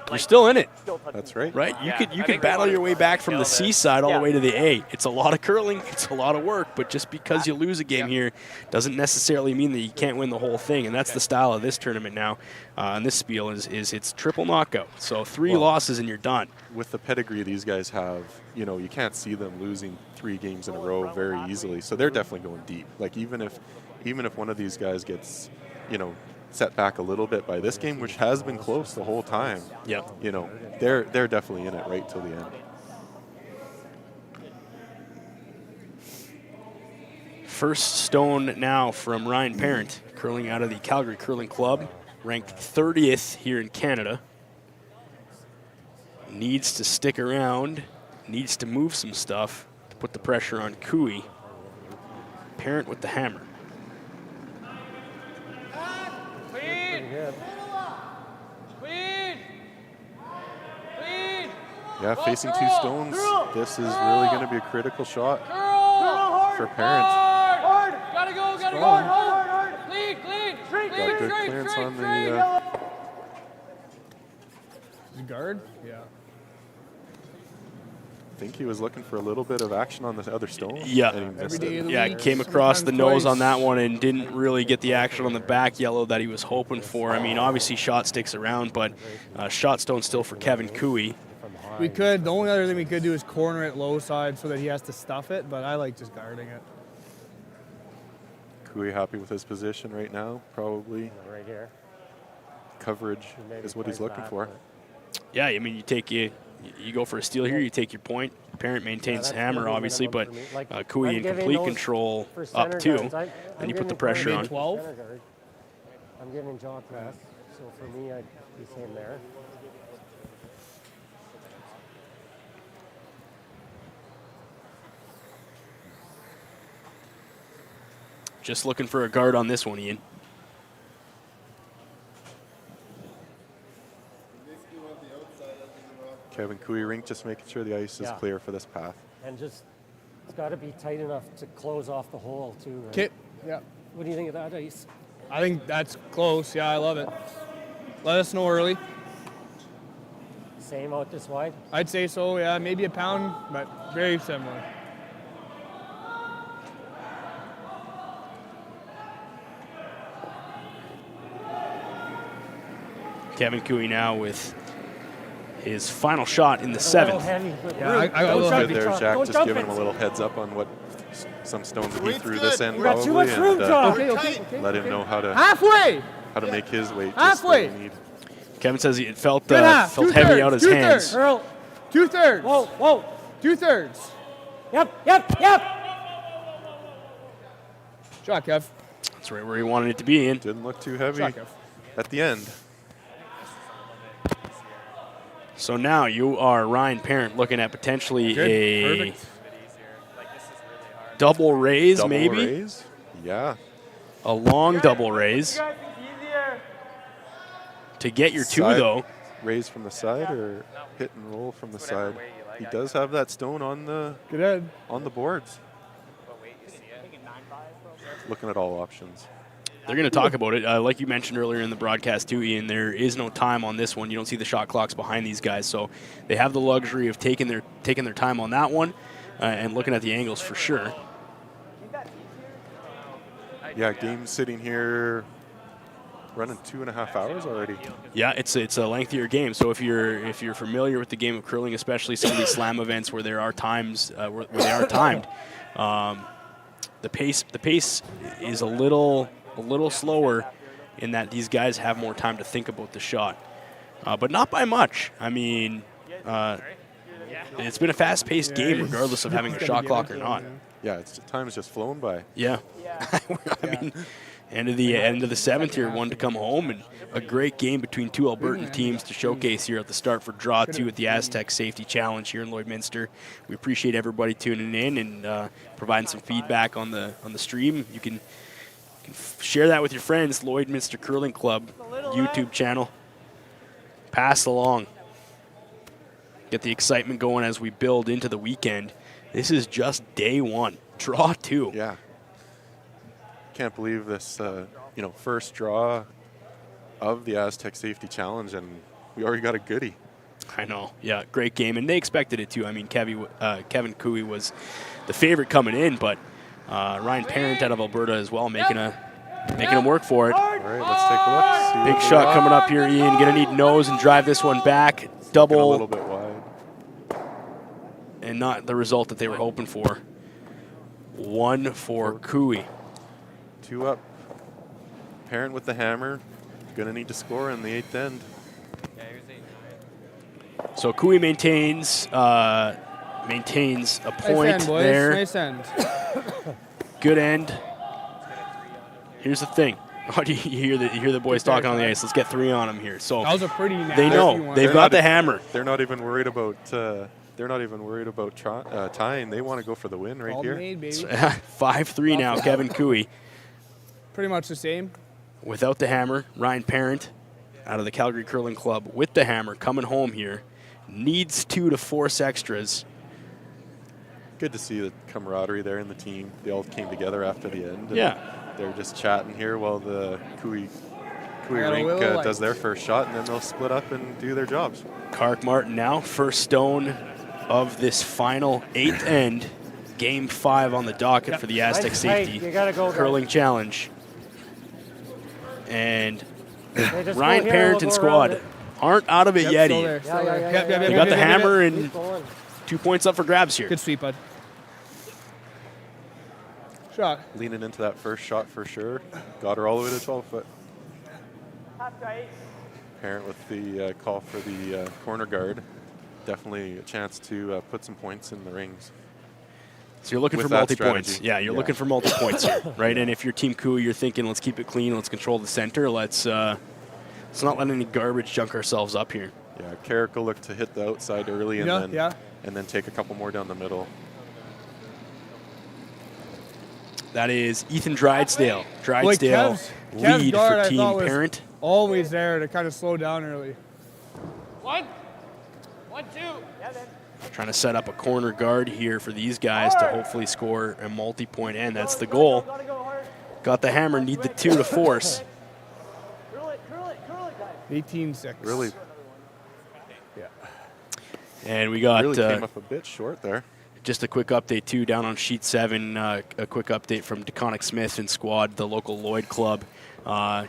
you're still in it, That's right. right? You Yeah, could I you think could we battle wanna your way back from the nail C this. side all Yeah. the way to the A. It's a lot of curling, it's a lot of work, but just because you lose a game here doesn't necessarily mean that you can't win the whole thing. And that's the style of this tournament now. And this spiel is it's triple knockout. So 3 Well, losses and you're done. With the pedigree these guys have, you can't see them losing 3 games in a row very easily. So they're definitely going deep. Like even if one of these guys gets, set back a little bit by this game, which has been close the whole time. Yep. They're definitely in it right till the end. First stone now from Ryan Parent, curling out of the Calgary Curling Club, ranked 30th here in Canada. Needs to stick around, needs to move some stuff to put the pressure on Kui. Parent with the hammer. Yeah, facing 2 stones, this is really going to be a critical shot for Parent. Hard! Gotta go! Hard! Clean! Got good clearance on the. Guard? Yeah. I think he was looking for a little bit of action on the other stone. Yeah. And he missed Every day it. of the Yeah, week, came across the sometimes nose on that twice. one and didn't really get the action on the back yellow that he was hoping for. I mean, obviously shot sticks around, but shot stone still for Kevin Kui. We could. The only other thing we could do is corner it low side so that he has to stuff it, but I like just guarding it. Kui happy with his position right now, probably. Right here. Coverage is what he's looking for. Yeah, I mean, you go for a steal here, you take your point. Parent maintains hammer, obviously, but Kui in complete control up 2. Then you put the pressure on. 12? I'm getting jaw press, so for me, I'd be same there. Just looking for a guard on this one, Ian. Kevin Cooey rink, just making sure the ice is clear for this path. And just, it's got to be tight enough to close off the hole too, right? Okay. Yeah. What do you think of that ice? I think that's close. Yeah, I love it. Let us know early. Same out this wide? I'd say so, yeah. Maybe a pound, but very similar. Kevin Cooey now with his final shot in the 7th. Yeah, That was good there, Jack. Just giving him a little heads up on what some stones that he threw this end got too much room, John. Okay. Let him know how to make his weight. Halfway. Just Kevin says it felt heavy out his hands. Earl, 2/3. Whoa. 2/3. Yep. Shot, Kev. That's right where he wanted it to be, Ian. Didn't look too heavy Shot, Kev. at the end. So now you are Ryan Parent looking at potentially a double raise, maybe? Raise? Yeah. A long double raise. To get your 2, though. Raise from the side or hit and roll from the side? He does have that stone on the boards. Looking at all options. They're going to talk about it. Like you mentioned earlier in the broadcast too, Ian, there is no time on this one. You don't see the shot clocks behind these guys, so they have the luxury of taking their time on that one and looking at the angles for sure. Yeah, game sitting here running 2.5 hours already. Yeah, it's a lengthier game. So if you're familiar with the game of curling, especially some of these slam events where there are times where they are timed, the pace is a little slower in that these guys have more time to think about the shot, but not by much. I mean, it's been a fast-paced game regardless of having a shot clock or not. Yeah, time has just flown by. Yeah. I mean, end of the 7th here, one to come home, and a great game between two Albertan teams to showcase here at the start for Draw 2 at the Astec Safety Challenge here in Lloydminster. We appreciate everybody tuning in and providing some feedback on the stream. You can share that with your friends. Lloydminster Curling Club YouTube channel. Pass along. Get the excitement going as we build into the weekend. This is just day 1. Draw 2. Yeah. Can't believe this, first draw of the Astec Safety Challenge, and we already got a goodie. I know. Yeah, great game, and they expected it too. I mean, Kevin Cooey was the favorite coming in, but Ryan Parent out of Alberta as well, making him work for it. All right, let's take a look. See Big shot coming up here, Ian. Gonna need nose and drive this one back. Double. A little bit wide. And not the result that they were hoping for. 1 for Cooey. 2 up. Parent with the hammer. Gonna need to score in the 8th end. So Cooey maintains a point there. Nice end. Good end. Here's the thing. You hear the boys talking on the ice. Let's get 3 on them here. So that was a pretty nasty they know one. they've got the hammer. They're not even worried about. Tying. They want to go for the win right here. 5-3 now. Kevin Cooey. Pretty much the same. Without the hammer, Ryan Parent out of the Calgary Curling Club with the hammer coming home here. Needs 2 to force extras. Good to see the camaraderie there in the team. They all came together after the end. Yeah. They're just chatting here while the Cooey rink does their first shot, and then they'll split up and do their jobs. Kark Martin now, first stone of this final 8th end. Game 5 on the docket for the Astec Safety Curling Challenge. And Ryan Parent and squad aren't out of it yet. They got the hammer and 2 points up for grabs here. Good sweep, bud. Shot. Leaning into that first shot for sure. Got her all the way to 12 foot. Parent with the call for the corner guard. Definitely a chance to put some points in the rings. So you're looking for multi-points. Yeah, you're looking for multi-points here, right? And if you're Team Cooey, you're thinking, let's keep it clean, let's control the center, let's not let any garbage junk ourselves up here. Yeah, Carrick will look to hit the outside early and then take a couple more down the middle. That is Ethan Drydesdale. Like Drydesdale Kev's lead guard, for I Team thought, was Parent. always there to kind of slow down early. 1, 1, 2. Yeah, then. Trying to set up a corner guard here for these guys to hopefully score a multi-point end. That's the goal. Got the hammer, need the 2 to force. 18-6. Really, And we got really came up a bit short there. just a quick update, too, down on sheet 7, a quick update from DeConnick Smith and squad, the local Lloyd club.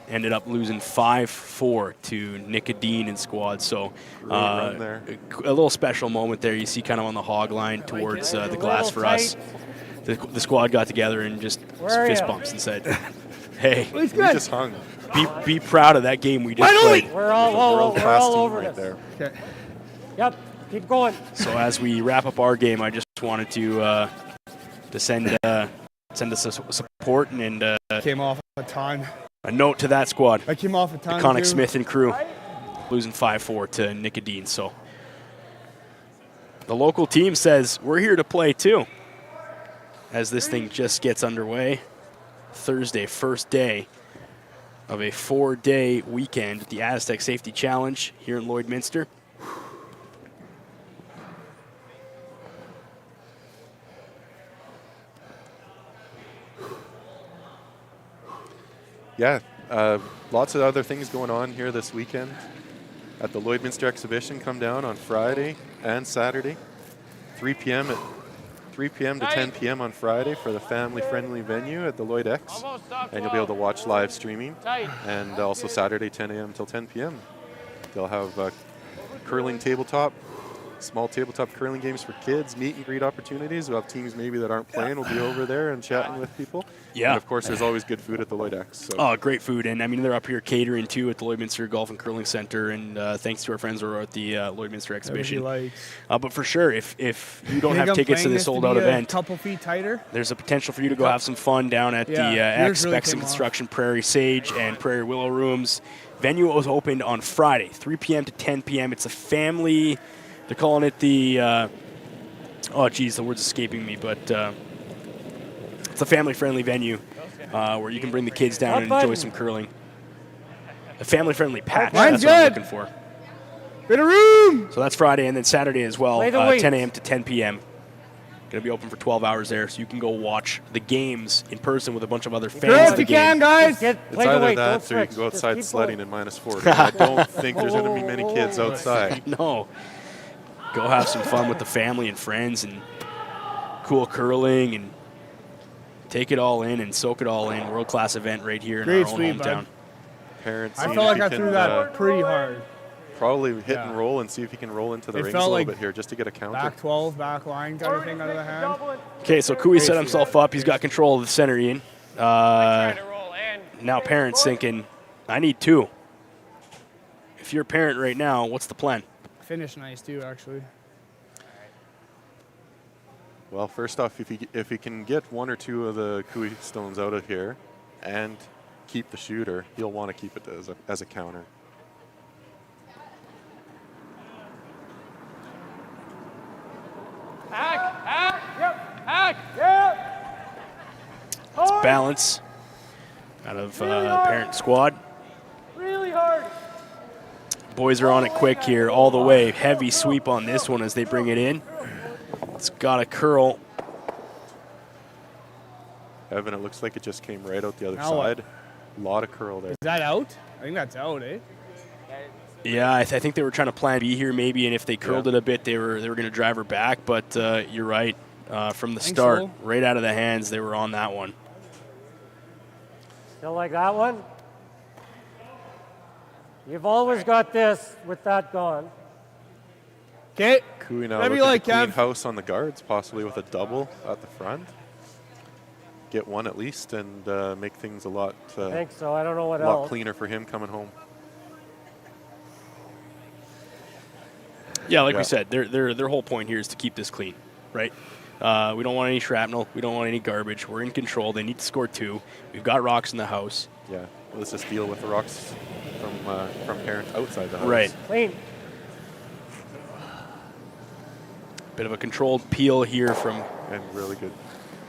Ended up losing 5-4 to Nicodine and squad. So a little special moment there. You see kind of on the hog line towards the glass for us. The squad got together and just fist bumps and said, hey, we just hung. Be proud of that game we just played. We're all over right this. there. Okay. Yep, keep going. So as we wrap up our game, I just wanted to send us a support and Came off a ton. a note to that squad. I came off a ton. DeConnick too. Smith and crew losing 5-4 to Nicodine. So the local team says we're here to play too. As this thing just gets underway, Thursday, first day of a 4-day weekend at the Astec Safety Challenge here in Lloydminster. Yeah, lots of other things going on here this weekend at the Lloydminster exhibition. Come down on Friday and Saturday, 3 p.m. to 10 p.m. on Friday for the family-friendly venue at the Lloyd X, and you'll be able to watch live streaming. And also Saturday, 10 a.m. until 10 p.m. They'll have curling tabletop, small tabletop curling games for kids, meet and greet opportunities. We'll have teams maybe that aren't playing will be over there and chatting with people. Yeah. And of course, there's always good food at the Lloyd X. So. Oh, great food. And I mean, they're up here catering too at the Lloydminster Golf and Curling Center. And thanks to our friends who are at the Lloydminster exhibition. But for sure, if you don't have tickets to this sold out event, a couple feet tighter. There's a potential for you to go have some fun down at the X, Spexon Construction, Prairie Sage, and Prairie Willow Rooms. Venue was opened on Friday, 3 p.m. to 10 p.m. It's a family. They're calling it the, oh geez, the word's escaping me, but it's a family-friendly venue where you can bring the kids down and enjoy some curling. A family-friendly patch, that's what I'm looking for. Bit of room! So that's Friday, and then Saturday as well, Play the 10 a.m. to 10 p.m. Going to be open for 12 hours there, so you can go watch the games in person with a bunch of other fans of the game. Guys! It's either that or you can go outside sledding in -40. I don't think there's going to be many kids outside. No. Go have some fun with the family and friends and cool curling and take it all in and soak it all in. World-class event right here in our own hometown. Parents, I felt like I threw that pretty hard. Probably hit and roll and see if you can roll into the rings a little bit here just to get a counter. Back 12, back line kind of thing out of the hand. Okay, so Cooey set himself up. He's got control of the center, Ian. Now parents thinking, I need 2. If you're a parent right now, what's the plan? Finish nice too, actually. Well, first off, if he can get 1 or 2 of the Cooey stones out of here and keep the shooter, he'll want to keep it as a counter. It's balance out of parent squad. Really hard. Boys are on it quick here all the way. Heavy sweep on this one as they bring it in. It's got a curl. Evan, it looks like it just came right out the other side. A lot of curl there. Is that out? I think that's out, eh? Yeah, I think they were trying to plan B here maybe, and if they curled it a bit, they were going to drive her back. But you're right. From the start, right out of the hands, they were on that one. Still like that one? You've always got this with that gone. Okay. Cooey now looking to clean house on the guards, possibly with a double at the front. Get 1 at least and make things a lot, I think so. I don't know what else. Cleaner for him coming home. Yeah, like we said, their whole point here is to keep this clean, right? We don't want any shrapnel. We don't want any garbage. We're in control. They need to score 2. We've got rocks in the house. Yeah, let's just deal with the rocks from parent outside the house. Right. Clean. Bit of a controlled peel here from and really good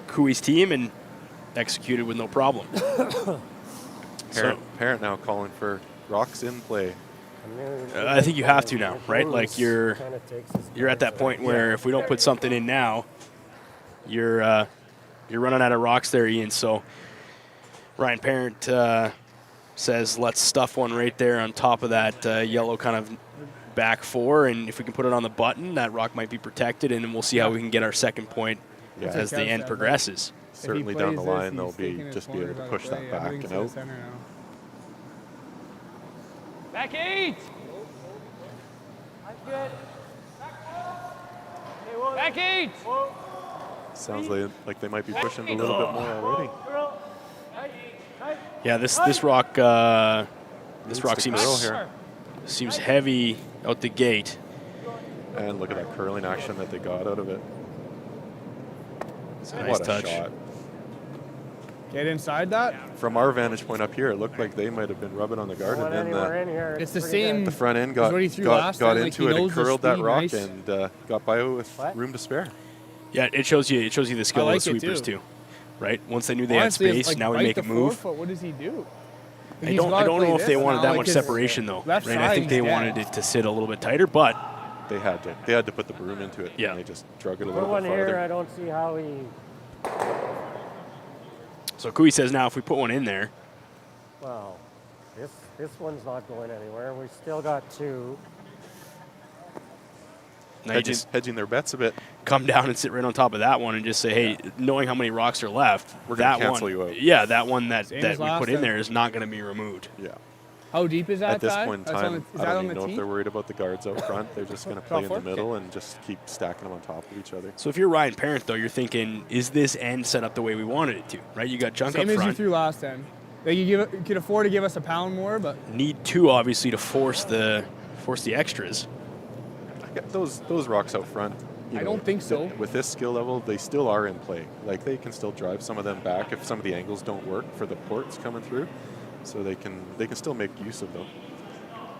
Cooey's team, and executed with no problem. Parent now calling for rocks in play. I think you have to now, right? Like you're at that point where if we don't put something in now, you're running out of rocks there, Ian. So Ryan Parent says let's stuff one right there on top of that yellow kind of back four, and if we can put it on the button, that rock might be protected, and then we'll see how we can get our second point as the end progresses. Certainly down the line, they'll be able to push that back and out. Back 8. Back 8. Sounds like they might be pushing a little bit more already. Yeah, this rock seems heavy out the gate. And look at that curling action that they got out of it. It's a nice touch. Shot. Get inside that. From our vantage point up here, it looked like they might have been rubbing on the guard, and then it's the same. The front end got into it and curled that rock and got by with room to spare. Yeah, it shows you the skill of the sweepers too, right? Once they knew they had space, now we make a move. What does he do? I don't know if they wanted that much separation though. Right? I think they wanted it to sit a little bit tighter, but they had to put the broom into it. Yeah, and they just drug it a little bit farther. Here, I don't see how he. So Kui says now if we put one in there. Well, this one's not going anywhere. We still got 2. Now you just hedging their bets a bit. Come down and sit right on top of that one and just say, hey, knowing how many rocks are left, we're going to cancel you out. Yeah, that one that we put in there is not going to be removed. Yeah. How deep is that? At this point in time, I don't even know if they're worried about the guards out front. They're just going to play in the middle and just keep stacking them on top of each other. So if you're Ryan Parent, though, you're thinking, is this end set up the way we wanted it to? Right? You got junk up front. Same as you threw last end. You could afford to give us a pound more, but need 2 obviously to force the extras. Those rocks out front. I don't think so. With this skill level, they still are in play. Like they can still drive some of them back if some of the angles don't work for the ports coming through. So they can still make use of them.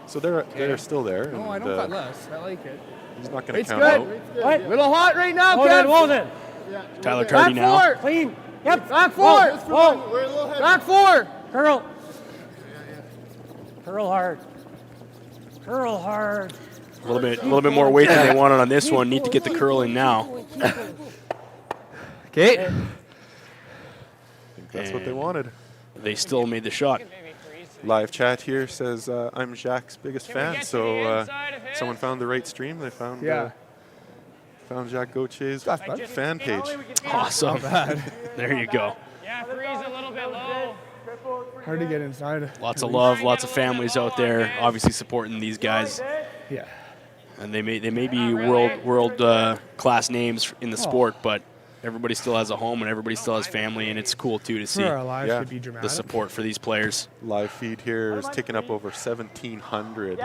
So they're still there. No, I don't got less. I like it. He's not going to count out. What? Little hot right now, Hold it. Yeah. Tyler Tardy now. Back 4. Clean. Yep. Back 4. Whoa. Back 4. Curl. Curl hard. Curl hard. A little bit more weight than they wanted on this one. Need to get the curl in now. Okay. I think that's what they wanted. They still made the shot. Live chat here says, I'm Jacques' biggest fan. So someone found the right stream. They found Jacques Gautier's fan page. Awesome. There you go. Yeah, freeze a little bit low. Hard to get inside. Lots of love, lots of families out there obviously supporting these guys. Yeah. And they may be world class names in the sport, but everybody still has a home and everybody still has family, and it's cool too to see the support for these players. Live feed here is ticking up over 1,700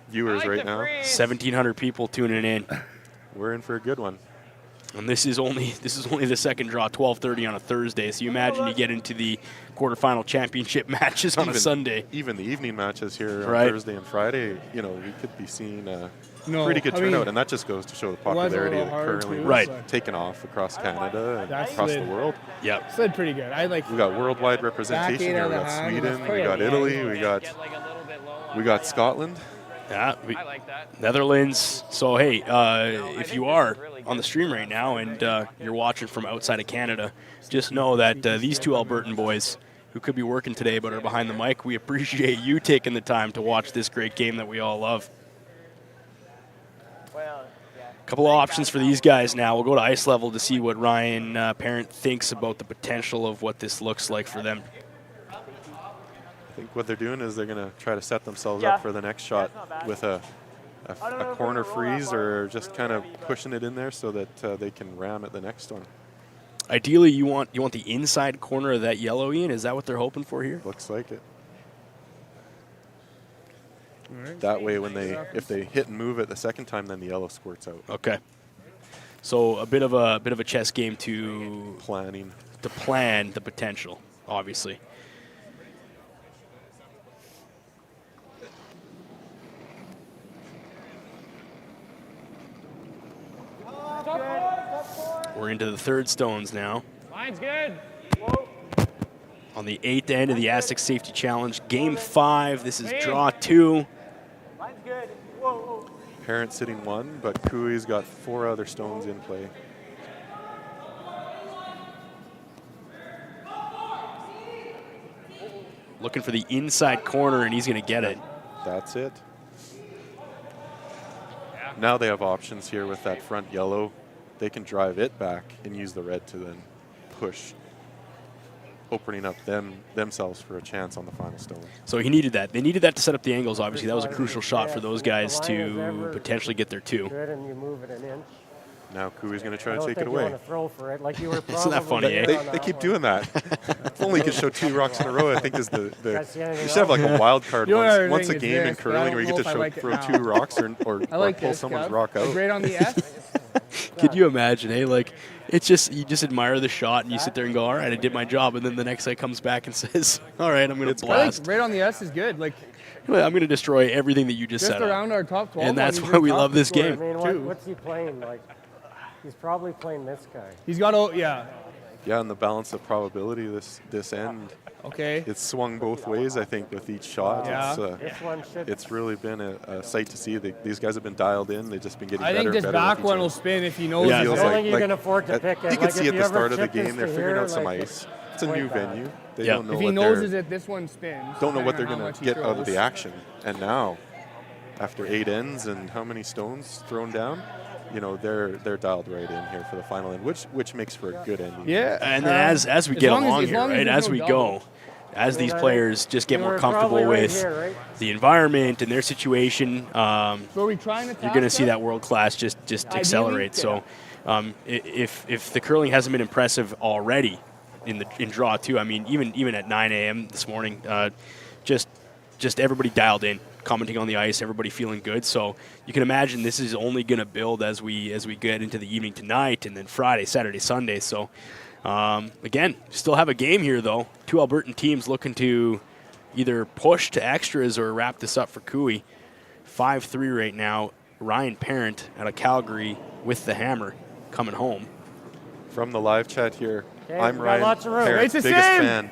viewers right now. 1,700 people tuning in. We're in for a good one. And this is only the second draw, 12:30 on a Thursday. So you imagine you get into the quarterfinal championship matches on a Sunday. Even the evening matches here on Thursday and Friday, we could be seeing a pretty good turnout, and that just goes to show the popularity of curling taking off across Canada and across the world. Yep, slid pretty good. We got worldwide representation here. We got Sweden, we got Italy, we got Scotland. Yeah, I like that. Netherlands. So, hey, if you are on the stream right now and you're watching from outside of Canada, just know that these 2 Albertan boys who could be working today but are behind the mic, we appreciate you taking the time to watch this great game that we all love. A couple of options for these guys now. We'll go to ice level to see what Ryan Parent thinks about the potential of what this looks like for them. I think what they're doing is they're going to try to set themselves up for the next shot with a corner freeze, or just kind of pushing it in there so that they can ram at the next one. Ideally, you want the inside corner of that yellow, Ian? Is that what they're hoping for here? Looks like it. That way, if they hit and move it the second time, then the yellow squirts out. Okay. So a bit of a chess game to plan the potential, obviously. We're into the third stones now. Line's good. Whoa. on the 8th end of the Astec Safety Challenge. Game 5. This is draw 2. Mine's good. Whoa, whoa. Parent sitting 1, but Cooey's got 4 other stones in play. Looking for the inside corner, and he's going to get it. That's it. Now they have options here with that front yellow. They can drive it back and use the red to then push, opening up themselves for a chance on the final stone. So he needed that. They needed that to set up the angles, obviously. That was a crucial shot for those guys to potentially get their 2. Good, and you move it an inch. Now Cooey's going to try I to don't take think it you away. want to throw for it like you were. Isn't that funny, eh? They keep doing that. If only you could show 2 rocks in a row, I think is the see anything you should have like a wild card once a is game in this, but I curling don't where you get know to if I throw like it 2 now. rocks or I like pull this, someone's Kev. rock out. Like right on the S. Could you imagine, eh? Like, it's just, you just admire the shot and you sit there and go, all right, I did my job. And then the next guy comes back and says, all right, I'm going to blast. Right on the S is good. Like, I'm going to destroy everything that you just set around up. our top 12. And that's why we love this game. I mean, what's he playing? Like, he's probably playing this guy. He's got, yeah. Yeah, and the balance of probability this end. Okay. It's swung both ways, I think, with each shot. Yeah. It's really been a sight to see. These guys have been dialed in. They've just been getting I better think this and better. back one will spin if he knows. Yeah, I don't think you can afford to pick it. You can Like, see if at you the ever start of the chip this game, they're to figuring here, out some like, ice. It's a new venue. They Yeah. don't know If what he knows they're, is that this one spins. don't know what they're depending going on to how get much out he of the throws. action. And now, after 8 ends and how many stones thrown down, you know, they're dialed right in here for the final end, which makes for a good ending. Yeah. And then as we get along here, right, as we go, as these players just get more comfortable with the environment and their situation, So are we trying to you're going to see that world class just accelerate. So if the curling hasn't been impressive already in draw 2, I mean, even at 9 a.m. this morning, just everybody dialed in, commenting on the ice, everybody feeling good. So you can imagine this is only going to build as we get into the evening tonight, and then Friday, Saturday, Sunday. So again, still have a game here though. 2 Albertan teams looking to either push to extras or wrap this up for Cooey. 5-3 right now. Ryan Parent out of Calgary with the hammer coming home. From the live chat here, Okay, I'm we got Ryan lots of room. Parent's It's the biggest same. fan.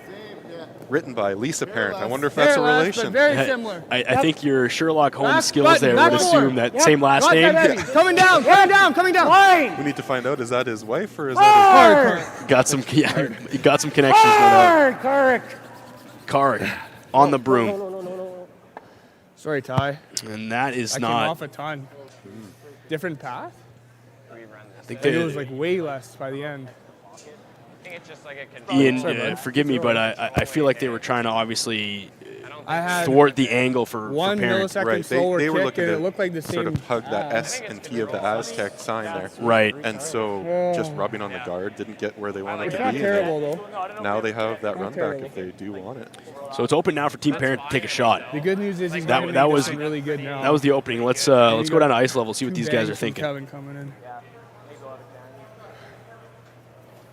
Written by Lisa Parent. I wonder if that's a relation. Very similar. I think your Sherlock Holmes Back skills button, there back would four. assume that same last Not name. that heavy. Coming down, coming down, coming down. We need to find out, is that his wife or is that his... Got some connections. Carrick. Carrick on the broom. No. Sorry, Ty. And that is I not. came off a ton. Different path? I think It was like way less by the end. I think it's just like a Ian, forgive me, but I feel like they were trying to obviously I had thwart the angle for 1 Parent. millisecond Right, slower they were kick, looking and to it looked like the same. sort of hug that S and T of the Aztec sign there. Right. And so just rubbing on the guard didn't get where they wanted to be. Not and terrible though. now they have that Not run back terrible. if they do want it. So it's open now for Team Parent to take a shot. The good news is he's That gonna that make was this really good now. That was the opening. Let's go down to ice level, see what 2 these guys bangs are from thinking. Kevin coming in.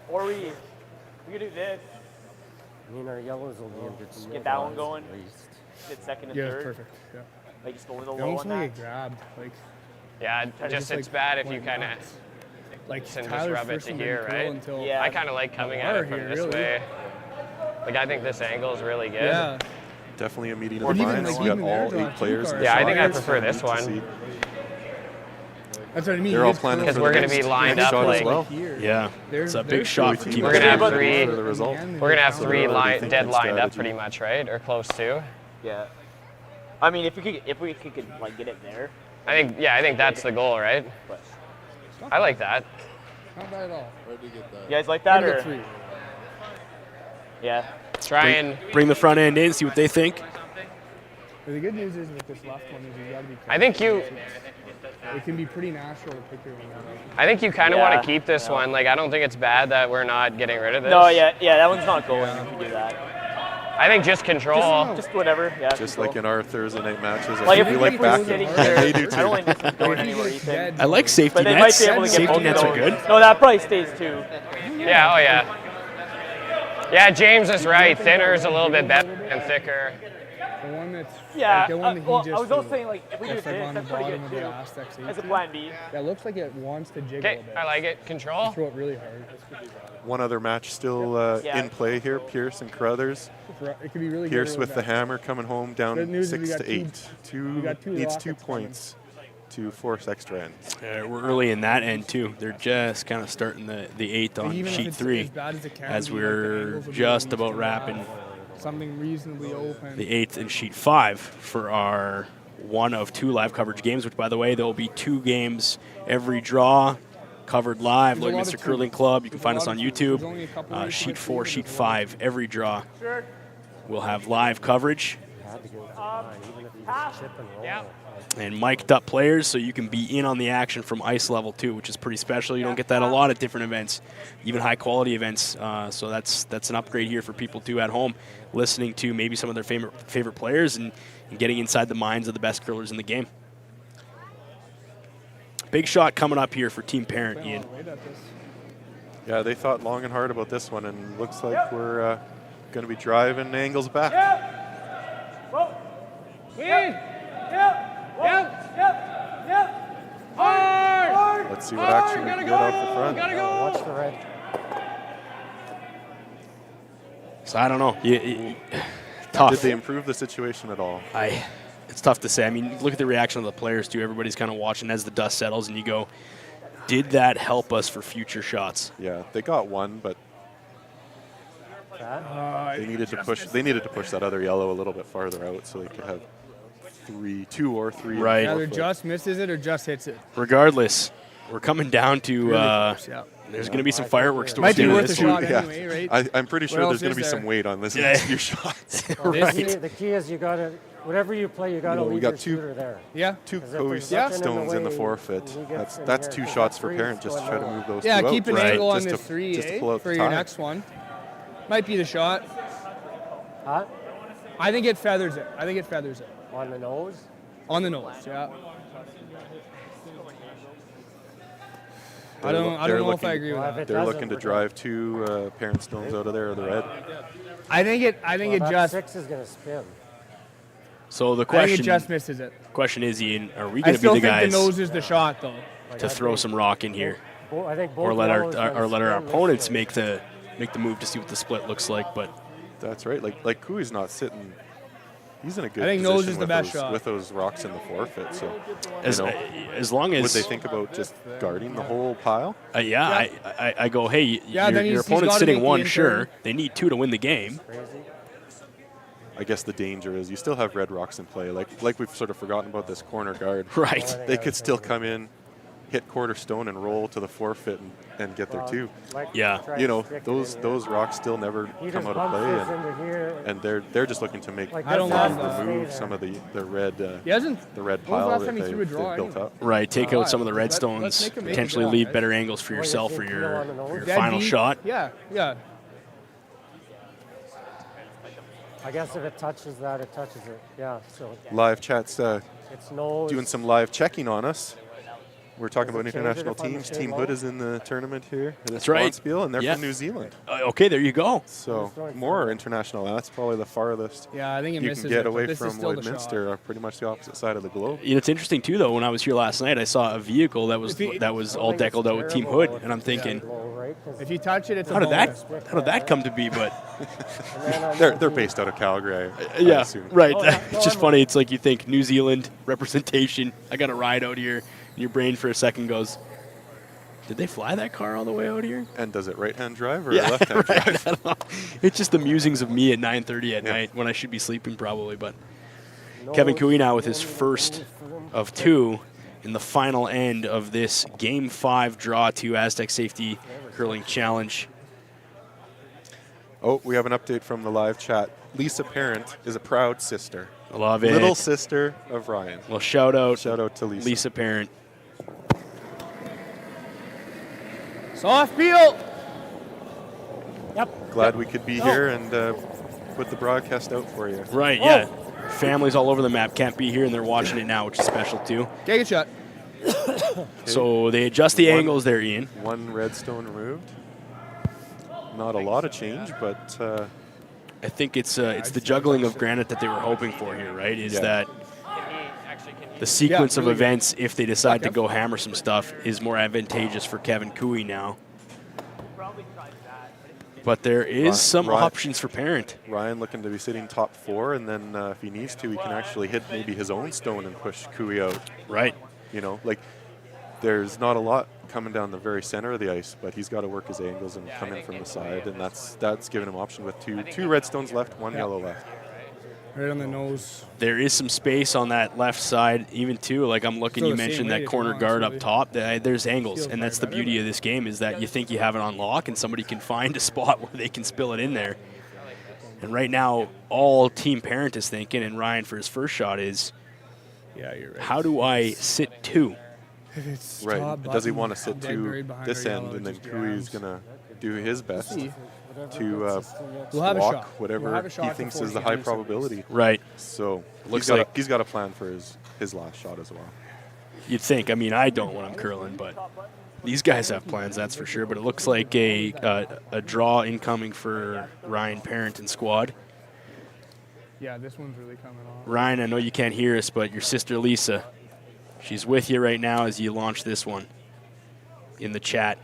Or we could do this. I mean, our yellows will be able to Get that one going. Get second and Yeah, third. perfect. Yeah. Like just a little It low almost on like that. it grabbed. Like, Yeah, just it's like bad if you went kind of nuts. Like just Tyler rub it first to one here, didn't curl right? until Yeah. I kind of like coming at bar it from here, this really. way. Like I think this angle is really good. Yeah. Definitely a meeting But of even, minds. like, We got even there, all John, 8 players. two in the Yeah, I think I shots. prefer this Neat to one. see. That's what I mean. They're all planning Because for we're the gonna next be lined next up shot as like- well. Yeah, it's a big shot for Team We're gonna have Parent. three. For the result. We're gonna have 3 already thinking dead lined up strategy. pretty much, right, or close to. Yeah. I mean, if we could like get it there. I think that's the goal, right? But I like that. Not bad at all. you guys like that I'd or? go 3. Yeah. Try and Bring the front end in, see what they think. But the good news is with this left one is you gotta be. I think you. It can be pretty natural to pick your one up. I think you kind of Yeah. want to keep this one. Like I don't think it's bad that we're not getting rid of this. No, yeah, that one's not going if we do that. I think just control. Just whatever. Yeah. Just like in our Thursday night matches. I Like think if we we like keep back. sitting And here, they do I don't too. think this is going anywhere, Ethan. I like safety But they nets. might be able to get Safety both of nets are those. good. No, that probably stays too. Yeah. Oh yeah. Yeah, James is right. Thinner is a little bit better and thicker. The one that's Yeah. like the one that he Well, just I was also threw. saying, like, if we do That's this, like on the that's pretty bottom good of the too. Astec As a safety. plan B. Yeah, it looks like it wants to jiggle Okay, a bit. I like it. Control. Throw it really hard. One other match still in play here, Pierce and Carruthers. It could be really Pierce good or with really the bad. hammer coming home down Good news is we 6 got to 8. we got two Needs rockets 2 coming. points to force extra ends. We're early in that end too. They're just kind of starting the 8th on Even if sheet it's 3 as bad as it can as be, like, the we're angles will be just released about and wrapping something reasonably open. the 8th in sheet 5 for our one of 2 live coverage games, which, by the way, there will be 2 games every draw covered live. There's a lot Lloydminster of Curling twos. Club. You can There's a find lot us on of twos. YouTube. There's only a couple ways to Sheet get 4, through sheet this. 5, every draw. We'll have live coverage and mic'd up players, so you can be in on the action from ice level too, which is pretty special. You don't get that a lot at different events, even high quality events. So that's an upgrade here for people too at home, listening to maybe some of their favorite players and getting inside the minds of the best curlers in the game. Big shot coming up here for Team Parent, Ian. Yeah, they thought long and hard about this one, and looks like we're going to be driving angles back. Let's see what action we can get off the front. Watch the red. So I don't know. Tough. Did they improve the situation at all? It's tough to say. I mean, look at the reaction of the players too. Everybody's kind of watching as the dust settles, and you go, did that help us for future shots? Yeah, they got one, but they needed to push. They needed to push that other yellow a little bit farther out so they could have 2 or 3. Right. Either just misses it or just hits it. Regardless, we're coming down to. Really close, yeah. There's going to be some fireworks to Might be worth a this shot one. anyway, right? I'm pretty sure there's going to be some weight on this next few shots. Right. The key is you got to, whatever you play, you got to leave we got your shooter there. Yeah. 2 'Cause if there's coast nothing stones in the way, forfeit. you get That's in 2 here, shots for freeze Parent just to try to move those Yeah, 2 keep out. an angle on Just this to- 3, just to pull out for the your tie. next one. Might be the shot. Huh? I think it feathers it. On the nose? On the nose, yeah. I don't know if I agree with that. They're looking to drive 2 Parent stones out of there, or the red. I think it That just. 6 is going to spin. So the I think question, it just misses it. question is, Ian, are we I going to be still the think guys the nose is the shot, though. to throw some rock in here, I think or both let yellows our gonna let our spin this opponents way. make the move to see what the split looks like? But That's right. Like Kui's not sitting. He's in a good I think position nose is the with best those, shot. with those rocks in the forfeit. So, as long as would they think about just guarding the whole pile? I go, hey, Yeah, then your he's opponent's gotta sitting make the 1, intern. sure. They need 2 to win the game. I guess the danger is you still have red rocks in play. Like we've sort of forgotten about this corner guard. Right. They could still come in, hit quarter stone, and roll to the forfeit and get their 2. Yeah. You know, those rocks still never come out of play, and they're just looking to make I don't want that. remove some of the red He hasn't. the red When was the pile last that time he threw a they've draw built anyway? up. Right, take out some of the Let's redstones, make him make a potentially draw, leave guys. better angles for yourself for your final Dead shot. Yeah. I guess if it touches that, it touches it. Yeah, so Live chat's it's nose. doing some live checking on us. We're talking Does about it change it international if I'm teams. staying Team low? Hood is in the tournament here. That's right. Spiel, and they're Yeah. from New Zealand. Okay, there you go. So more international. That's probably the farthest Yeah, I think it you misses can get it, but away this is from still the Lloydminster, pretty much the opposite side of the globe. You know, it's interesting too, though. When I was here last night, I saw a vehicle that was all deckled out with Team Hood, and I'm thinking, If you touch it, it's how a did bonus. that come to be? But They're based out of Calgary, I yeah, assume. right. It's just funny. It's like you think New Zealand representation. I got a ride out here, and your brain for a second goes, did they fly that car all the way out here? And does it right-hand drive or Yeah, left-hand right. drive? I don't know. It's just the musings of me at 9:30 at night when I should be sleeping probably. But Kevin Cooey now with his first of 2 in the final end of this Game 5 draw to Astec Safety Curling Challenge. Oh, we have an update from the live chat. Lisa Parent is a proud sister. Love it. Little sister of Ryan. Well, shout out to Lisa. Lisa Parent. Soft peel. Yep. Glad we could be here and put the broadcast out for you. Right, yeah. Families all over the map can't be here, and they're watching it now, which is special too. Take a shot. So they adjust the angles there, Ian. 1 redstone removed. Not a lot of change, but I think it's the juggling of granite that they were hoping for here, right? Is that the sequence of events, if they decide to go hammer some stuff, is more advantageous for Kevin Cooey now. But there is some options for Parent. Ryan looking to be sitting top 4, and then if he needs to, he can actually hit maybe his own stone and push Cooey out. Right. You know, like there's not a lot coming down the very center of the ice, but he's got to work his angles and come in from the side, and that's giving him option with two red stones left, one yellow left. Right on the nose. There is some space on that left side, even too. Like I'm looking, you mentioned that corner guard up top. There's angles, and that's the beauty of this game is that you think you have it on lock, and somebody can find a spot where they can spill it in there. And right now, all Team Parent is thinking, and Ryan for his first shot is, yeah, you're right. How do I sit 2? Right. Does he want to sit 2 this end, and then Cooey's going to do his best to block whatever he thinks is the high probability. Right. So Looks he's got a plan for his last shot as well. You'd think. I mean, I don't when I'm curling, but these guys have plans, that's for sure. But it looks like a draw incoming for Ryan Parent and squad. Yeah, this one's really coming on. Ryan, I know you can't hear us, but your sister Lisa, she's with you right now as you launch this one in the chat.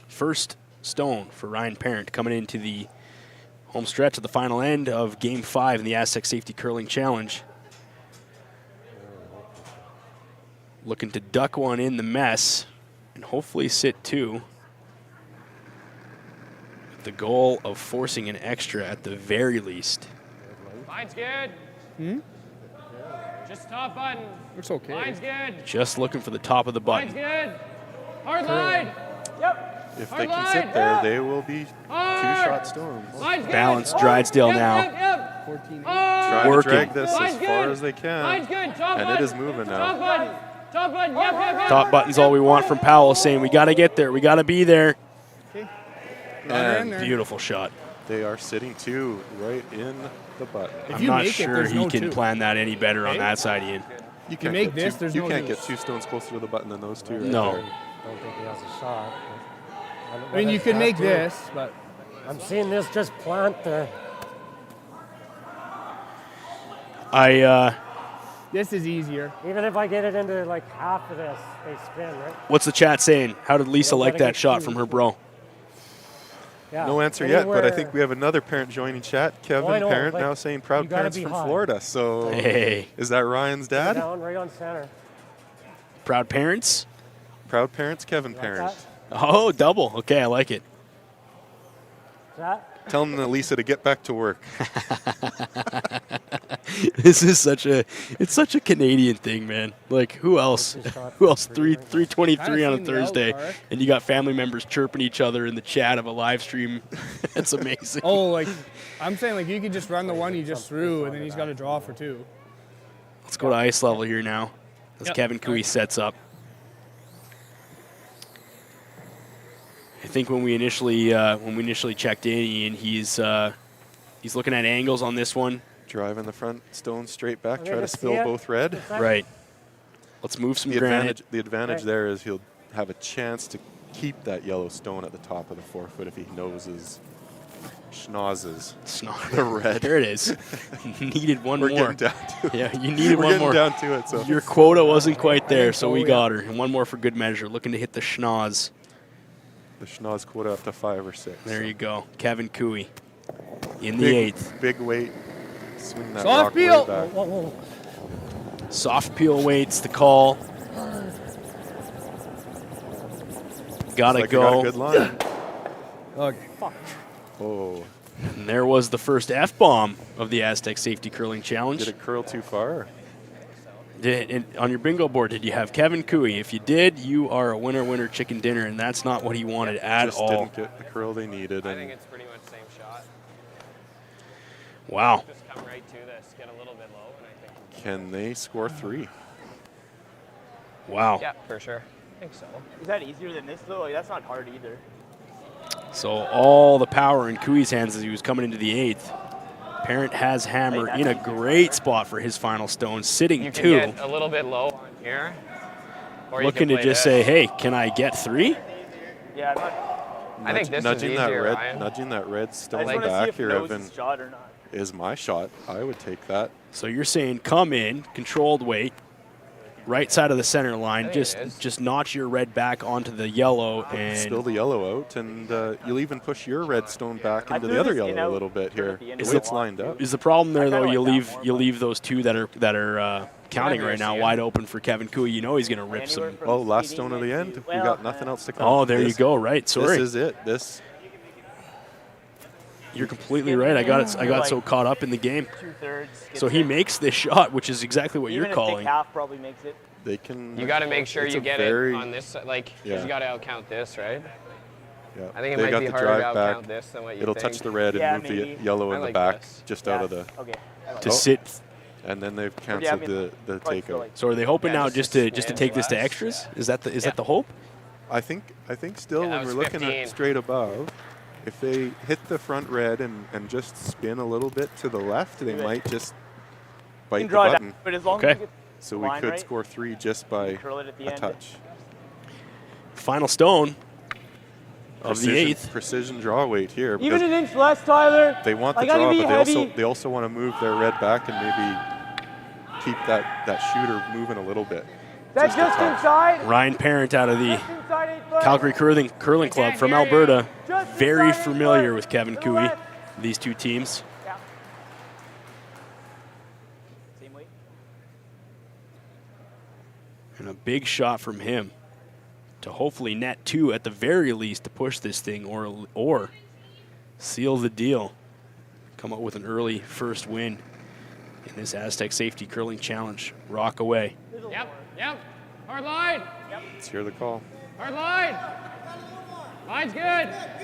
First stone for Ryan Parent coming into the home stretch at the final end of Game 5 in the Astec Safety Curling Challenge. Looking to duck one in the mess and hopefully sit 2. With the goal of forcing an extra at the very least. Line's good. Just top button. Looks okay. Line's good. Just looking for the top of the button. Line's good. Hard line. Yep. If they can sit there, they will be 2-shot stones. Balance Drydesdale now. Trying to drag this as far as they can. And it is moving now. Top button. Yep. Top button's all we want from Powell, saying we got to get there. We got to be there. And beautiful shot. They are sitting 2 right in the button. I'm not sure he can plan that any better on that side, Ian. You can't make this, there's no You can't get 2 stones closer to the button than those 2 right No. there. I don't think he has a shot. I mean, you could make this, but I'm seeing this just plant there. This is easier. Even if I get it into like half of this, they spin, right? What's the chat saying? How did Lisa like that shot from her bro? Yeah, no answer yet, but I think we have another parent joining chat. Kevin Parent now saying proud parents from Florida. So is that Ryan's dad? Down right on center. Proud parents? Proud parents, Kevin Parent. Oh, double. Okay, I like it. Tell Lisa to get back to work. This is such a Canadian thing, man. Like who else? Who else? 3:23 on a Thursday, and you got family members chirping each other in the chat of a live stream. That's amazing. Oh, like I'm saying, like you could just run the one you just threw, and then he's got to draw for 2. Let's go to ice level here now, as Kevin Cooey sets up. I think when we initially checked in, Ian, he's looking at angles on this one. Driving the front stone straight back, try to spill both red. Right. Let's move some granite. The advantage there is he'll have a chance to keep that yellow stone at the top of the 4-foot if he noses, schnozzes the red. There it is. Needed one more. We're getting down to it. Yeah, you needed one more. We're getting down to it. So your quota wasn't quite there, so we got her. And one more for good measure. Looking to hit the schnoz. The schnoz quota up to 5 or 6. There you go. Kevin Cooey in the 8th. Big weight. Swing that soft rock peel. Way back. Soft peel waits the call. Gotta like go. Got a good line. Okay. Fuck. Oh. And there was the first F-bomb of the Astec Safety Curling Challenge. Did it curl too far? On your bingo board, did you have Kevin Cooey? If you did, you are a winner chicken dinner, and that's not what he wanted at all. Just didn't get the curl they needed. I think it's pretty much the same shot. Wow. Just come right to this, get a little bit low, and I think. Can they score 3? Wow. Yeah, for sure. I think so. Is that easier than this though? Like, that's not hard either. So all the power in Cooey's hands as he was coming into the 8th. Parent has hammer in a great spot for his final stone, sitting you 2. You can get a little bit low on here. Or you looking can to play just this. say, hey, can I get 3? Yeah, I'm not. I think this is nudging that easier, red, Ryan. nudging that red I stone just want to see back if here, nose Evan, is shot or not. is my shot. I would take that. So you're saying come in, controlled weight, right side of the center line, I think it is. just notch your red back onto the yellow and Spill the yellow out, and you'll even push your red stone back I into threw the other this in yellow a out little bit for here. the end The of way the it's line. lined up. is the problem there I kinda though? You like that leave more, you but- leave those two that are counting right now see it. wide open for Kevin Cooey. You know he's going to rip Anywhere some. from Oh, last speeding stone of the into- end. We well, got nothing else to come. Oh, there you This- go. Right. Sorry. This is it. This. You're completely right. I got so caught up in the game. 2/3. So he makes this shot, which is exactly what Even you're a calling. thick half probably makes it. They can. You got to make sure it's you a get very- it on this side. Like, 'cause Yeah. you got to outcount this, right? Yeah. I think it they might got be the harder to drive back. outcount this than what you It'll think. touch the red and Yeah, move maybe. the yellow I in the like back this. just Yeah, out of the. Okay. I like To that. sit. And then they've Yeah, I canceled mean, the probably still takeout. like- So are they hoping Yeah, now just just a to smidge take this to less. extras? Is that the hope? I think still Yeah, that when was we're looking 15. at straight above, if they hit the front red and just spin a little bit to the left, they Do it. might just You bite can the draw it button. out, but as long Okay. as you get So the we line could right, score 3 just by curl it at the a end. touch. Final stone of the Precision- 8th. Precision draw weight here. Even because an inch less, Tyler. they want the I gotta draw, be but heavy. they also want to move their red back and maybe keep that shooter moving a little bit. That's a just touch. inside. Ryan Parent out of the Just inside 8 foot. Calgary Curling Club from hear you. Alberta. Just Very inside 8 familiar foot. with Kevin To the Cooey, left. these two teams. Yeah. Same weight. And a big shot from him to hopefully net 2 at the very least to push this thing or seal the deal. Come up with an early first win in this Astec Safety Curling Challenge. Rock away. Yep. Hard line. Let's hear the call. Hard line. Line's good.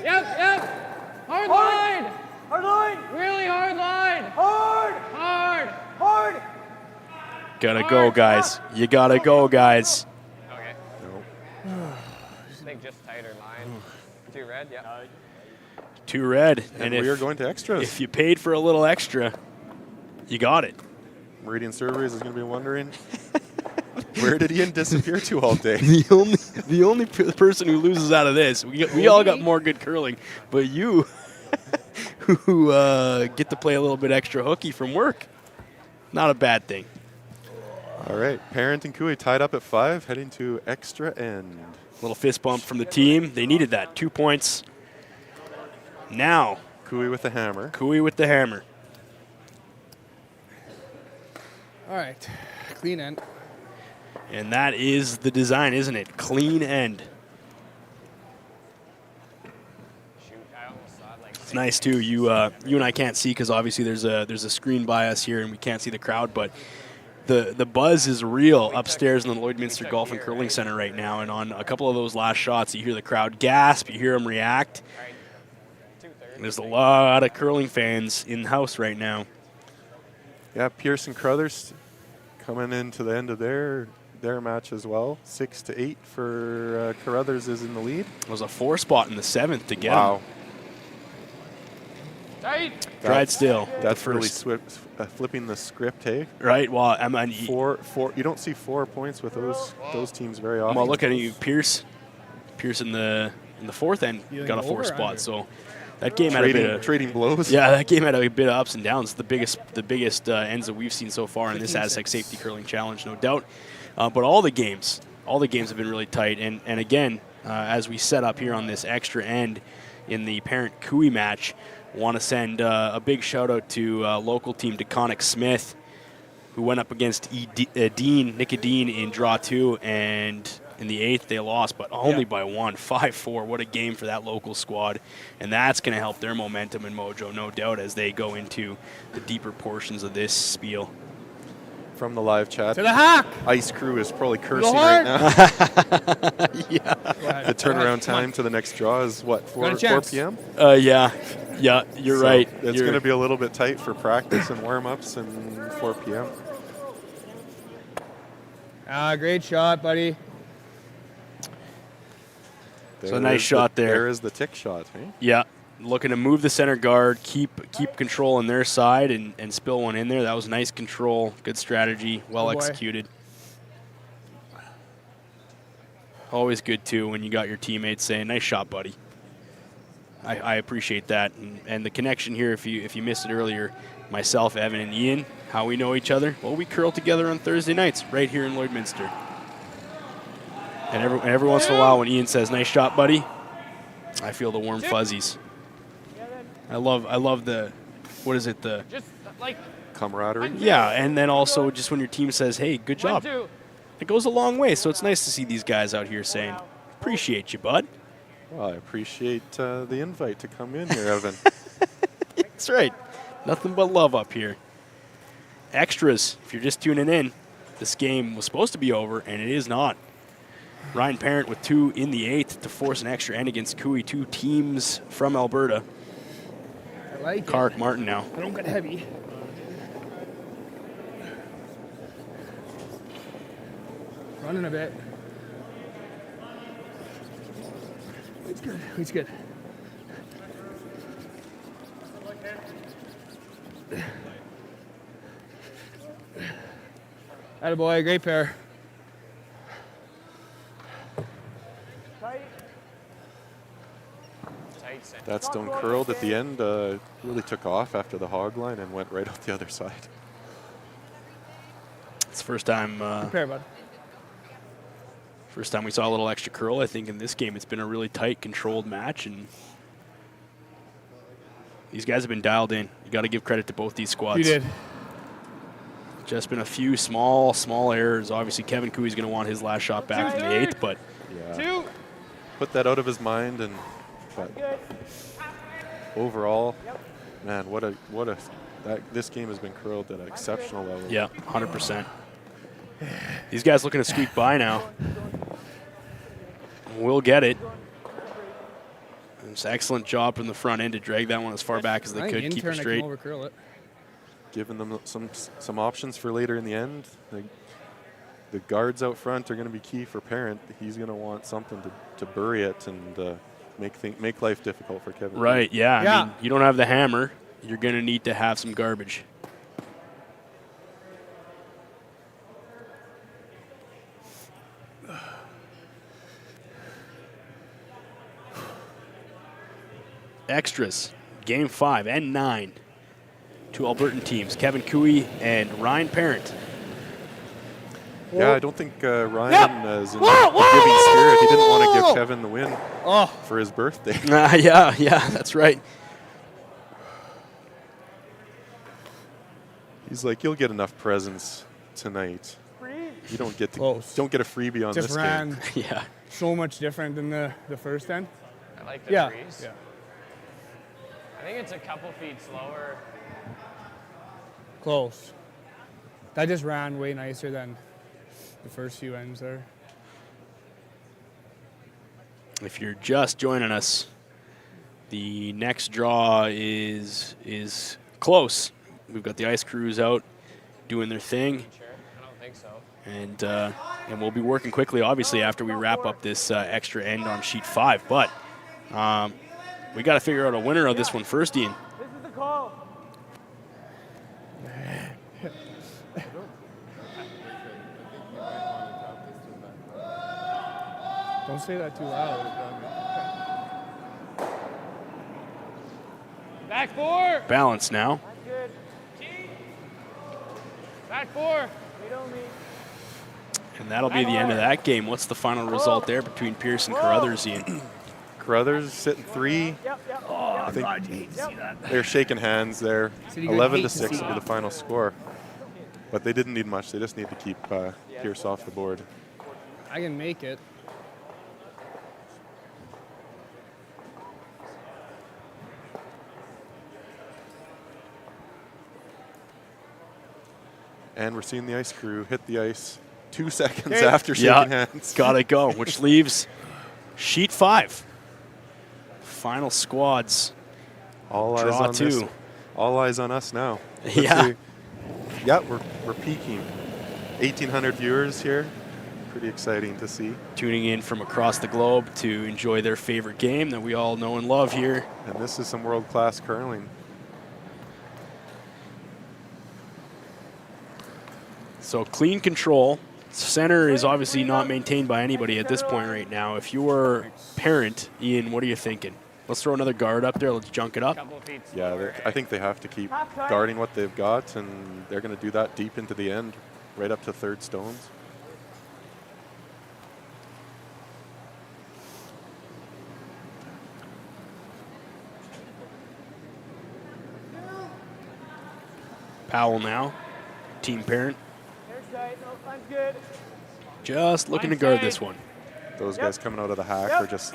Yep. Hard line. Hard line. Really hard line. Hard. Hard. Hard. Gotta go, guys. You gotta go, guys. Okay. No. I think just tighter line. 2 red, yeah. 2 red. And we are going to extras. If you paid for a little extra, you got it. Meridian Surveys is going to be wondering, where did Ian disappear to all day? The only person who loses out of this, we all got more good curling, but you who get to play a little bit extra hooky from work, not a bad thing. All right, Parent and Cooey tied up at 5, heading to extra end. Little fist bump from the team. They needed that. 2 points. Now, Cooey with the hammer. Cooey with the hammer. All right, clean end. And that is the design, isn't it? Clean end. Shoot, I almost thought like It's nice too. You and I can't see because obviously there's a screen by us here and we can't see the crowd, but the buzz is real upstairs in the Lloydminster Golf and Curling Center right now. And on a couple of those last shots, you hear the crowd gasp, you hear them react. And there's a lot of curling fans in the house right now. Yeah, Pierce and Crothers coming into the end of their match as well. 6-8 for Carruthers is in the lead. It was a 4 spot in the 7th to get Wow. him. Tight. Tried still. That's the really first. flipping the script, hey? Right. Well, I mean, Four. You don't see 4 points with those teams very often. well, look at you, Pierce. Pierce in the 4th end Feeling got a over 4 or spot. under? So that game had a bit of trading blows. Yeah, that game had a bit of ups and downs. The biggest ends that we've seen so far in this Astec Safety Curling Challenge, no doubt. But all the games have been really tight. And again, as we set up here on this extra end in the Parent Cooey match, want to send a big shout out to local team DeConnick Smith, who went up against Nick Dean in draw 2, and in the 8th they lost, but only by 1, 5-4. What a game for that local squad, and that's going to help their momentum and mojo, no doubt, as they go into the deeper portions of this spiel. From the live chat, To the hack. Ice Crew is probably cursing hard. right now. Yeah. The turnaround time to the next draw is what, 4 p.m.? Yeah, you're So right. It's going to be a little bit tight for practice and warm-ups and 4 p.m. Great shot, buddy. So nice shot there. There is the tick shot, eh? Yeah, looking to move the center guard, keep control on their side, and spill one in there. That was nice control, good strategy, well Good boy. executed. Always good, too, when you got your teammates saying, nice shot, buddy. I appreciate that. And the connection here, if you missed it earlier, myself, Evan, and Ian, how we know each other? Well, we curl together on Thursday nights right here in Lloydminster. And every once in a while when Ian says, nice shot, buddy, I feel the warm fuzzies. I love the, what is it, the Just like camaraderie. yeah, and then also just when your team says, hey, good job. It goes a long way, so it's nice to see these guys out here saying, appreciate you, bud. Well, I appreciate the invite to come in here, Evan. That's right. Nothing but love up here. Extras, if you're just tuning in, this game was supposed to be over, and it is not. Ryan Parent with 2 in the 8th to force an extra end against Cooey, 2 teams from Alberta. I like Clark Martin now. I don't get heavy. Running a bit. It's good. It's good. Attaboy, great pair. That stone curled at the end, really took off after the hog line and went right out the other side. It's the first time. Good pair, bud. First time we saw a little extra curl. I think in this game it's been a really tight, controlled match, and these guys have been dialed in. You got to give credit to both these squads. You did. Just been a few small errors. Obviously, Kevin Cooey's going to want his last shot back from the 8th, but yeah. Put that out of his mind, and but overall, man, this game has been curled at an exceptional level. Yeah, 100%. These guys looking to squeak by now. We'll get it. It's an excellent job from the front end to drag that one as far back as they could, keep it straight. Overcurl it. Giving them some options for later in the end. The guards out front are going to be key for Parent. He's going to want something to bury it and make life difficult for Kevin. Right, yeah. I mean, you don't have the hammer. You're going to need to have some garbage. Extras, game 5 and 9. 2 Albertan teams, Kevin Cooey and Ryan Parent. Yeah, I don't think Ryan is in the giving spirit. He didn't want to give Kevin the win for his birthday. Yeah, that's right. He's like, you'll get enough presents tonight. You don't get a freebie on Just this ran game. Yeah. So much different than the first end. I like the freeze. Yeah. I think it's a couple feet slower. Close. That just ran way nicer than the first few ends there. If you're just joining us, the next draw is close. We've got the ice crews out doing their thing. Sure. I don't think so. And we'll be working quickly, obviously, after we wrap up this extra end on sheet 5. But we got to figure out a winner of this one first, Ian. This is the call. Don't say that too loud. Back 4. Balance now. Good. Back 4. Wait on me. And that'll be the end of that game. What's the final result there between Pierce and Carruthers, Ian? Carruthers sitting 3. Oh, I think God, you hate to see that. they're shaking hands there. So you 11-6 hate to will see be the final score. But they didn't need much. They just need to keep Pierce off the board. I can make it. And we're seeing the ice crew hit the ice 2 seconds after shaking hands. Gotta go, which leaves sheet 5. Final squads. All Draw eyes on 2. this. All eyes on us now. Yeah. Yeah, we're peaking. 1,800 viewers here. Pretty exciting to see. Tuning in from across the globe to enjoy their favorite game that we all know and love here. And this is some world-class curling. So clean control Center is obviously not maintained by anybody at this point right now. If you're parent, Ian, what are you thinking? Let's throw another guard up there. Let's junk it up. Yeah, I think they have to keep guarding what they've got, and they're going to do that deep into the end, right up to third stones. Powell now, team parent. Just looking to guard this one. Those guys coming out of the hack are just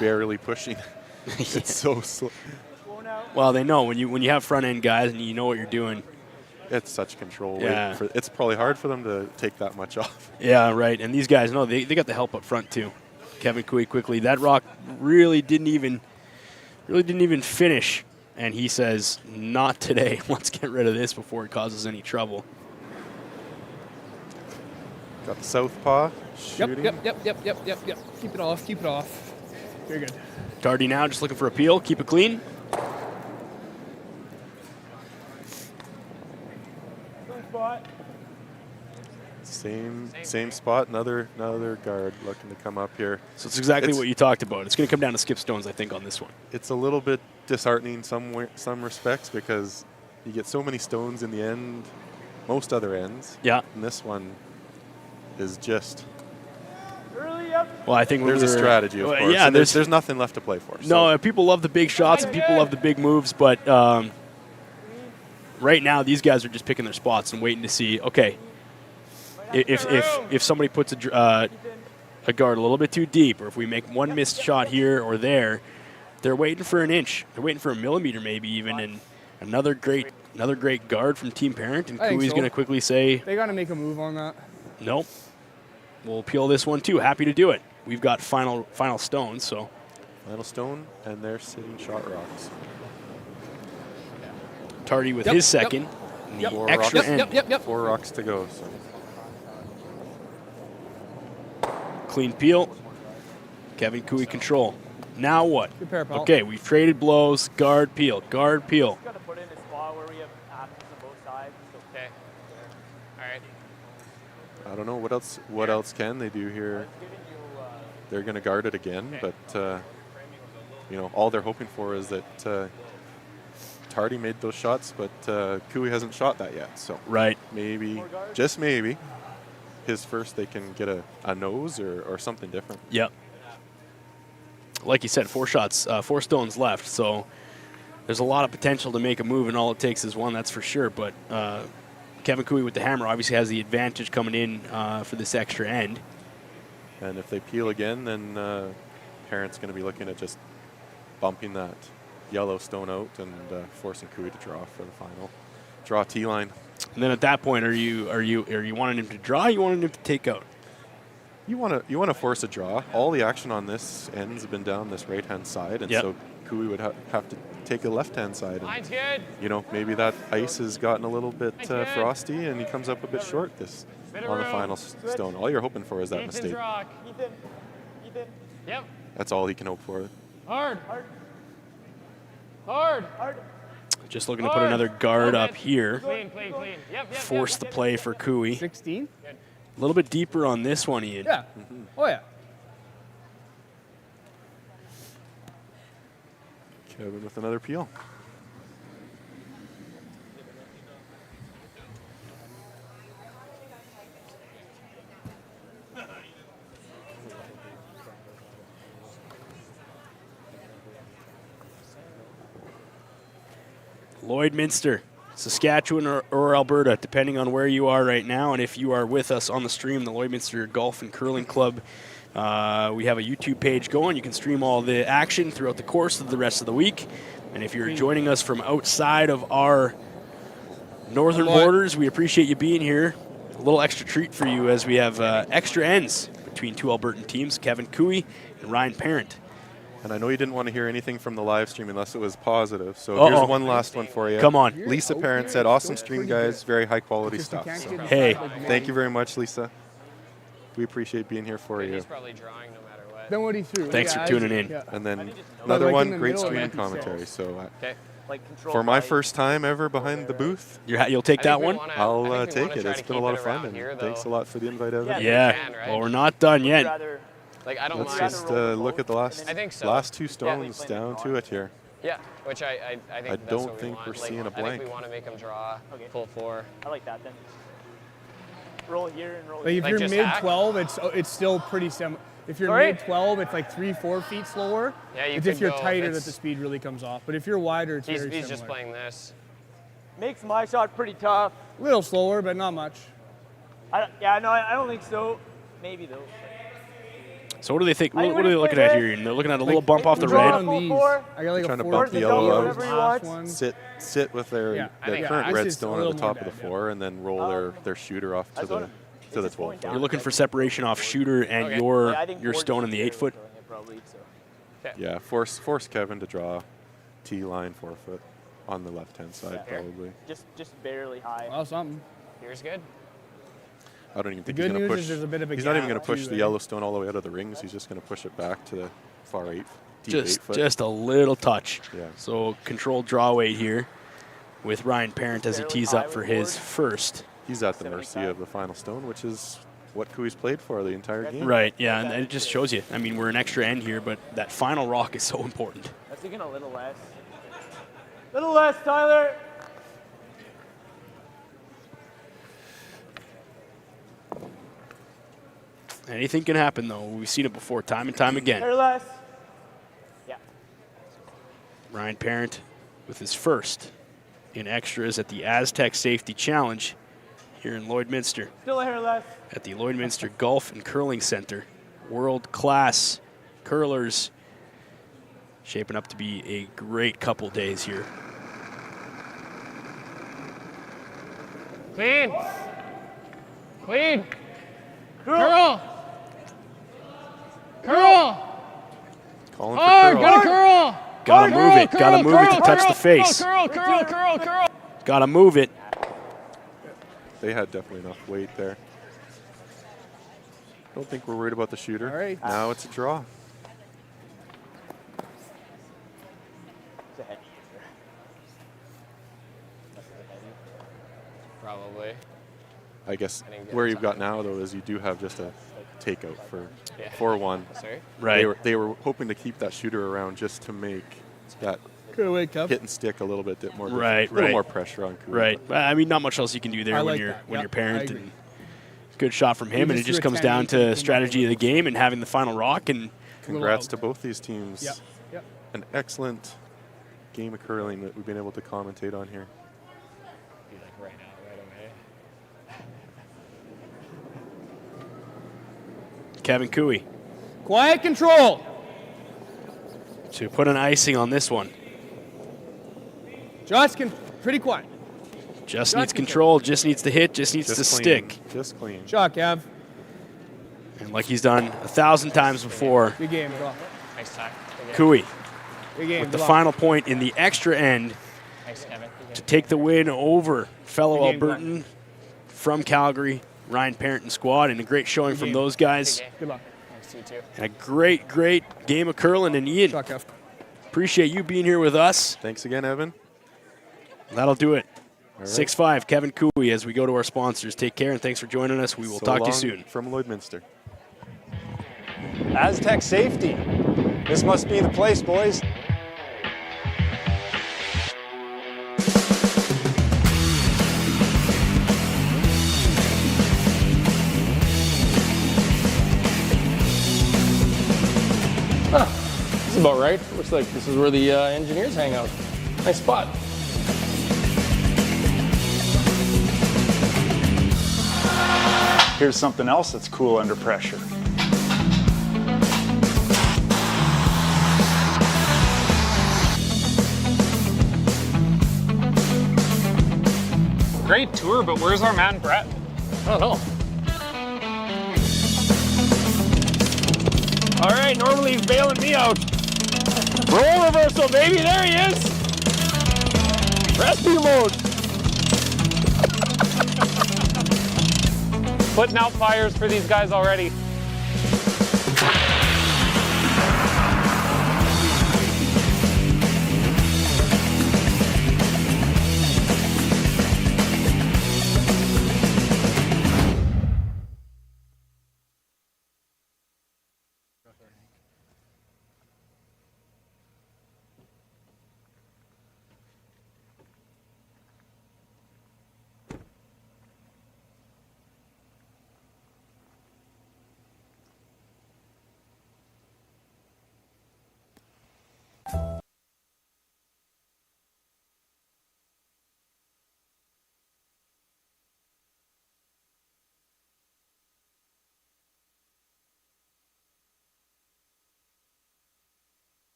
barely pushing. It's so slow. Well, they know when you have front end guys and you know what you're doing. It's such control. Yeah. It's probably hard for them to take that much off. Yeah, right. And these guys know they got the help up front too. Kevin Cooey quickly. That rock really didn't even finish. And he says, "Not today. Let's get rid of this before it causes any trouble." Got the southpaw shooting. Yep. Keep it off. Very good. Tardy now, just looking for a peel. Keep it clean. Same spot. Another guard looking to come up here. So it's exactly what you talked about. It's going to come down to skip stones, I think, on this one. It's a little bit disheartening some respects because you get so many stones in the end, most other ends. Yeah. And this one is just. Well, I think there's a strategy, of course. Yeah, there's nothing left to play for. No, people love the big shots and people love the big moves, but right now these guys are just picking their spots and waiting to see. Okay, if somebody puts a guard a little bit too deep, or if we make one missed shot here or there, they're waiting for an inch. They're waiting for a millimeter, maybe even, and another great guard from Team Parent. And Cooey's going to quickly say they got to make a move on that. Nope. We'll peel this one too. Happy to do it. We've got final stone, so. Final stone, and they're sitting shot rocks. Tardy with his second. Four Extra rocks, end. 4 rocks to go. So. Clean peel. Kevin Cooey control. Now what? Good pair, Paul. Okay, we've traded blows. Guard peel. Guard peel. Got to put in a spot where we have options on both sides. Okay. All right. I don't know what else can they do here. They're going to guard it again, but all they're hoping for is that Tardy made those shots, but Cooey hasn't shot that yet. So right, maybe, just maybe, his first they can get a nose or something different. Yep. Like you said, 4 shots, 4 stones left, so there's a lot of potential to make a move, and all it takes is one, that's for sure. But Kevin Cooey with the hammer obviously has the advantage coming in for this extra end. And if they peel again, then Parent's going to be looking at just bumping that yellow stone out and forcing Cooey to draw for the final. Draw T-line. And then at that point, are you wanting him to draw? Or you wanting him to take out? You want to force a draw. All the action on this ends have been down this right-hand side, and so Cooey would have to take the left-hand side. Line's good. Maybe that ice has gotten a little bit frosty, and he comes up a bit short on the final stone. All you're hoping for is that mistake. Ethan. Yep. That's all he can hope for. Hard. Just looking to put another guard up here. Clean. Yep. Force the play for Cooey. 16. A little bit deeper on this one, Ian. Yeah. Oh, yeah. Kevin with another peel. Lloydminster, Saskatchewan or Alberta, depending on where you are right now. And if you are with us on the stream, the Lloydminster Golf and Curling Club, we have a YouTube page going. You can stream all the action throughout the course of the rest of the week. And if you're joining us from outside of our northern borders, we appreciate you being here. A little extra treat for you as we have extra ends between 2 Albertan teams, Kevin Cooey and Ryan Parent. And I know you didn't want to hear anything from the live stream unless it was positive. So here's one last one for you. Come on. Lisa Parent said, awesome stream, guys. Very high quality stuff. So. Hey. Thank you very much, Lisa. We appreciate being here for you. He's probably drawing no matter what. Then what he threw. Thanks for tuning in. And then another one, great stream and commentary. So like control. For my first time ever behind the booth. You'll take that one? I'll take it. It's been a lot of fun. And thanks a lot for the invite, Evan. Yeah. Well, we're not done yet. Like, I don't Let's mind. just look at the last last 2 stones down to it here. Yeah, which I think I that's don't what we think want. we're Like, seeing a I blank. think we want to make them draw full 4. I like that then. Roll here and roll Like here. if Like you're just mid hack? 12, it's still pretty similar. If you're Sorry? mid 12, it's like 3-4 feet slower. Yeah, you it's could if you're go- tighter that it's- the speed really comes off. But if you're wider, it's He's very similar. just playing this. Makes my shot pretty tough. A little slower, but not much. I don't think so. Maybe though. So what do they think? I What would are they have looking played at red. here? They're looking at a little bump off the draw red. full These. four. I got like Trying a to 4 bump the feet yellow double, out. whatever he last wants. one. Sit with their Yeah. their think current this is a redstone on little the more top of the bad, yeah. 4 and then roll their shooter off to the 12 You're foot. looking for separation off shooter and Okay. your I think your four stone in is the fair 8 foot. throwing it probably, so. Yeah, force Kevin to draw T-line 4 foot on the left-hand side Yeah. probably. Just barely high. Well, something. Here's good. I don't even think good he's going to news push. is there's a bit of a He's not even gap going to push too, the eh? Yellowstone all the way out of the rings. He's just going to push it back to the far 8, deep 8 foot. Just a little touch. Yeah. So controlled draw weight here with Ryan Parent as he tees up for his first. He's at the mercy of the final stone, which is what Kui's played for the entire game. Right, yeah, and it just shows you. I mean, we're an extra end here, but that final rock is so important. I was thinking a little less. Little less, Tyler. Anything can happen, though. We've seen it before, time and time again. Hair less. Yeah. Ryan Parent with his first in extras at the Astec Safety Challenge here in Lloydminster Still a hair less. at the Lloydminster Golf and Curling Center. World-class curlers shaping up to be a great couple days here. Clean. Clean. Curl. Curl. Calling for Hard. curl. Gotta curl. Gotta move it. Gotta move it to touch the face. Curl. Gotta move it. They had definitely enough weight there. Don't think we're worried about the shooter. All right. Now it's a draw. It's a heavy. Probably. I guess I didn't get where it you've got now, though, is you do have just a takeout for Yeah. 4-1. Sorry? Right. They were hoping to keep that shooter around just to make that Good wake up. hit and stick a little bit more. Right, a little right. more pressure on Kui. Right. I mean, not much else you can do there I when like you're that. when Yep, you're Parent. I agree. And good shot from him, and it just just threw a comes 10, down he could've to came strategy up of the with game and having the final rock. And Congrats out. to both these teams. Yep. Yep. An excellent game of curling that we've been able to commentate on here. Be like right now, right away. Kevin Kui Quiet control. to put an icing on this one. Josh can pretty quiet. Just Shot needs control. control, just needs to hit, just needs to Just clean. stick. Just clean. Shot, Kev. And like he's done 1,000 times before, Good game. Go. Nice time. Kui Good game. with the Go. final point in the extra end Thanks, Kevin. to take the win over fellow Good game, Albertan from Calgary, Ryan Parent and squad, and a great showing from game. those guys. Good luck. Thanks to you too. And a great, great game of curling. And Ian, Shot, Kev. appreciate you being here with us. Thanks again, Evan. That'll do it. All right. 6-5, Kevin Kui, as we go to our sponsors. Take care, and thanks for joining us. We will So talk to you long soon. From Lloydminster. Astec Safety. This must be the place, boys. This is about right. Looks like this is where the engineers hang out. Nice spot. Here's something else that's cool under pressure. Great tour, but where's our man Brett? I don't know. All right, normally he's bailing me out. Roll reversal, baby. There he is. Rescue mode. Putting out fires for these guys already.